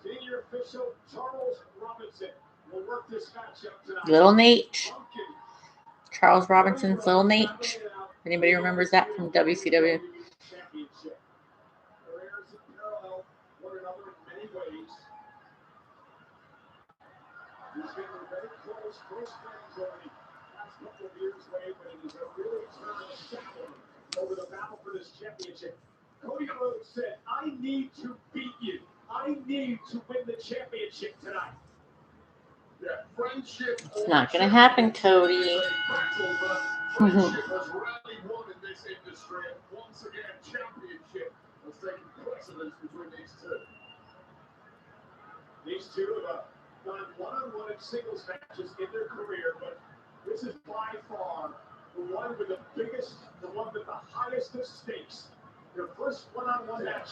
Senior official Charles Robinson will work this matchup tonight. Little Nate. Charles Robinson's Little Nate. Anybody remembers that from WCW? Championship. Careers in parallel one another in many ways. He's been very close friends already. Last couple of years way, but it is a really turned sour over the battle for this championship. Cody Rhodes said, I need to beat you. I need to win the championship tonight. Yeah, friendship. It's not going to happen, Cody. Friendship has rarely won in this industry, and once again, championship has taken precedence between these two. These two have done one-on-one and singles matches in their career, but this is by far the one with the biggest, the one with the highest of stakes. Their first one-on-one match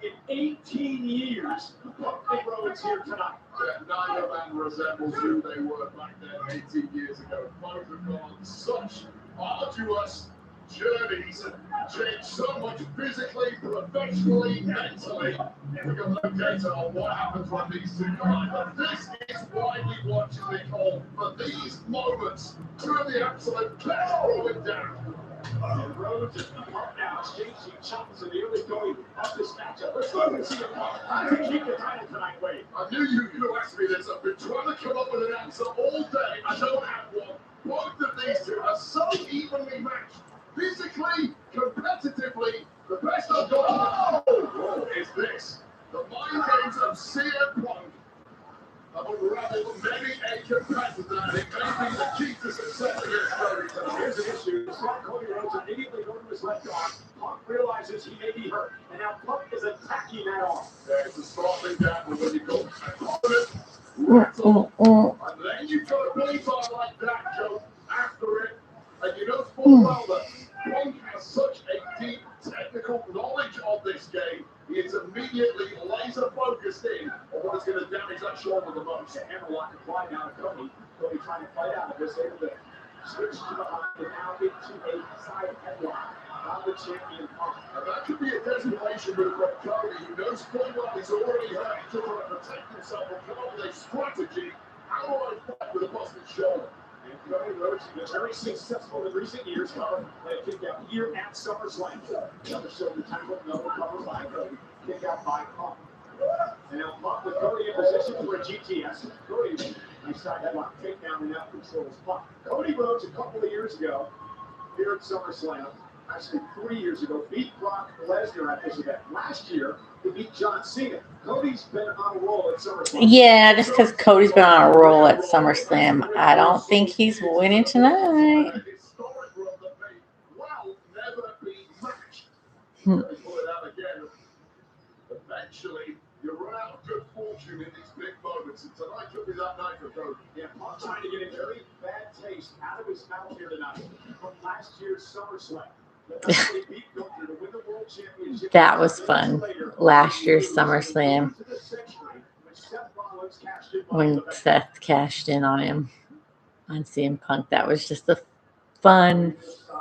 in 18 years. Punk and Rhodes here tonight. Yeah, neither man resembles who they were back then 18 years ago. Both have gone on such arduous journeys and changed so much physically, professionally, mentally. We've got no data on what happens when these two collide, but this is why we watch Nicole, for these moments. Two of the absolute best going down. And Rhodes is Punk now exchanging chops in the early going of this matchup. Let's go and see if Punk can keep the title tonight, Wade. I knew you were going to ask me this. I've been trying to come up with an answer all day. I don't have one. Both of these two are so evenly matched. Physically, competitively, the best I've got is this. The mind games of CM Punk have unraveled many a competitor, and it may be the key to success against Cody tonight. Here's an issue. Cody Rhodes immediately go to his left arm. Punk realizes he may be hurt, and now Punk is attacking that arm. Yeah, it's a starting down when you go rattle, and then you've got a bullseye like that, Joe, after it, and you know full well that Punk has such a deep technical knowledge of this game. He is immediately laser focused in on what is going to damage that shoulder the most. Hammerlock applied now to Cody. Cody trying to fight out of this, able to switch to behind and now into a side headlock. Now the champion Punk. And that could be a desperation move from Cody, who knows full well he's already hurt. He's trying to protect himself and come up with a strategy. How do I fight with a busted shoulder? And Cody Rhodes has been very successful in recent years, covered a kick out here at SummerSlam. Another shoulder tackle, another cover by Cody. Kick out by Punk. And now Punk with Cody in position for a GTS. Cody, nice side headlock takedown and now controls Punk. Cody Rhodes a couple of years ago here at SummerSlam, actually 3 years ago, beat Brock Lesnar at this event. Last year, he beat John Cena. Cody's been on a roll at SummerSlam. Yeah, just because Cody's been on a roll at SummerSlam, I don't think he's winning tonight. A historic run that may well never be matched. Pull it out again. Eventually, you run out of good fortune in these big moments, and tonight could be that night for Cody. Yeah, Punk trying to get a very bad taste out of his mouth here tonight from last year's SummerSlam. That was fun. Last year's SummerSlam when Seth cashed in on him on CM Punk. That was just a fun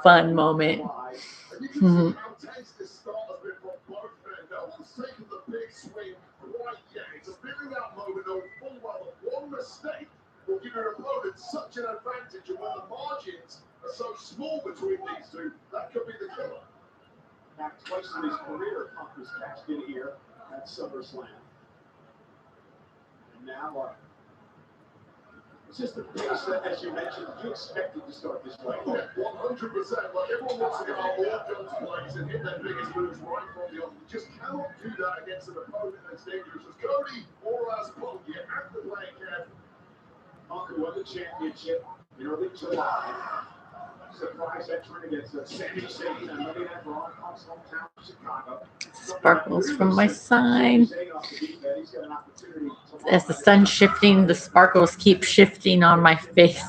moment. And you can see how tense this start has been for both men. No one's taken the big swing quite yet. It's a feeling out moment, knowing full well that one mistake will give your opponent such an advantage, and when the margins are so small between these two, that could be the killer. Back twice in his career, Punk was cashed in here at SummerSlam. And now, it's just the pace that, as you mentioned, you expected to start this way. 100%. Like everyone wants to get our all guns plays and hit their biggest moves right from the off. You just cannot do that against an opponent that's dangerous. As Cody or as Punk, you have to play careful. Punk won the championship in early July. Surprise entrant against Sami Zayn and Monday Night Raw in Punk's hometown of Chicago. Sparkles from my sign. As the sun's shifting, the sparkles keep shifting on my face.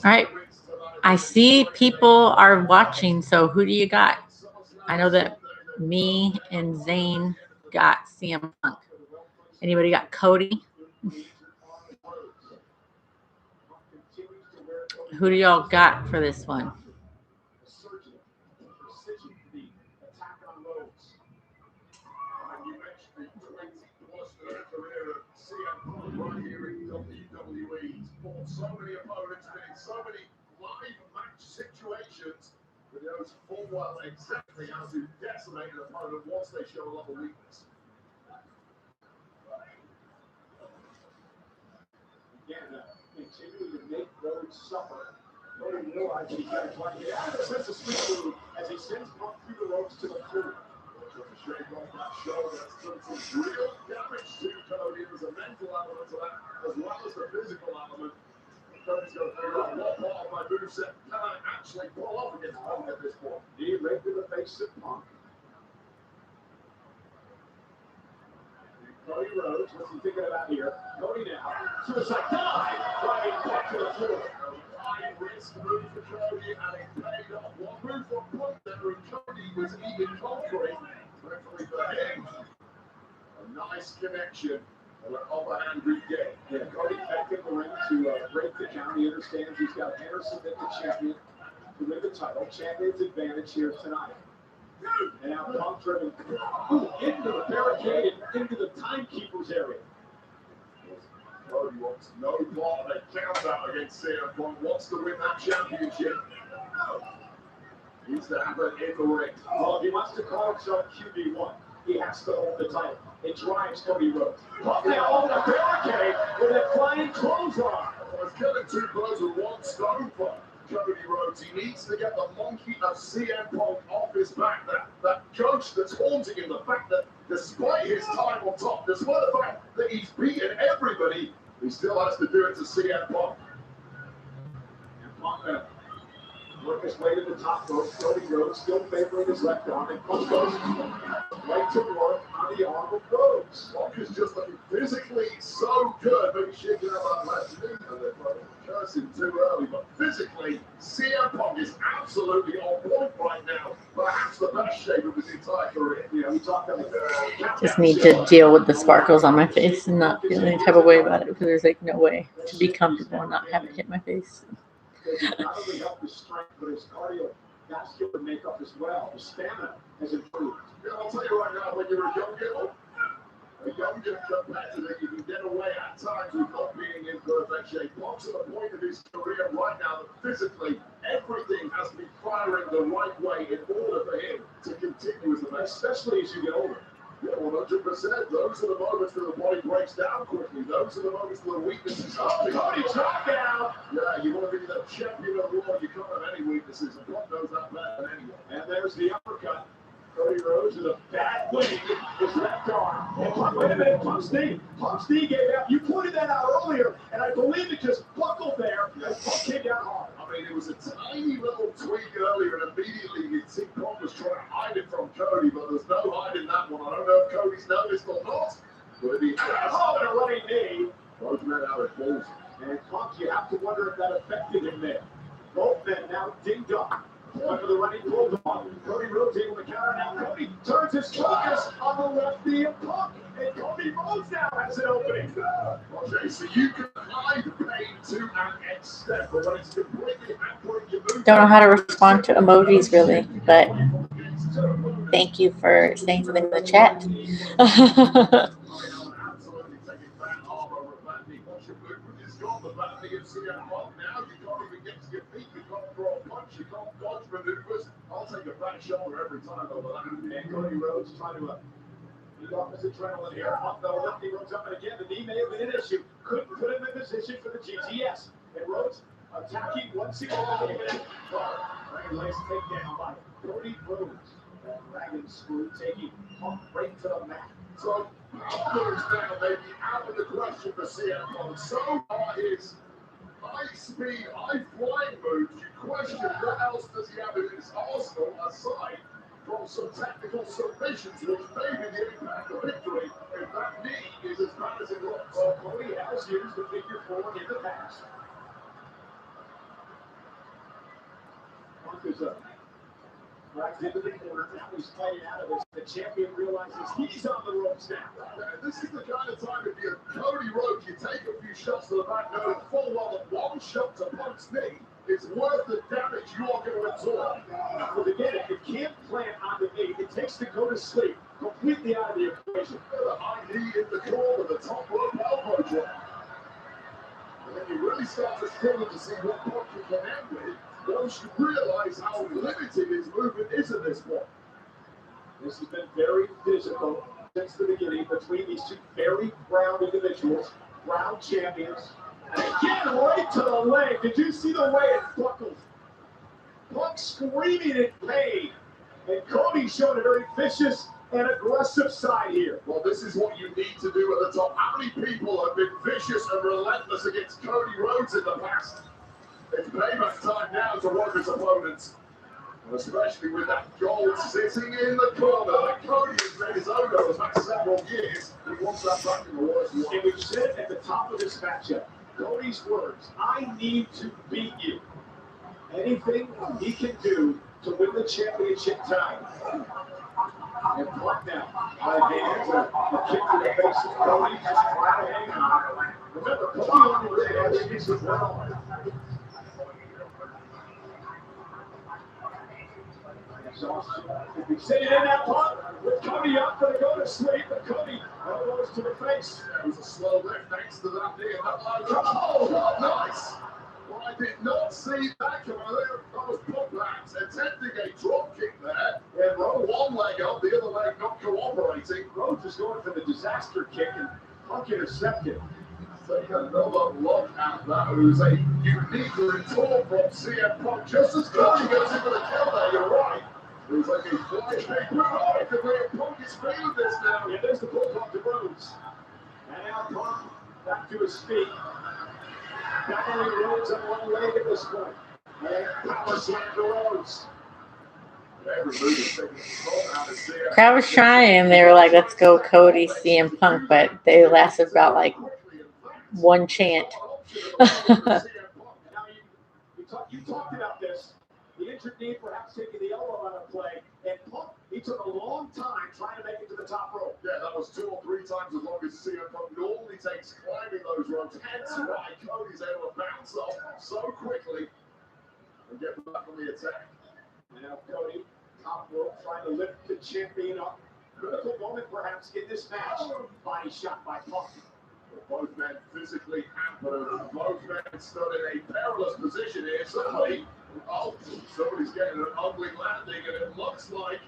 All right. I see people are watching, so who do you got? I know that me and Zane got CM Punk. Anybody got Cody? Who do y'all got for this one? Right here in WWE. He's fought so many opponents, been in so many live match situations, but he knows full well exactly how to decimate an opponent once they show a lot of weakness. Again, continuing to make Rhodes suffer. Cody realizes he's got to try to get out of the sense of speed move as he sends Punk through the ropes to the floor. Shake off that shoulder, that's done some real damage to Cody. There's a mental element to that, as well as the physical element. Cody's got to figure out what part of my moveset can I actually pull off against Punk at this point. Knee right to the face of Punk. Cody Rhodes, what's he thinking about here? Cody now, suicide dive, driving Punk to the floor. High risk move for Cody, and it paid off. One move from Punk there, and Cody was even conquering. Thankfully for him, a nice connection. An overhand good game. Yeah, Cody back in the ring to break the count. He understands he's got Anderson at the champion to win the title. Champion's advantage here tonight. And now Punk driven into the barricade and into the timekeeper's area. Cody wants no part of a count out against CM Punk. Wants to win that championship. Needs to happen in the ring. Well, if he wants to call himself QB1, he has to hold the title. It drives Cody Rhodes. Punk now on the barricade with a flying clothesline. Well, he's killing two birds with one stone for Cody Rhodes. He needs to get the monkey of CM Punk off his back. That coach that's haunting him. The fact that despite his time on top, despite the fact that he's beaten everybody, he still has to do it to CM Punk. And Punk work his way to the top rope. Cody Rhodes still favoring his left arm, and Punk goes right to work on the arm of Rhodes. Punk is just looking physically so good. Maybe shaking out that left knee a little. Cursing too early, but physically, CM Punk is absolutely on point right now. Perhaps the best shape of his entire career. You know, we talked about Just need to deal with the sparkles on my face and not feel any type of way about it, because there's like no way to be comfortable and not have it hit my face. not only help his strength, but his cardiovascular makeup as well. His stamina has improved. Yeah, I'll tell you right now, when you're a younger competitor, you can get away at times with not being in perfect shape. Punk's at the point of his career right now that physically everything has to be firing the right way in order for him to continue as the best, especially as you get older. Yeah, 100%. Those are the moments that the body breaks down quickly. Those are the moments where the weaknesses are. Cody drop down. Yeah, you want to be the champion of the world. You can't have any weaknesses, and Punk knows that better than anyone. And there's the uppercut. Cody Rhodes with a bad wing, his left arm. And Punk, wait a minute, Punk's knee gave out. You pointed that out earlier, and I believe it just buckled there, and Punk came down hard. I mean, it was a tiny little tweak earlier, and immediately you'd think Punk was trying to hide it from Cody, but there's no hiding that one. I don't know if Cody's noticed or not, but if he has, oh, and a running knee. Both men out of balls. And Punk, you have to wonder if that affected him there. Both men now dinged up. Under the running bulldog. Cody Rhodes able to counter now. Cody turns his focus on the left knee of Punk. And Cody Rhodes now has an opening. Okay, so you can hide pain to an extent, but when it's completely hampering your movement. Don't know how to respond to emojis really, but thank you for saying something in the chat. Absolutely taking that arm over a bad knee. Once your movement is gone, the bad knee of CM Punk, now you can't even get to your feet. You can't throw a punch. You can't dodge maneuvers. I'll take a back shoulder every time over that. And Cody Rhodes trying to lead off his adrenaline here. Punk though, lefty Rhodes up, and again, the knee may have been an issue. Couldn't put him in position for the GTS. And Rhodes attacking once again. Dragon Lace takedown by Cody Rhodes. That dragon screw taking Punk right to the mat. So, moves now may be out of the question for CM Punk. So are his high-speed, high-flying moves, you question what else does he have in his arsenal aside from some technical submissions, which may be the impact of victory if that knee is as bad as it looks. Well, Cody has used the figure four in the past. Punk is up. Dragged into the corner. Now he's fighting out of this. The champion realizes he's on the ropes now. This is the kind of time if you're Cody Rhodes, you take a few shots to the back, knowing full well that one shot to Punk's knee is worth the damage you are going to absorb. But again, if you can't plant on the knee, it takes to go to sleep completely out of the equation. The high knee in the corner, the top rope elbow drop. And then you really start to struggle to see what Punk can end with once you realize how limited his movement is at this point. This has been very physical since the beginning between these two very proud individuals, proud champions. And again, right to the leg. Did you see the way it buckled? Punk screaming in pain. And Cody showed a very vicious and aggressive side here. Well, this is what you need to do at the top. How many people have been vicious and relentless against Cody Rhodes in the past? It's payback time now to work his opponents. And especially with that gold sitting in the corner that Cody has made his own over the past several years. He wants that back in the worst way. And we've said at the top of this matchup, Cody's words, I need to beat you. Anything he can do to win the championship time. And Punk now, by hands, a kick to the face of Cody, just trying to hang on. Remember, Cody only really has issues with one arm. If we sit in that Punk with Cody up for the go to sleep, but Cody elbows to the face. It was a slow lift thanks to that knee and that low. Oh, nice! Well, I did not see that coming there. That was Punk perhaps attempting a drop kick there. And one leg up, the other leg not cooperating. Rhodes is going for the disaster kick and Punk intercepted. Take another look at that. It was a unique retort from CM Punk. Just as Cody goes into the kill there, you're right. It was like a flashback. Oh, the way Punk is feeling this now. Yeah, there's the bulldog to Rhodes. And now Punk back to his feet. Battling Rhodes on one leg at this point. And power slam to Rhodes. Crowd was trying. They were like, let's go Cody, CM Punk, but they lasted about like one chant. You talked about this. The injured knee perhaps taking the elbow out of play. And Punk, he took a long time trying to make it to the top rope. Yeah, that was 2 or 3 times as long as CM Punk normally takes climbing those ropes. Hence why Cody's able to bounce off so quickly and get back on the attack. Now Cody, top rope, trying to lift the champion up. Critical moment perhaps in this match. Body shot by Punk. Both men physically hampered, and both men stood in a perilous position here. Somebody's getting an ugly landing, and it looks like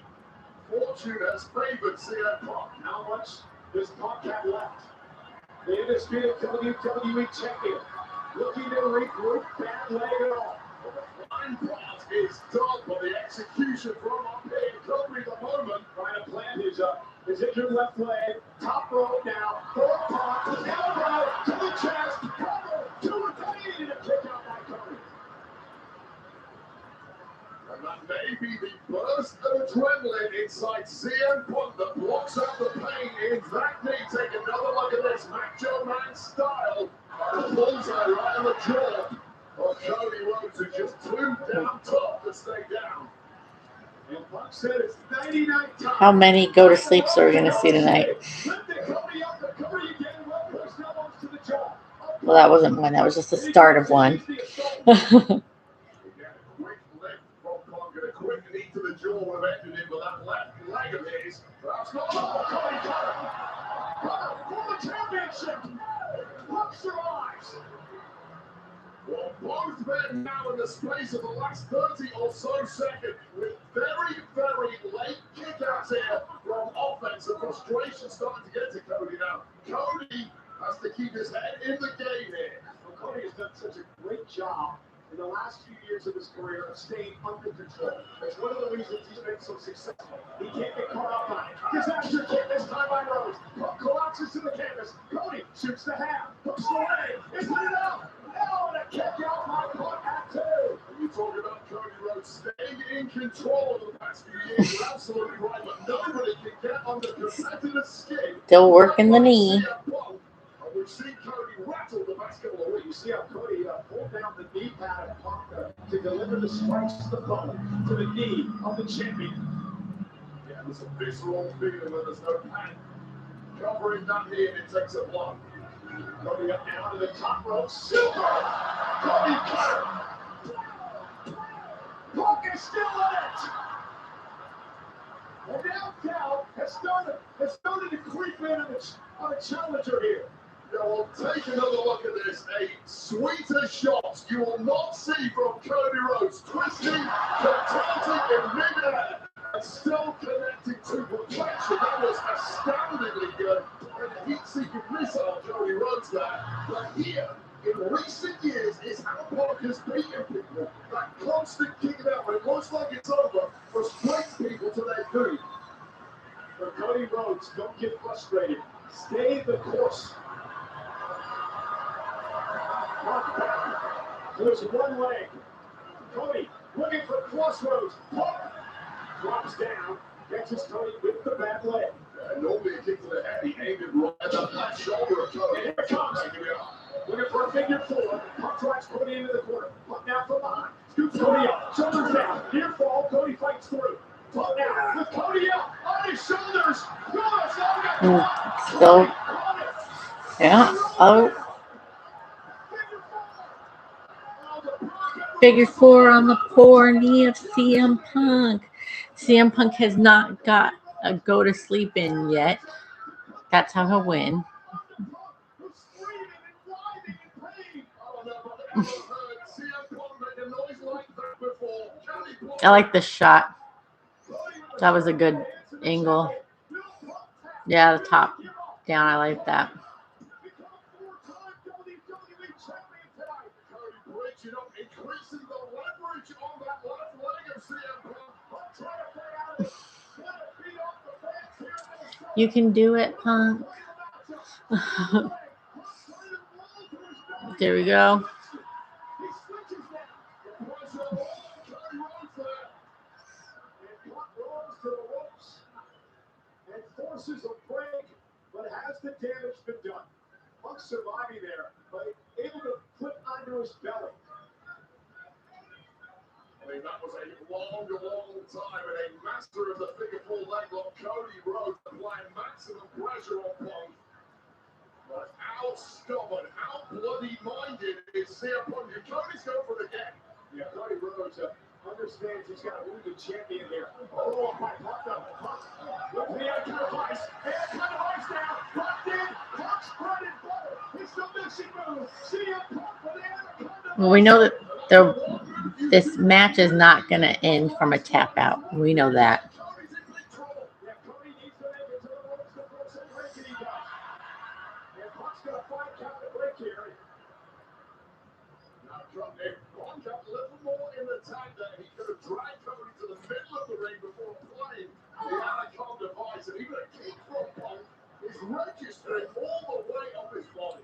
fortune has favored CM Punk. How much does Punk have left? The undisputed WWE champion, looking to regroup, bad leg at all. The fine part is done, but the execution from up here could be the moment. Trying to plant his injured left leg, top rope now, full Punk, elbow to the chest, cover to the pain, and a kick out by Cody. And that may be the burst of adrenaline inside CM Punk that blocks out the pain in that knee. Take another look at this Macho Man style. And bullseye right in the jaw of Cody Rhodes, who's just too damn tough to stay down. And Punk said it's 99 times. How many go to sleeps are we going to see tonight? Well, that wasn't one. That was just the start of one. A quick knee to the jaw would have ended him, but that left leg of his. That's not Cody for the championship. Punk survives. Well, both men now in the space of the last 30 or so seconds with very, very late kickouts here from offense and frustration starting to get to Cody now. Cody has to keep his head in the game here. Well, Cody has done such a great job in the last few years of his career of staying under control. That's one of the reasons he's been so successful. He can't get caught up on it. Disaster kick this time by Rhodes. Punk collapses to the canvas. Cody shoots the half. Hooks the leg. It's put it out. Oh, and a kick out by Punk at 2. You talk about Cody Rhodes staying in control of the past few years. You're absolutely right, but nobody can get under competitive skin. Still working the knee. We've seen Cody rattle the past couple of weeks. You see how Cody pulled down the knee pad of Punk to deliver the strikes to the bone, to the knee of the champion. Yeah, there's a visceral feeling that there's no pain. Covering that knee and it takes a blow. Cody up now to the top rope. Super! Cody cutter! Punk is still in it! And now Cal has started to creep in on a challenger here. Yeah, well, take another look at this. A sweeter shot you will not see from Cody Rhodes. Twisting, contorting in midair, and still connecting to perfection. That was astoundingly good. And a heat-seeking missile, Cody Rhodes there. But here, in recent years, is how Punk has beaten people. That constant kicking out when it looks like it's over frustrates people to their doom. But Cody Rhodes, don't get frustrated. Stay the course. There's one leg. Cody looking for crossroads. Punk drops down, catches Cody with the bad leg. Normally a kick to the head, he aimed it right at the left shoulder of Cody. And here it comes. Looking for a figure 4. Punk drives Cody into the corner. Punk now from behind. Scoops Cody up. Shoulders down. Near fall. Cody fights through. Punk now with Cody up on his shoulders. Still. Yeah. Oh. Figure 4 on the poor knee of CM Punk. CM Punk has not got a go to sleep in yet. That's how he'll win. I like this shot. That was a good angle. Yeah, the top down. I like that. You can do it, Punk. There we go. And forces a break, but has the damage been done? Punk surviving there, but able to flip onto his belly. I mean, that was a long time, and a master of the figure 4 leg lock, Cody Rhodes, applying maximum pressure on Punk. But how stubborn, how bloody-minded is CM Punk? And Cody's going for it again. Yeah, Cody Rhodes understands he's got to move the champion here. Oh, my Punk up. Punk. Look at the anchor device. Anchor device now. Punk did. Punk's bread and butter. It's the missing move. CM Punk with the anaconda. Well, we know that this match is not going to end from a tap out. We know that. Yeah, Cody needs to make it to the ropes to force a break, and he does. And Punk's going to find count to break here. Now, if Punk had a little more in the tank there, he could have dragged Cody to the middle of the ring before applying the anaconda device. And even a kick from Punk is registering all the way up his body.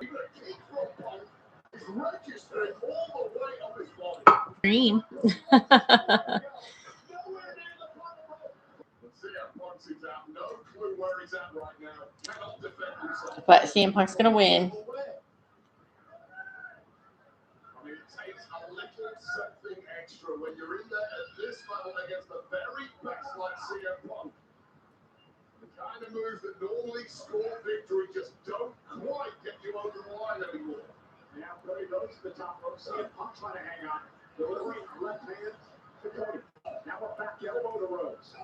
Even a kick from Punk is registering all the way up his body. Dream. But CM Punk's going to win. I mean, it takes a little something extra when you're in there at this level against the very best like CM Punk. The kind of moves that normally score victory just don't quite get you over the line anymore. Now Cody goes to the top rope. CM Punk trying to hang on. Delivering left hand to Cody. Now a back elbow to Rhodes.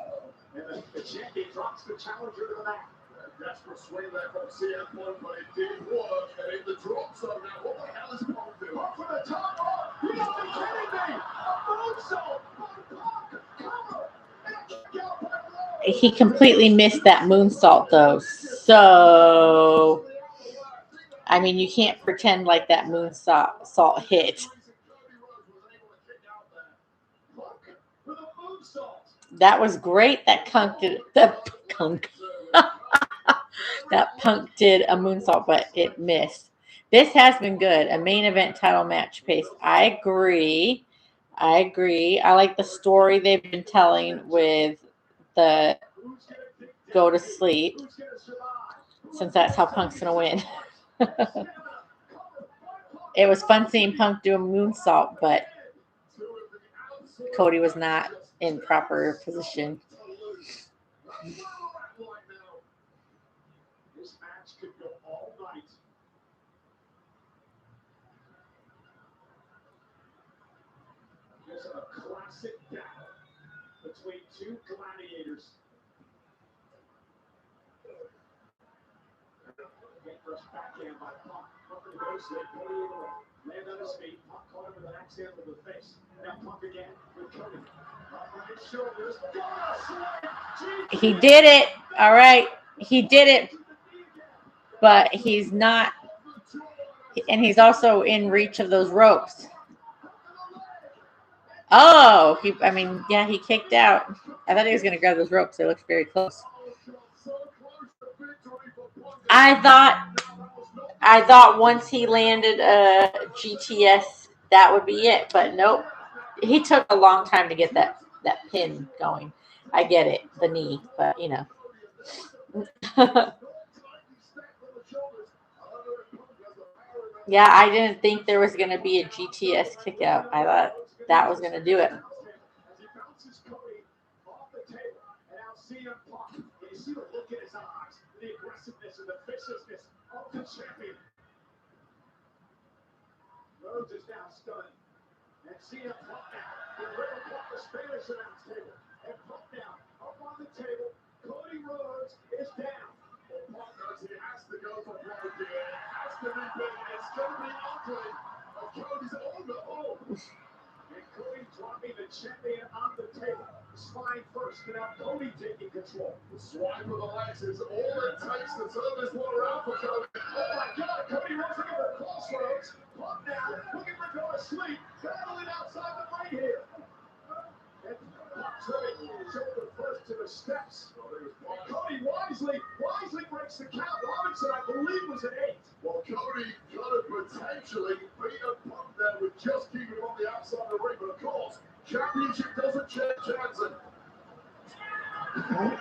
And the champion drops the challenger to the mat. Desperate swing there from CM Punk, but it did work. And in the drop zone now, what the hell is Punk doing? Punk for the top rope. You gotta be kidding me. A moonsault by Punk. Cover. And a kick out by Rhodes. He completely missed that moonsault, though. So, I mean, you can't pretend like that moonsault hit. That was great. That Punk did. That Punk did a moonsault, but it missed. This has been good. A main event title match pace. I agree. I like the story they've been telling with the go to sleep, since that's how Punk's gonna win. It was fun seeing Punk do a moonsault, but Cody was not in proper position. This match could go all night. There's a classic battle between two gladiators. Get first backhand by Punk. Punk in the base, Cody able to land on his feet. Punk caught him with an axe handle to the face. Now Punk again with Cody. Right shoulders. He did it. All right. He did it. But he's not. And he's also in reach of those ropes. Oh, he kicked out. I thought he was going to grab those ropes. They looked very close. I thought once he landed a GTS, that would be it. But nope. He took a long time to get that pin going. I get it, the knee, but you know. Yeah, I didn't think there was going to be a GTS kick out. I thought that was going to do it. As he bounces Cody off the table, and now CM Punk. You see the look in his eyes, the aggressiveness and the viciousness of the champion. Rhodes is now stunned. And CM Punk now, the Riddle Punk, the Spanish announce table. And Punk now, up on the table. Cody Rhodes is down. Well, Punk knows he has to go for broke here. It has to be big. It's going to be ugly. And Cody's on the home. And Cody dropping the champion on the table. Spine first, and now Cody taking control. The swipe of the legs is all it takes to turn this one around for Cody. Oh my God, Cody Rhodes looking for crossroads. Punk now, looking for go to sleep. Battling outside the ring here. And Punk turning shoulder first to the steps. And Cody wisely breaks the count. Robinson, I believe, was at 8. Well, Cody could have potentially beat a Punk there with just keeping him on the outside of the ring. But of course, championship doesn't change hands. Now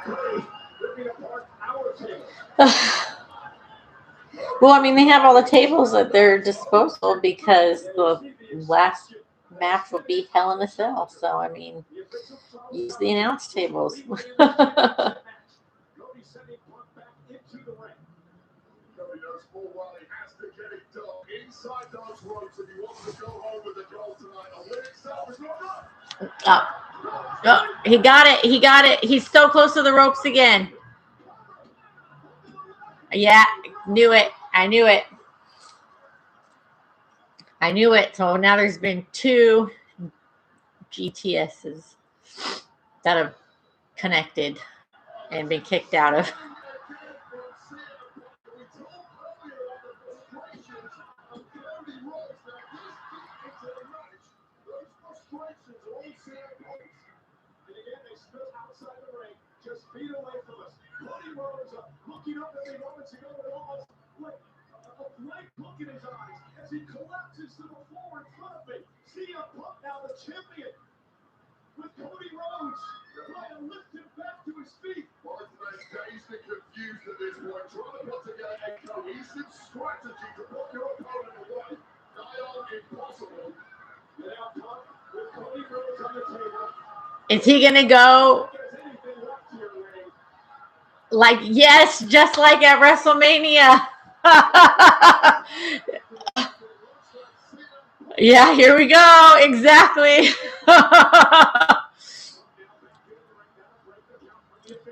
Cody ripping apart our table. Well, I mean, they have all the tables at their disposal because the last match will be Hell in a Cell. So, I mean, use the announce tables. Cody sending Punk back into the ring. Cody knows full well he has to get it done inside those ropes if he wants to go home with the gold tonight. A win itself is not enough. Oh, he got it. He got it. He's so close to the ropes again. Yeah, knew it. I knew it. I knew it. So now there's been 2 GTSs that have connected and been kicked out of. And again, they stood outside the ring, just feet away from us. Cody Rhodes looking up at me, Robinson over almost like a blank look in his eyes as he collapses to the floor in front of me. CM Punk now the champion with Cody Rhodes trying to lift him back to his feet. Both men dazed and confused at this point, trying to put together a cohesive strategy to put your opponent away. Nigh on impossible. Now Punk with Cody Rhodes on the table. Is he going to go like, yes, just like at WrestleMania? Yeah, here we go. Exactly.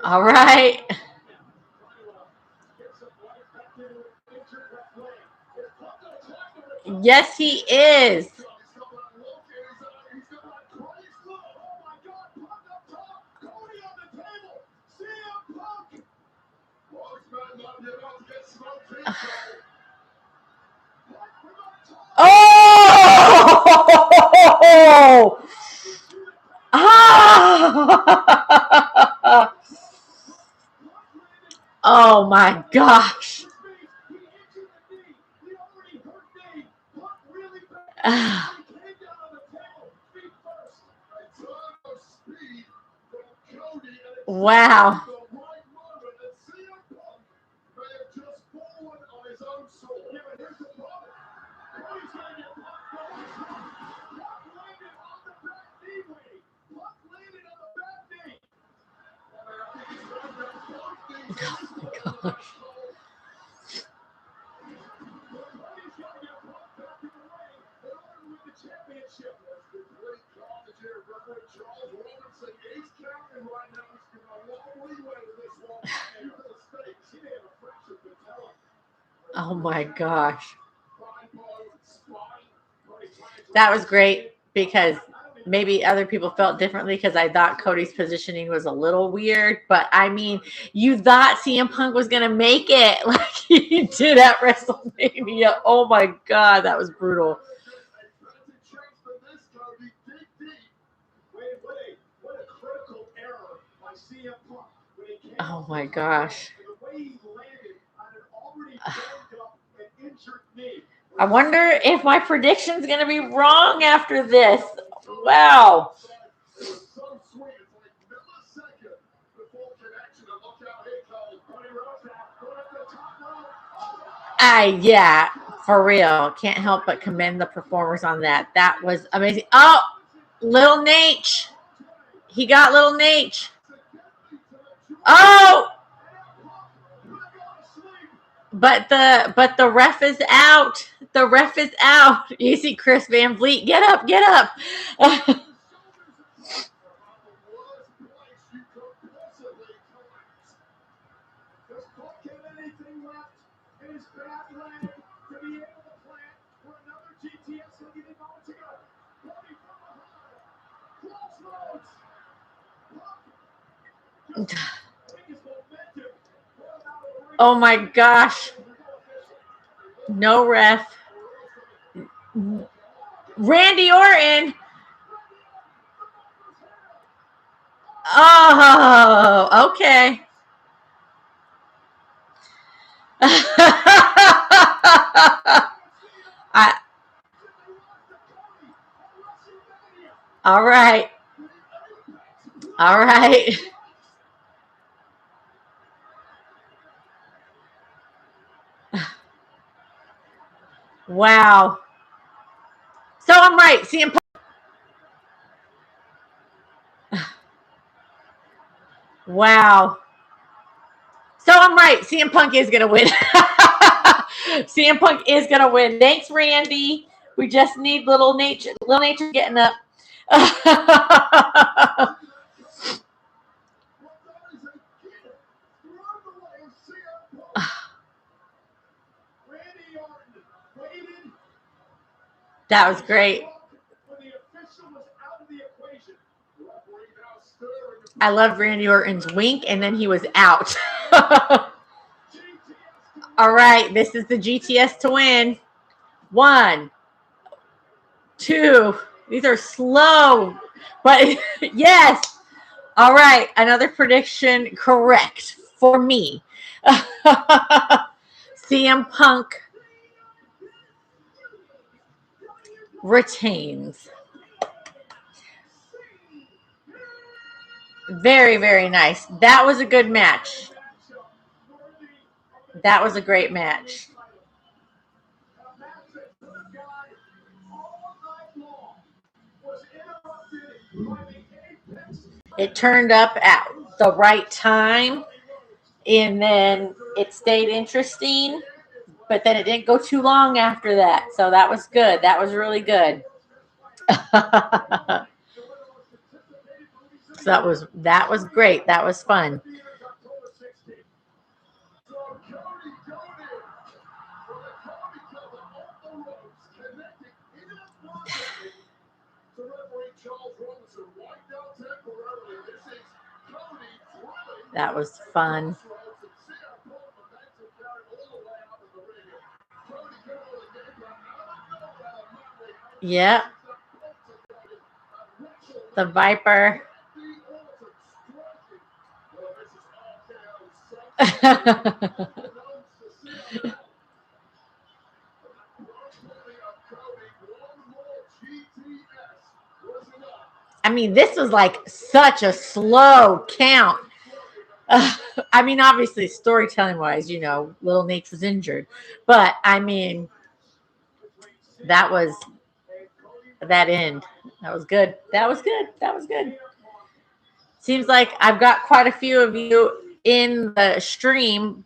All right. Yes, he is. Oh! Ah! Oh my gosh. Wow. Oh my gosh. That was great because maybe other people felt differently because I thought Cody's positioning was a little weird. But I mean, you thought CM Punk was going to make it like he did at WrestleMania. Oh my God, that was brutal. Oh my gosh. I wonder if my prediction's going to be wrong after this. Wow. Yeah, for real. Can't help but commend the performers on that. That was amazing. Oh, Little Nate. He got Little Nate. Oh, but the ref is out. The ref is out. You see Chris Van Vliet. Get up, get up. Oh my gosh. No ref. Randy Orton. Oh, okay. All right. All right. Wow. So I'm right. CM Punk. Wow. So I'm right. CM Punk is going to win. CM Punk is going to win. Thanks, Randy. We just need Little Nature. Little Nature getting up. That was great. I love Randy Orton's wink, and then he was out. All right, this is the GTS to win. 1, 2. These are slow, but yes. All right, another prediction correct for me. CM Punk retains. Very, very nice. That was a good match. That was a great match. It turned up at the right time, and then it stayed interesting, but then it didn't go too long after that. So that was good. That was really good. So that was great. That was fun. That was fun. Yeah. The Viper. I mean, this was like such a slow count. I mean, obviously, storytelling wise, Little Nate was injured, but I mean, that was that end. That was good. That was good. That was good. Seems like I've got quite a few of you in the stream.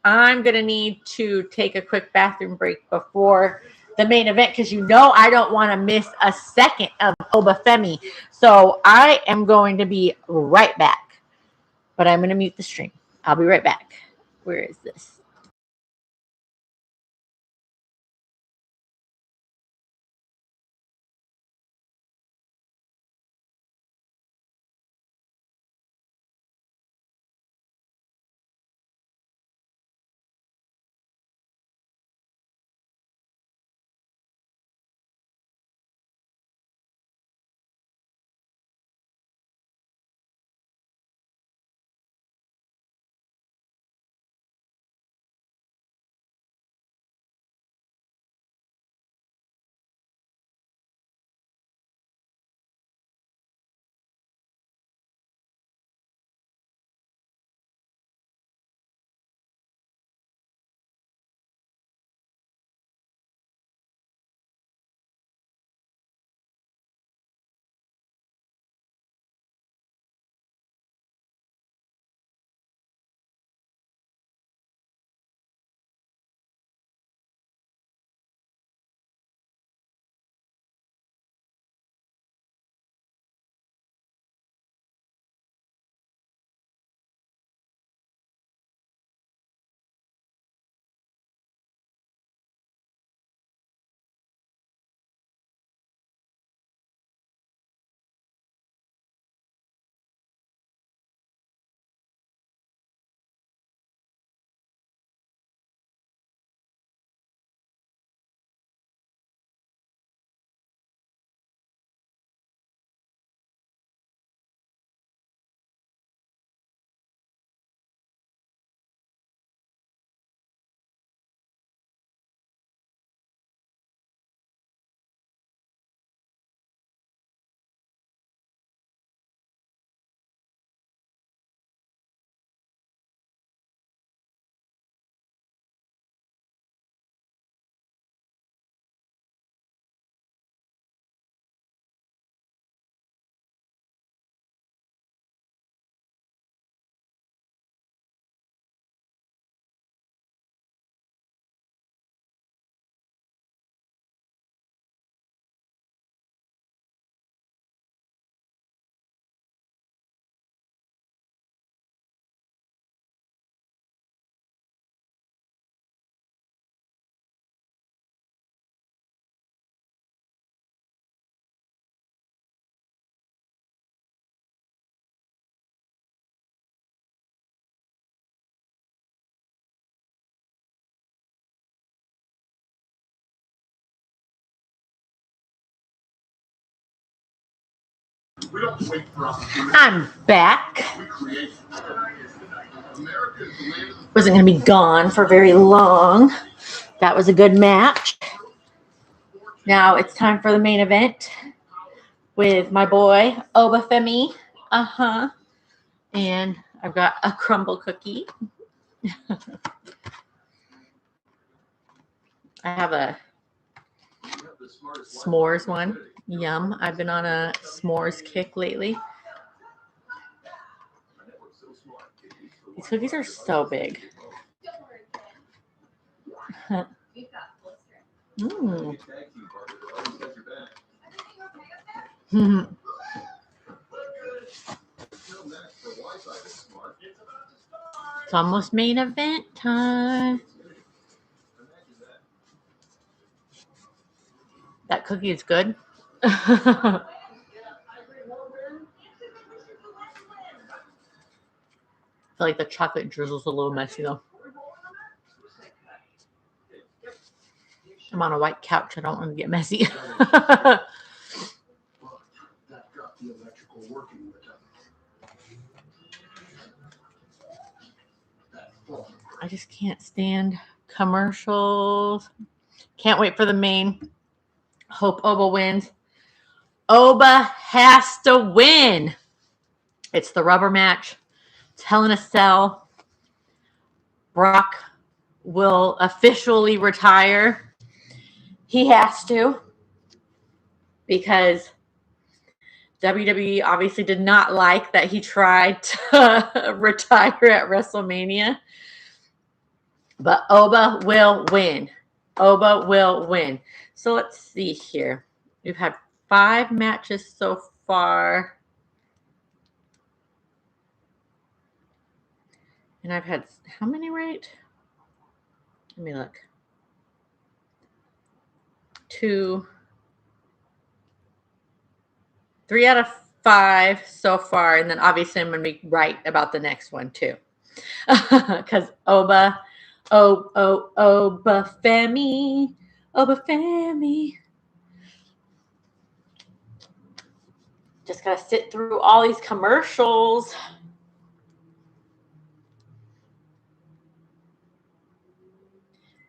I'm going to need to take a quick bathroom break before the main event because I don't want to miss a second of Obafemi. So I am going to be right back, but I'm going to mute the stream. I'll be right back. Where is this? I'm back. Wasn't going to be gone for very long. That was a good match. Now it's time for the main event with my boy Obafemi. And I've got a crumble cookie. I have a s'mores one. Yum. I've been on a s'mores kick lately. These cookies are so big. It's almost main event time. That cookie is good. I feel like the chocolate drizzle's a little messy though. I'm on a white couch. I don't want to get messy. I just can't stand commercials. Can't wait for the main. Hope Oba wins. Oba has to win. It's the rubber match. It's Hell in a Cell. Brock will officially retire. He has to, because WWE obviously did not like that he tried to retire at WrestleMania. But Oba will win. Oba will win. So let's see here. We've had 5 matches so far. And I've had how many right? Let me look. 2, 3 out of 5 so far. And then obviously I'm going to be right about the next one too. Because Oba Femi. Just got to sit through all these commercials.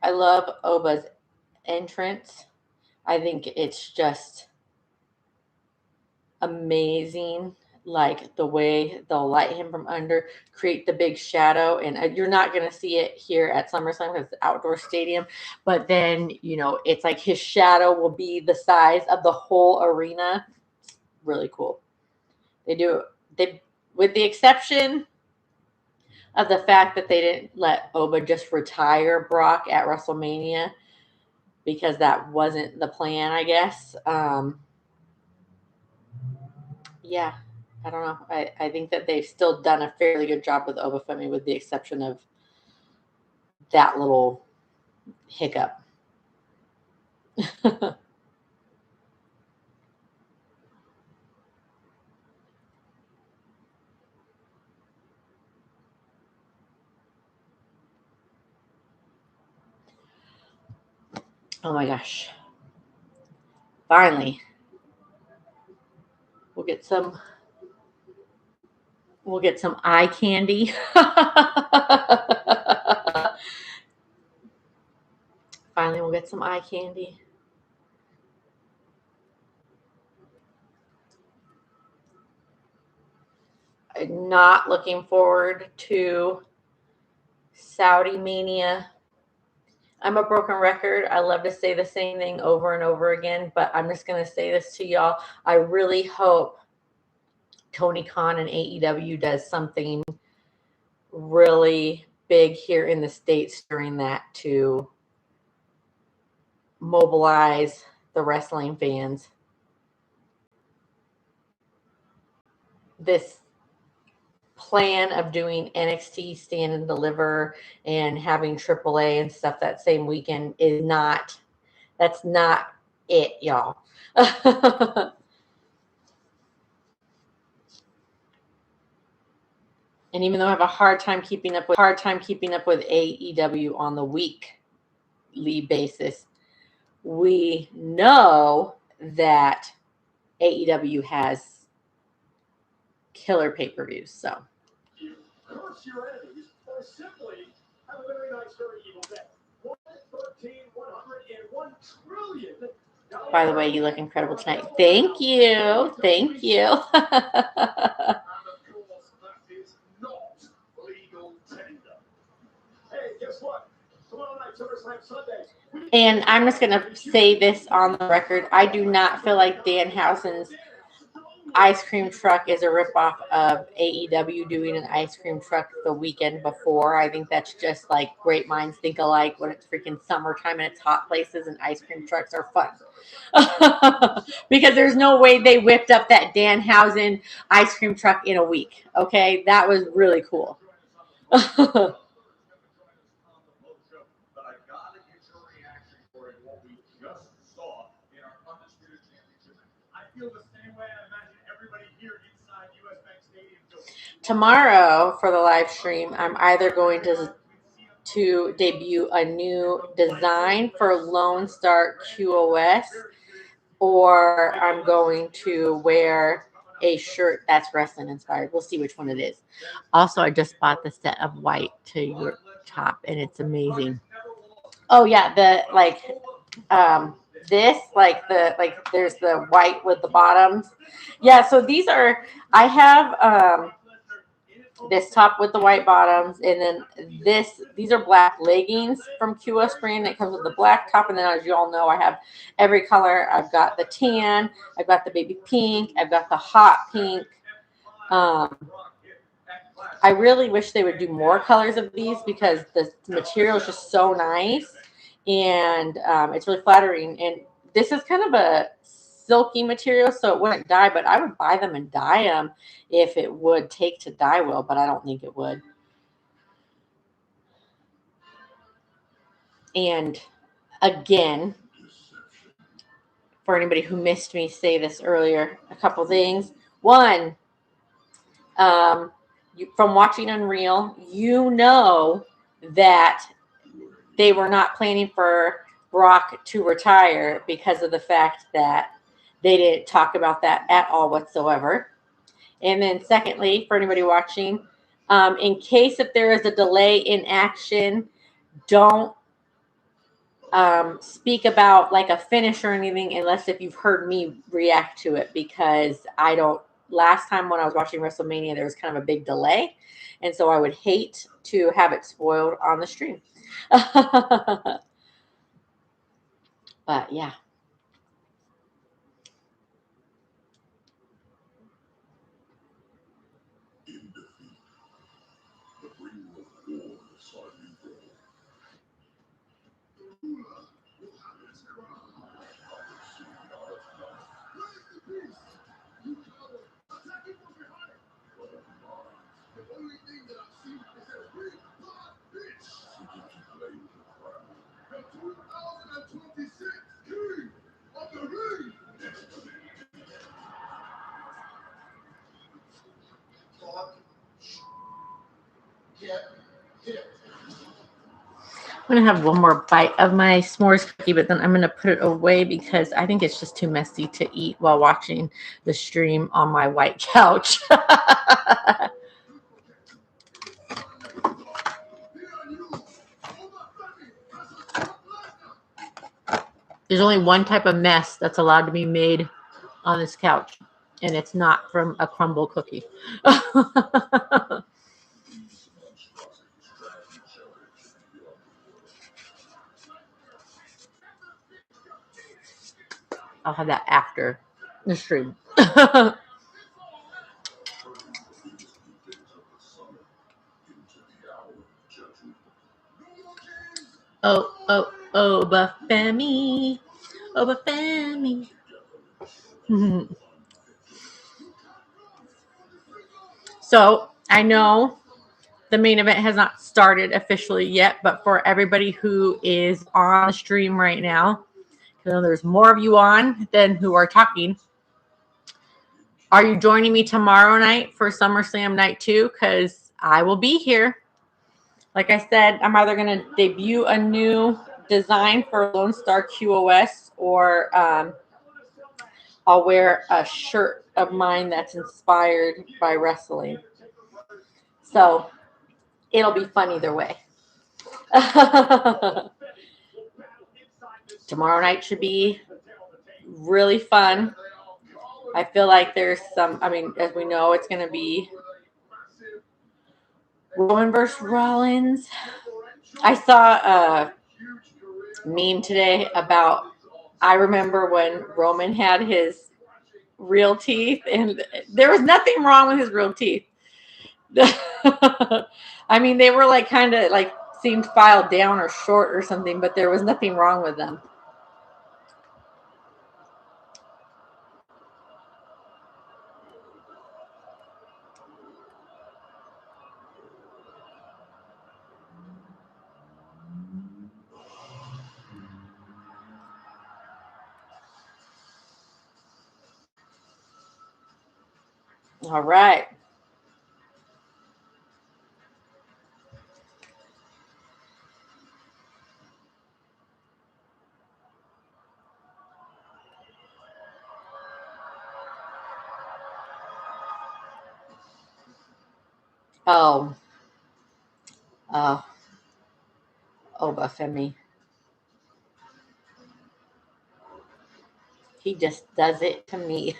I love Oba's entrance. I think it's just amazing. Like the way they'll light him from under, create the big shadow. And you're not going to see it here at SummerSlam because it's an outdoor stadium. But then, it's like his shadow will be the size of the whole arena. It's really cool. With the exception of the fact that they didn't let Oba just retire Brock at WrestleMania, because that wasn't the plan, I guess. Yeah, I don't know. I think that they've still done a fairly good job with Oba Femi, with the exception of that little hiccup. Oh my gosh. Finally. We'll get some eye candy. Finally, we'll get some eye candy. I'm not looking forward to Saudi Mania. I'm a broken record. I love to say the same thing over and over again, but I'm just going to say this to y'all. I really hope Tony Khan and AEW does something really big here in the States during that to mobilize the wrestling fans. This plan of doing NXT Stand and Deliver and having AAA and stuff that same weekend that's not it, y'all. And even though I have a hard time keeping up with AEW on the weekly basis, we know that AEW has killer pay-per-views. So Curse your enemies, or simply have a very nice, very evil day. 113, 101 trillion. By the way, you look incredible tonight. Thank you. Thank you. And of course, that is not legal tender. Hey, guess what? Tomorrow night, SummerSlam Sunday. And I'm just going to say this on the record. I do not feel like Danhausen's ice cream truck is a ripoff of AEW doing an ice cream truck the weekend before. I think that's just like great minds think alike when it's freaking summertime and it's hot places and ice cream trucks are fun. Because there's no way they whipped up that Danhausen ice cream truck in a week. Okay, that was really cool. Tomorrow for the live stream, I'm either going to debut a new design for Lone Star QOS, or I'm going to wear a shirt that's wrestling inspired. We'll see which one it is. Also, I just bought the set of white to your top, and it's amazing. Oh yeah, this, like there's the white with the bottoms. Yeah, so these are, I have this top with the white bottoms, and then these are black leggings from QO Spring that comes with the black top, and then as you all know, I have every color. I've got the tan, I've got the baby pink, I've got the hot pink. I really wish they would do more colors of these because the material is just so nice, and it's really flattering. And this is kind of a silky material, so it wouldn't dye, but I would buy them and dye them if it would take to dye well, but I don't think it would. And again, for anybody who missed me say this earlier, a couple things. One, from watching Unreal, you know that they were not planning for Brock to retire because of the fact that they didn't talk about that at all whatsoever. And then secondly, for anybody watching, in case if there is a delay in action, don't speak about like a finish or anything unless if you've heard me react to it, because I don't. Last time when I was watching WrestleMania, there was kind of a big delay, and so I would hate to have it spoiled on the stream. But yeah. I'm going to have one more bite of my s'mores cookie, but then I'm going to put it away because I think it's just too messy to eat while watching the stream on my white couch. There's only one type of mess that's allowed to be made on this couch, and it's not from a crumble cookie. I'll have that after the stream. Oh, Bafemi. Oh, Bafemi. So I know the main event has not started officially yet, but for everybody who is on the stream right now, I know there's more of you on than who are talking. Are you joining me tomorrow night for SummerSlam Night 2? Because I will be here. Like I said, I'm either going to debut a new design for Lone Star QOS, or I'll wear a shirt of mine that's inspired by wrestling. So it'll be fun either way. Tomorrow night should be really fun. I feel like there's some, I mean, as we know, it's going to be Roman versus Rollins. I saw a meme today about, I remember when Roman had his real teeth, and there was nothing wrong with his real teeth. I mean, they were like kind of like seemed filed down or short or something, but there was nothing wrong with them. All right. Oh, Bafemi. He just does it to me.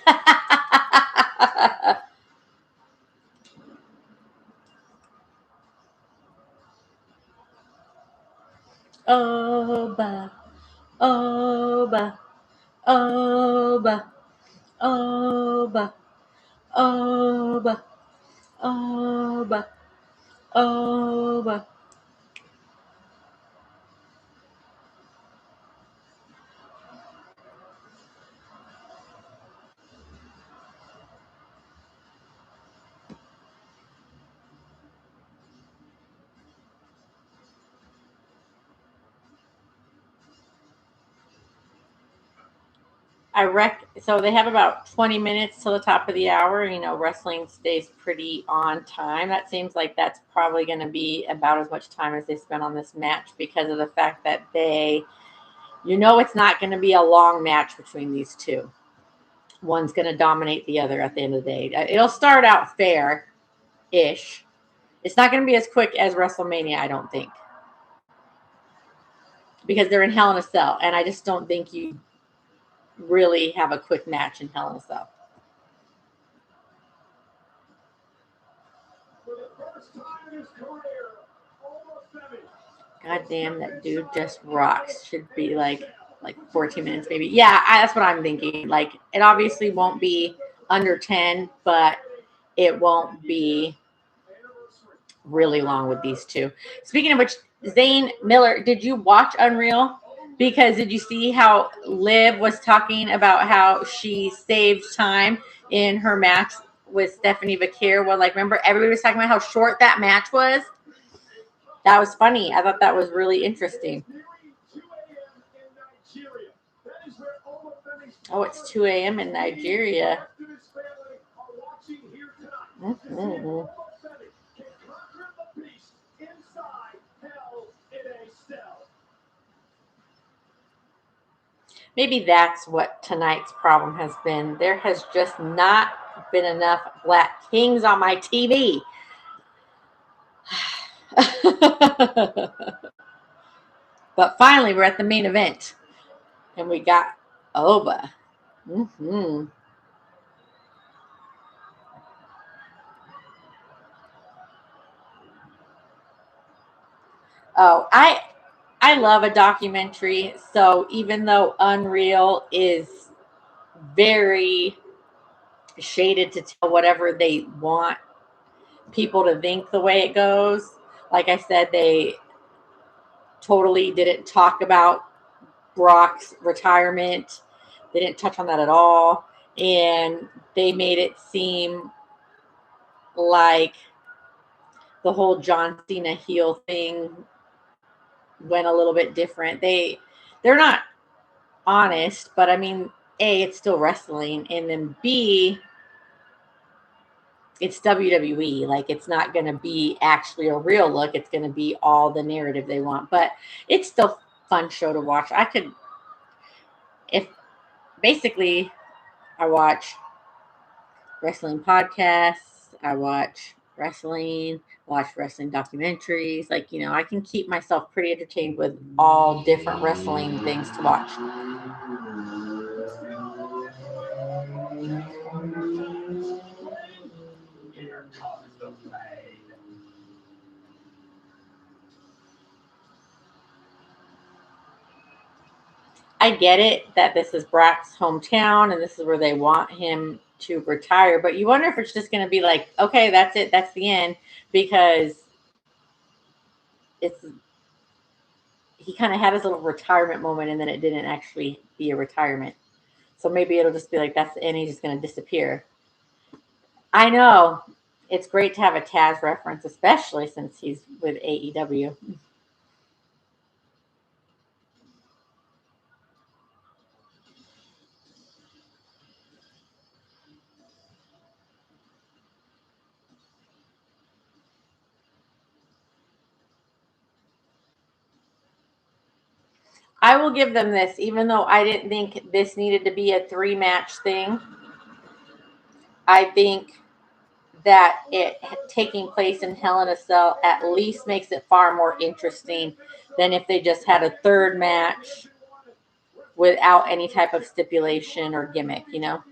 Oba, Oba, Oba, Oba, Oba, Oba, Oba. So they have about 20 minutes till the top of the hour. You know, wrestling stays pretty on time. That seems like that's probably going to be about as much time as they spent on this match because of the fact that it's not going to be a long match between these two. One's going to dominate the other at the end of the day. It'll start out fair-ish. It's not going to be as quick as WrestleMania, I don't think, because they're in Hell in a Cell, and I just don't think you really have a quick match in Hell in a Cell. For the first time in his career, God damn, that dude just rocks. Should be like 14 minutes maybe. Yeah, that's what I'm thinking. Like, it obviously won't be under 10, but it won't be really long with these two. Speaking of which, Zane Miller, did you watch Unreal? Because did you see how Liv was talking about how she saved time in her match with Stephanie Bakir? Well, like, remember everybody was talking about how short that match was? That was funny. I thought that was really interesting. Oh, it's 2 a.m. in Nigeria. Mm-hmm. Maybe that's what tonight's problem has been. There has just not been enough Black Kings on my TV. But finally, we're at the main event. And we got Oba. Mm-hmm. Oh, I love a documentary. So even though Unreal is very shaded to tell whatever they want people to think the way it goes, like I said, they totally didn't talk about Brock's retirement. They didn't touch on that at all. And they made it seem like the whole John Cena heel thing went a little bit different. They're not honest, but I mean, A, it's still wrestling, and then B, it's WWE. Like, it's not going to be actually a real look. It's going to be all the narrative they want. But it's still a fun show to watch. Basically, I watch wrestling podcasts, I watch wrestling documentaries. Like, I can keep myself pretty entertained with all different wrestling things to watch. I get it that this is Brock's hometown and this is where they want him to retire, but you wonder if it's just going to be like, okay, that's it, that's the end, because he kind of had his little retirement moment and then it didn't actually be a retirement. So maybe it'll just be like, that's the end, he's just going to disappear. I know. It's great to have a Taz reference, especially since he's with AEW. I will give them this, even though I didn't think this needed to be a 3-match thing. I think that it taking place in Hell in a Cell at least makes it far more interesting than if they just had a 3rd match without any type of stipulation or gimmick, you know?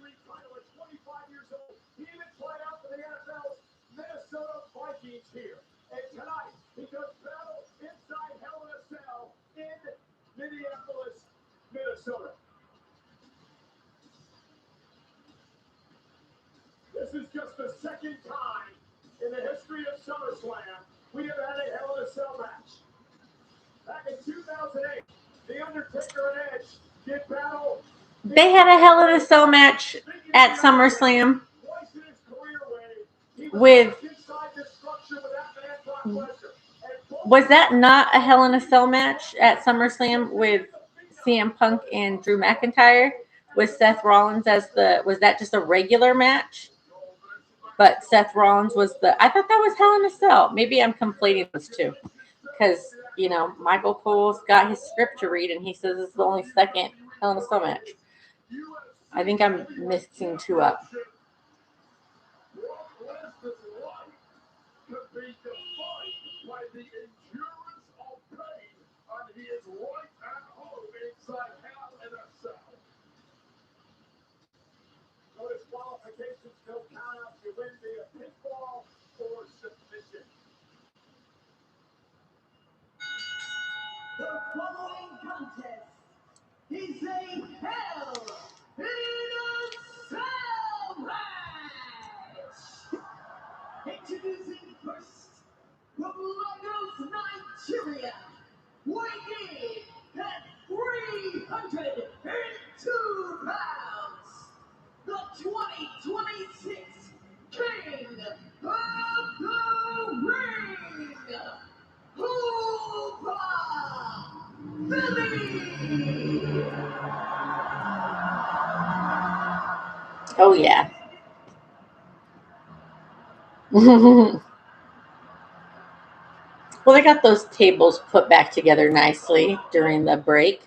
He even tried out for the NFL's Minnesota Vikings here. And tonight, he does battle inside Hell in a Cell in Minneapolis, Minnesota. This is just the second time in the history of SummerSlam we have had a Hell in a Cell match. Back in 2008, The Undertaker and Edge did battle. They had a Hell in a Cell match at SummerSlam with. Was that not a Hell in a Cell match at SummerSlam with CM Punk and Drew McIntyre with Seth Rollins as the? Was that just a regular match? But Seth Rollins was the. I thought that was Hell in a Cell. Maybe I'm conflating those two, because you know Michael Cole's got his script to read and he says it's the only second Hell in a Cell match. I think I'm mixing two up. Disqualifications don't count out. You win via pinfall or submission. The following contest is a Hell in a Cell match. Introducing first, from Lagos, Nigeria, weighing in at 302 pounds, the 2026 King of the Ring, Hoopa Lilly. Oh yeah. Well, they got those tables put back together nicely during the break.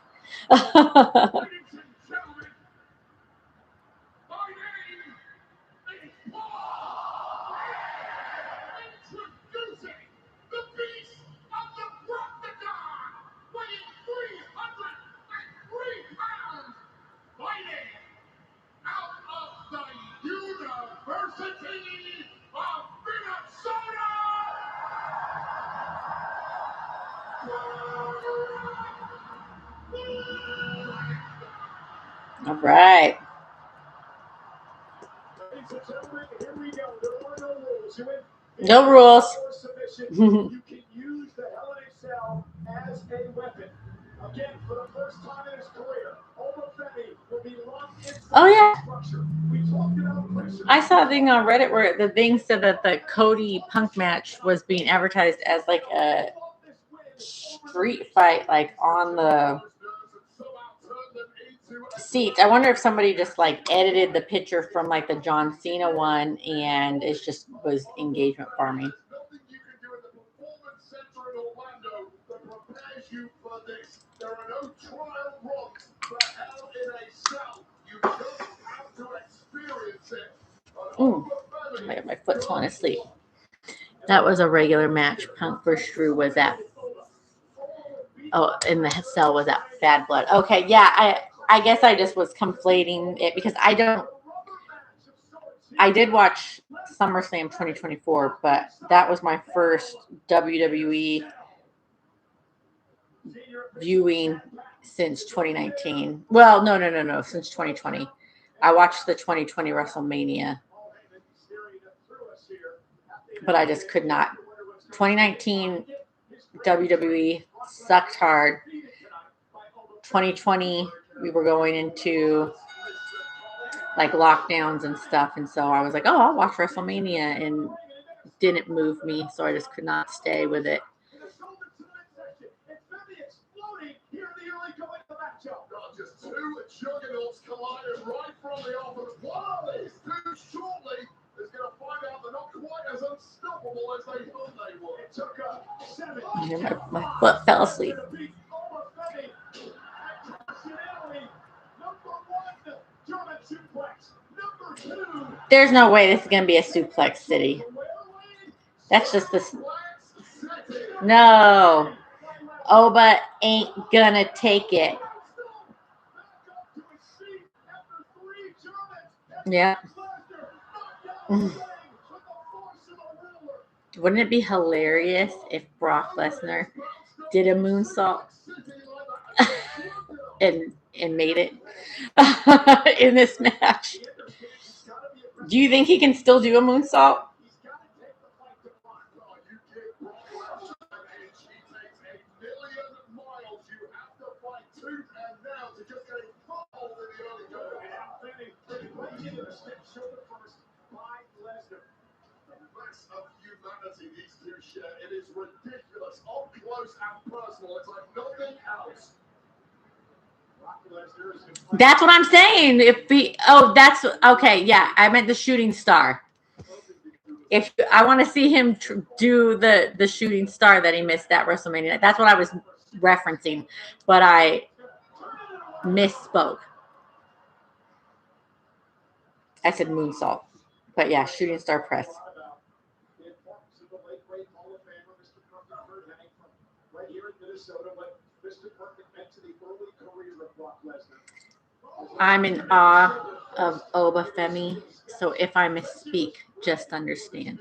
All right. No rules. You can use the Hell in a Cell as a weapon. Again, for the first time in his career, Obafemi will be locked inside. Oh yeah. Structure. We talked about pressure. I saw a thing on Reddit where the thing said that the Cody Punk match was being advertised as like a street fight, like on the seats. I wonder if somebody just like edited the picture from like the John Cena one and it just was engagement farming. There are no trial runs for Hell in a Cell. You just have to experience it. My foot's falling asleep. That was a regular match. Punk vs. Drew was at. Oh, in the cell was at Bad Blood. Okay, yeah. I guess I just was conflating it because I did watch SummerSlam 2024, but that was my first WWE viewing since 2019. Well, no, since 2020. I watched the 2020 WrestleMania, but I just could not. 2019 WWE sucked hard. 2020 we were going into like lockdowns and stuff, and so I was like, oh, I'll watch WrestleMania, and didn't move me, so I just could not stay with it. Just two juggernauts collided right from the offense. One of these two shortly is going to find out they're not quite as unstoppable as they thought they were. It took a 7. My foot fell asleep. There's no way this is going to be a suplex city. That's just this. No. Oba ain't gonna take it. Yeah. Wouldn't it be hilarious if Brock Lesnar did a moonsault and made it in this match? Do you think he can still do a moonsault? Of humanity these two share. It is ridiculous. Up close and personal. It's like nothing else. That's what I'm saying. That's okay. Yeah, I meant the shooting star. If I want to see him do the shooting star that he missed at WrestleMania, that's what I was referencing, but I misspoke. I said moonsault, but yeah, shooting star press. I'm in awe of Oba Femi, so if I misspeak, just understand.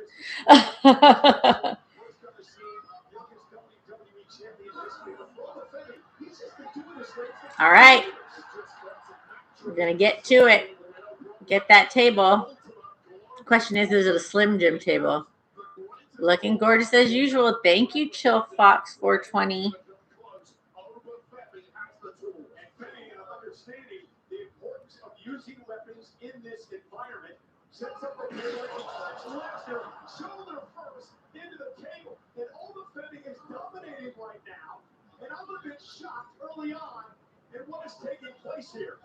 All right, we're gonna get to it. Get that table. The question is it a Slim Jim table? Looking gorgeous as usual. Thank you, Chill Fox 420. Using weapons in this environment sets up a Lesnar shoulder first into the table, and Oba Femi is dominating right now. And I'm a bit shocked early on at what is taking place here.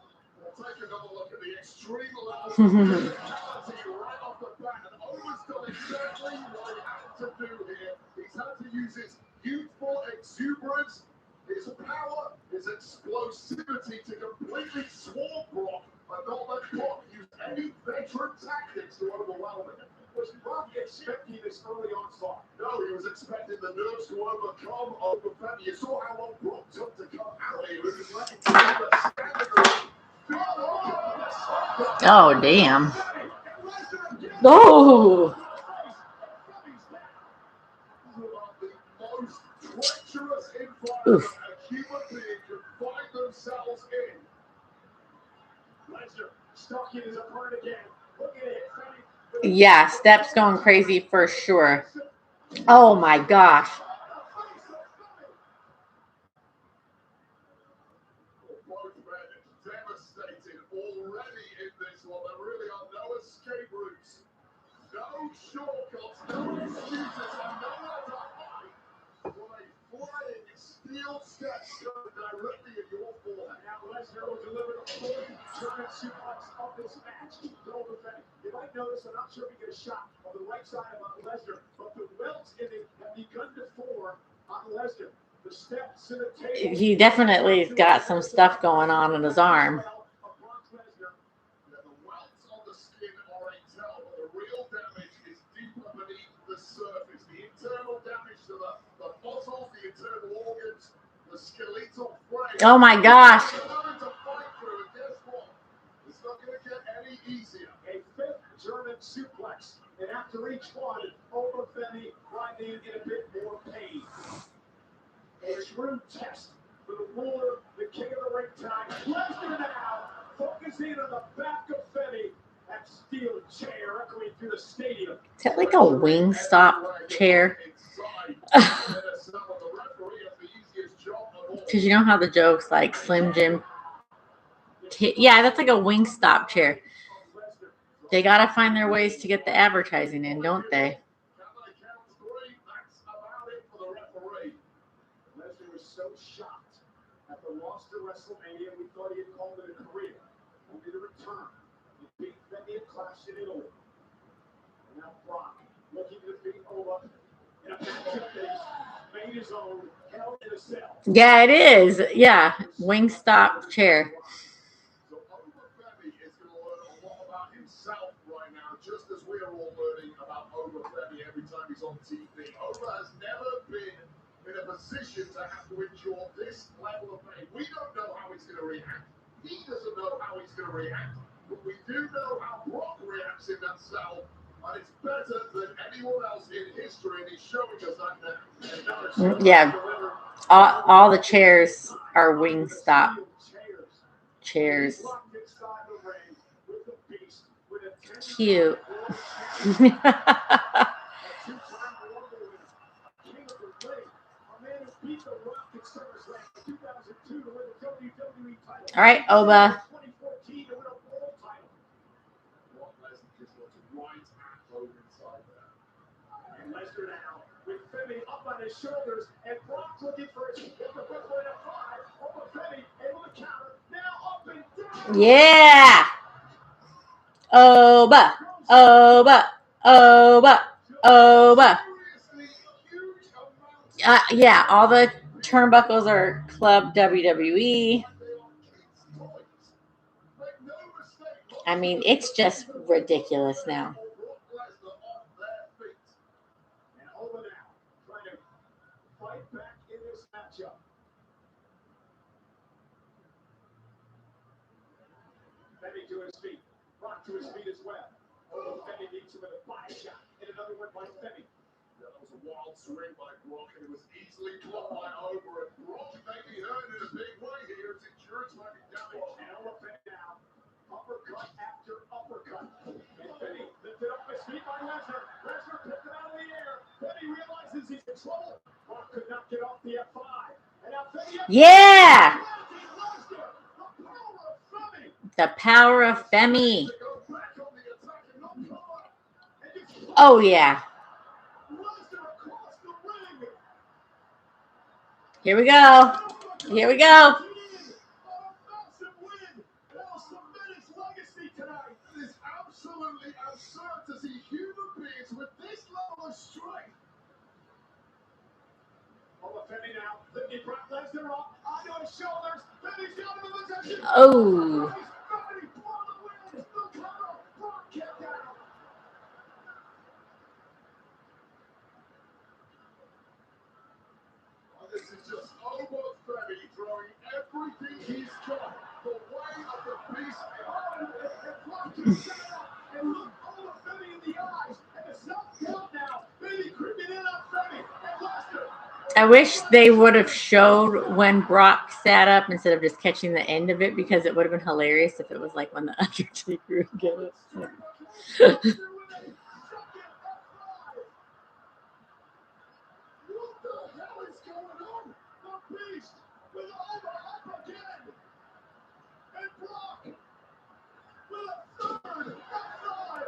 Take another look at the extreme level of physicality right off the bat, and Owen's done exactly what he had to do here. He's had to use his youthful exuberance, his power, his explosivity to completely swamp Brock, and not let Brock use any veteran tactics to overwhelm him. Was Brock expecting this early onslaught? No, he was expecting the nerves to overcome Oba Femi. You saw how long Brock took to come out here. He was letting the standing. Oh, damn. Oh. Oof. Yeah, Steps going crazy for sure. Oh my gosh. Both men devastated already in this one. There really are no escape routes, no shortcuts, no excuses, and nowhere to hide. When a flying steel steps come directly in your forehead. Now Lesnar will deliver the fourth German suplex of this match. You might notice, and I'm sure we get a shot on the right side of Lesnar, but the welts in it have begun to form on Lesnar. The steps in the table. He definitely's got some stuff going on in his arm. The welts on the skin are a tell, but the real damage is deeper beneath the surface. The internal damage to the muscles, the internal organs, the skeletal frame. Oh my gosh. It's not going to get any easier. A fifth German suplex, and after each one, Oba Femi finding in a bit more pain. A true test for the ruler, the king of the ring tonight. Lesnar now focusing on the back of Femi. That steel chair echoing through the stadium. Is that like a Wingstop chair? Because you know how the joke's like Slim Jim. Yeah, that's like a Wingstop chair. They got to find their ways to get the advertising in, don't they? Lesnar was so shocked at the loss to WrestleMania, we thought he had called it a career. Only to return. He beat Femi and Clash in Italy. And now Brock looking to beat Oba in a matchup that he's made his own, hell in a cell. Yeah, it is. Yeah, Wingstop chair. So Oba Femi is going to learn a lot about himself right now, just as we are all learning about Oba Femi every time he's on TV. Oba has never been in a position to have to endure this level of pain. We don't know how he's going to react. He doesn't know how he's going to react. But we do know how Brock reacts in that cell, and it's better than anyone else in history, and he's showing us that now. And now it's Yeah. All the chairs are Wingstop chairs. Cute. All right, Oba. Lesnar now with Femi up on his shoulders, and Brock looking for his Brooklyn at 5. Over Femi, able to counter. Now up and down. Yeah. Oba. Oba. Oba. Oba. Yeah, all the turnbuckles are Club WWE. I mean, it's just ridiculous now. And over now, trying to fight back in this matchup. Femi to his feet. Brock to his feet as well. Oh, Femi meets him with a body shot. And another one by Femi. That was a wild swing by Brock, and it was easily blocked by Over. And Brock may be hurt in a big way here. His insurance might be damaged. And over Femi now. Uppercut after uppercut. And Femi lifted up his feet by Lesnar. Lesnar picked him out of the air. Femi realizes he's in trouble. Brock could not get off the F5. And now Femi. Yeah. The power of Femi. Oh, yeah. Here we go. Here we go. It is absolutely absurd to see human beings with this level of strength. Femi now, lifting Brock Lesnar up onto his shoulders. Femi's down in the position. Oh. Femi for the win. The cover. Brock kicked out. This is just almost Femi throwing everything he's got. The way of the beast. And Brock just sat up and looked over Femi in the eyes. And it's self-doubt now. Femi creeping in on Femi. And Lesnar. I wish they would have showed when Brock sat up instead of just catching the end of it, because it would have been hilarious if it was like when the Undertaker would get it. What the hell is going on? The Beast with Over up again. And Brock with a third F5.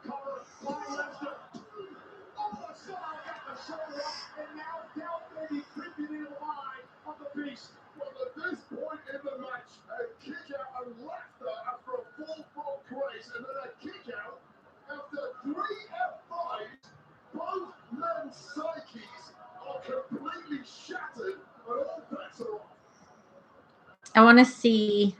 Cover by Lesnar. Over somehow got the shoulder up, and now down Femi creeping in line of the Beast. Well, at this point in the match, a kick out and laughter after a full front brace, and then a kick out after 3 F5s. Both men's psyches are completely shattered, and all bets are off. I want to see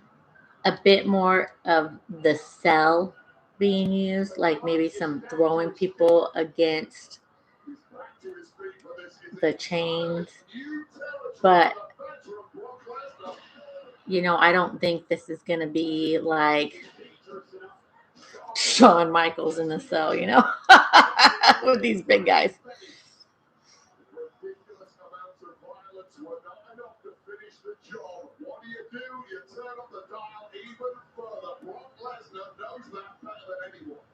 a bit more of the cell being used, like maybe some throwing people against the chains. But, you know, I don't think this is going to be like Shawn Michaels in the cell, you know, with these big guys. Ridiculous amounts of violence were not enough to finish the job. What do? You turn up the dial even further. Brock Lesnar knows that better than anyone.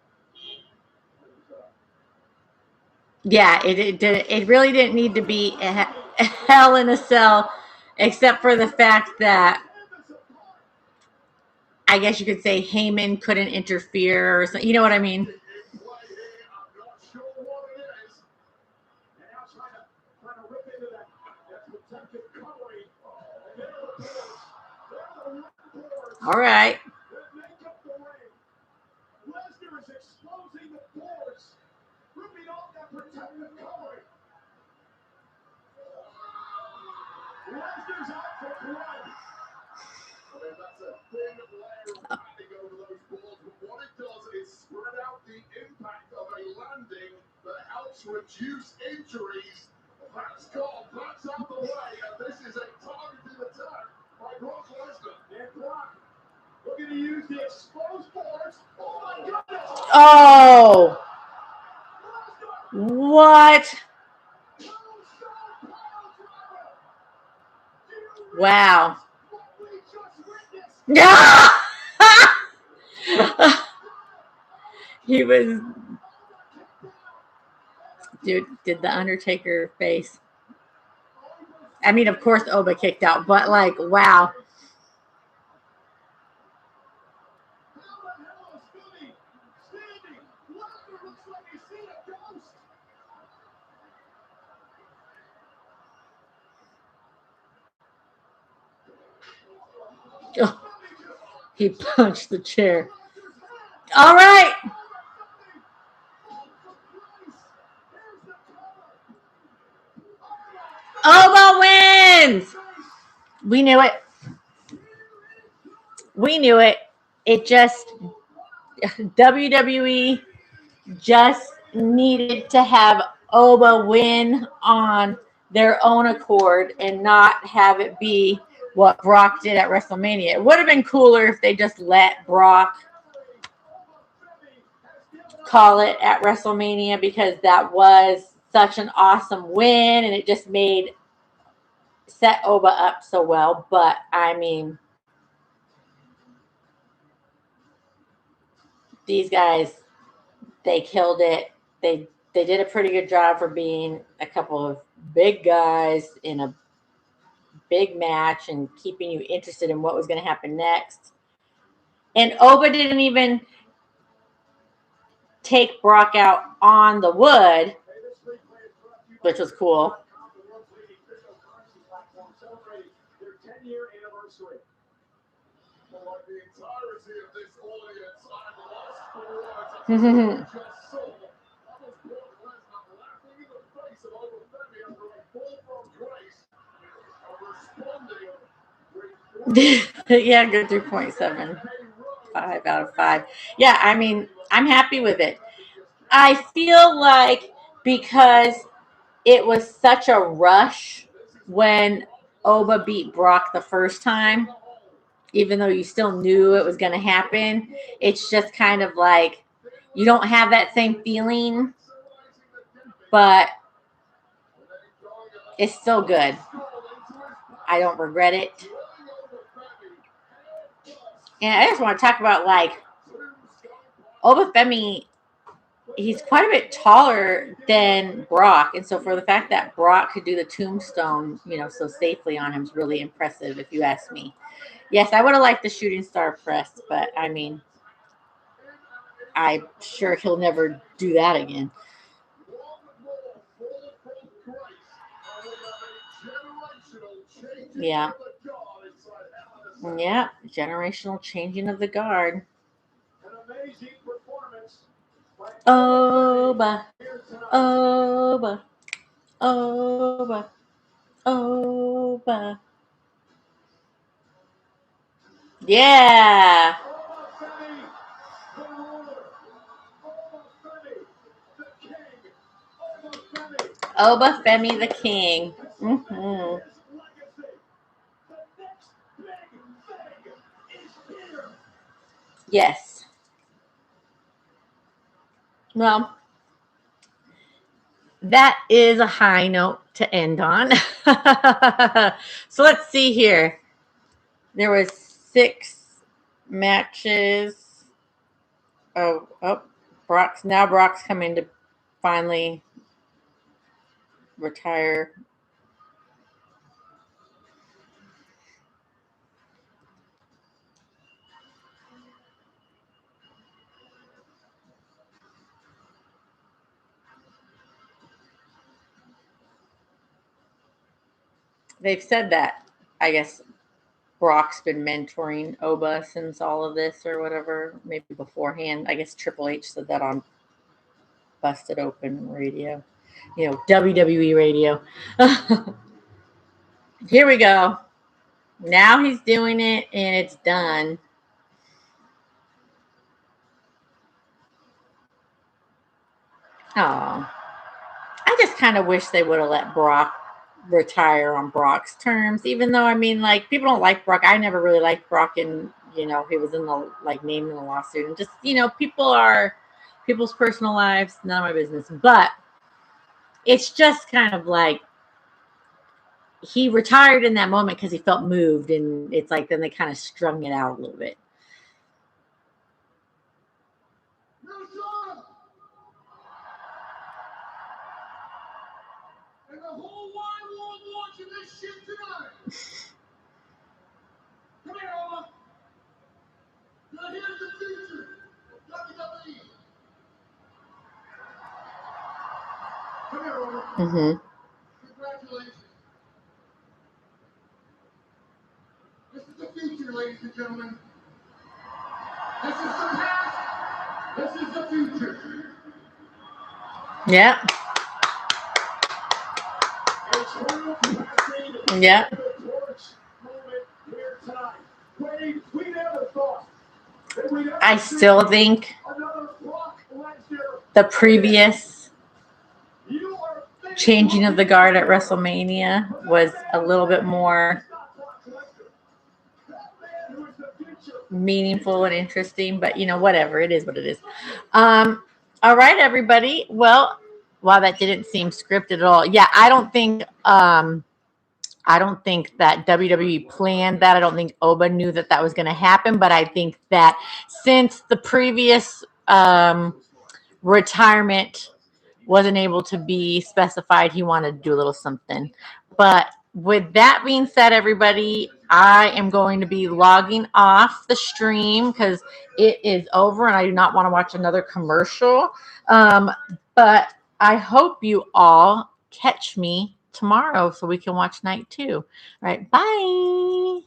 Yeah, it really didn't need to be a hell in a cell, except for the fact that I guess you could say Heyman couldn't interfere or something. You know what I mean? All right. Lesnar is exposing the boards, ripping off that protective covering. Lesnar's out for blood. I mean, that's a thin layer of padding over those boards, but what it does is spread out the impact of a landing that helps reduce injuries. That's gone, that's out the way, and this is a targeted attack by Brock Lesnar. And Brock looking to use the exposed boards. Oh my goodness! Oh, what? Wow. Yeah. He was, dude, did the Undertaker face. I mean, of course, Oba kicked out, but like, wow. Oh, he punched the chair. All right. Oba wins. We knew it. We knew it. It just, WWE just needed to have Oba win on their own accord and not have it be what Brock did at WrestleMania. It would have been cooler if they just let Brock call it at WrestleMania, because that was such an awesome win and it just made set Oba up so well. But I mean, these guys, they killed it. They did a pretty good job for being a couple of big guys in a big match and keeping you interested in what was going to happen next. And Oba didn't even take Brock out on the wood, which was cool. Their 10-year anniversary. Like the entirety of this audience, I'm lost for words. Just saw almost Brock Lesnar laughing in the face of Obafemi after a fall from grace and responding. Yeah, good 3.75 out of 5. Yeah, I mean, I'm happy with it. I feel like because it was such a rush when Oba beat Brock the first time, even though you still knew it was going to happen, it's just kind of like you don't have that same feeling, but it's still good. I don't regret it. And I just want to talk about, like, Obafemi, he's quite a bit taller than Brock. And so for the fact that Brock could do the tombstone, so safely on him is really impressive, if you ask me. Yes, I would have liked the shooting star press, but I mean, I'm sure he'll never do that again. Yeah. Yeah, generational changing of the guard. An amazing performance. Oba, Oba, Oba, Oba. Yeah. Obafemi the King. Mm-hmm. Yes. Well, that is a high note to end on. So let's see here. There was 6 matches. Oh, Brock's coming to finally retire. They've said that, I guess, Brock's been mentoring Oba since all of this or whatever, maybe beforehand. I guess Triple H said that on Busted Open Radio, WWE radio. Here we go. Now he's doing it and it's done. Oh, I just kind of wish they would have let Brock retire on Brock's terms, even though, I mean, like, people don't like Brock. I never really liked Brock in you know, he was in the like named in the lawsuit, and just you know, people's personal lives, none of my business. But it's just kind of like he retired in that moment because he felt moved, and it's like then they kind of strung it out a little bit. And the whole wide world watching this shit tonight. Come here, Oma. Now here's the future of WWE. Come here, Oma. Mm-hmm. Congratulations. This is the future, ladies and gentlemen. This is the past. This is the future. Yeah. Yeah. I still think the previous changing of the guard at WrestleMania was a little bit more meaningful and interesting, but you know, whatever, it is what it is. All right, everybody. Well, wow, that didn't seem scripted at all. Yeah, I don't think that WWE planned that. I don't think Oba knew that that was going to happen, but I think that since the previous retirement wasn't able to be specified, he wanted to do a little something. But with that being said, everybody, I am going to be logging off the stream because it is over and I do not want to watch another commercial. But I hope you all catch me tomorrow so we can watch night 2. All right, bye.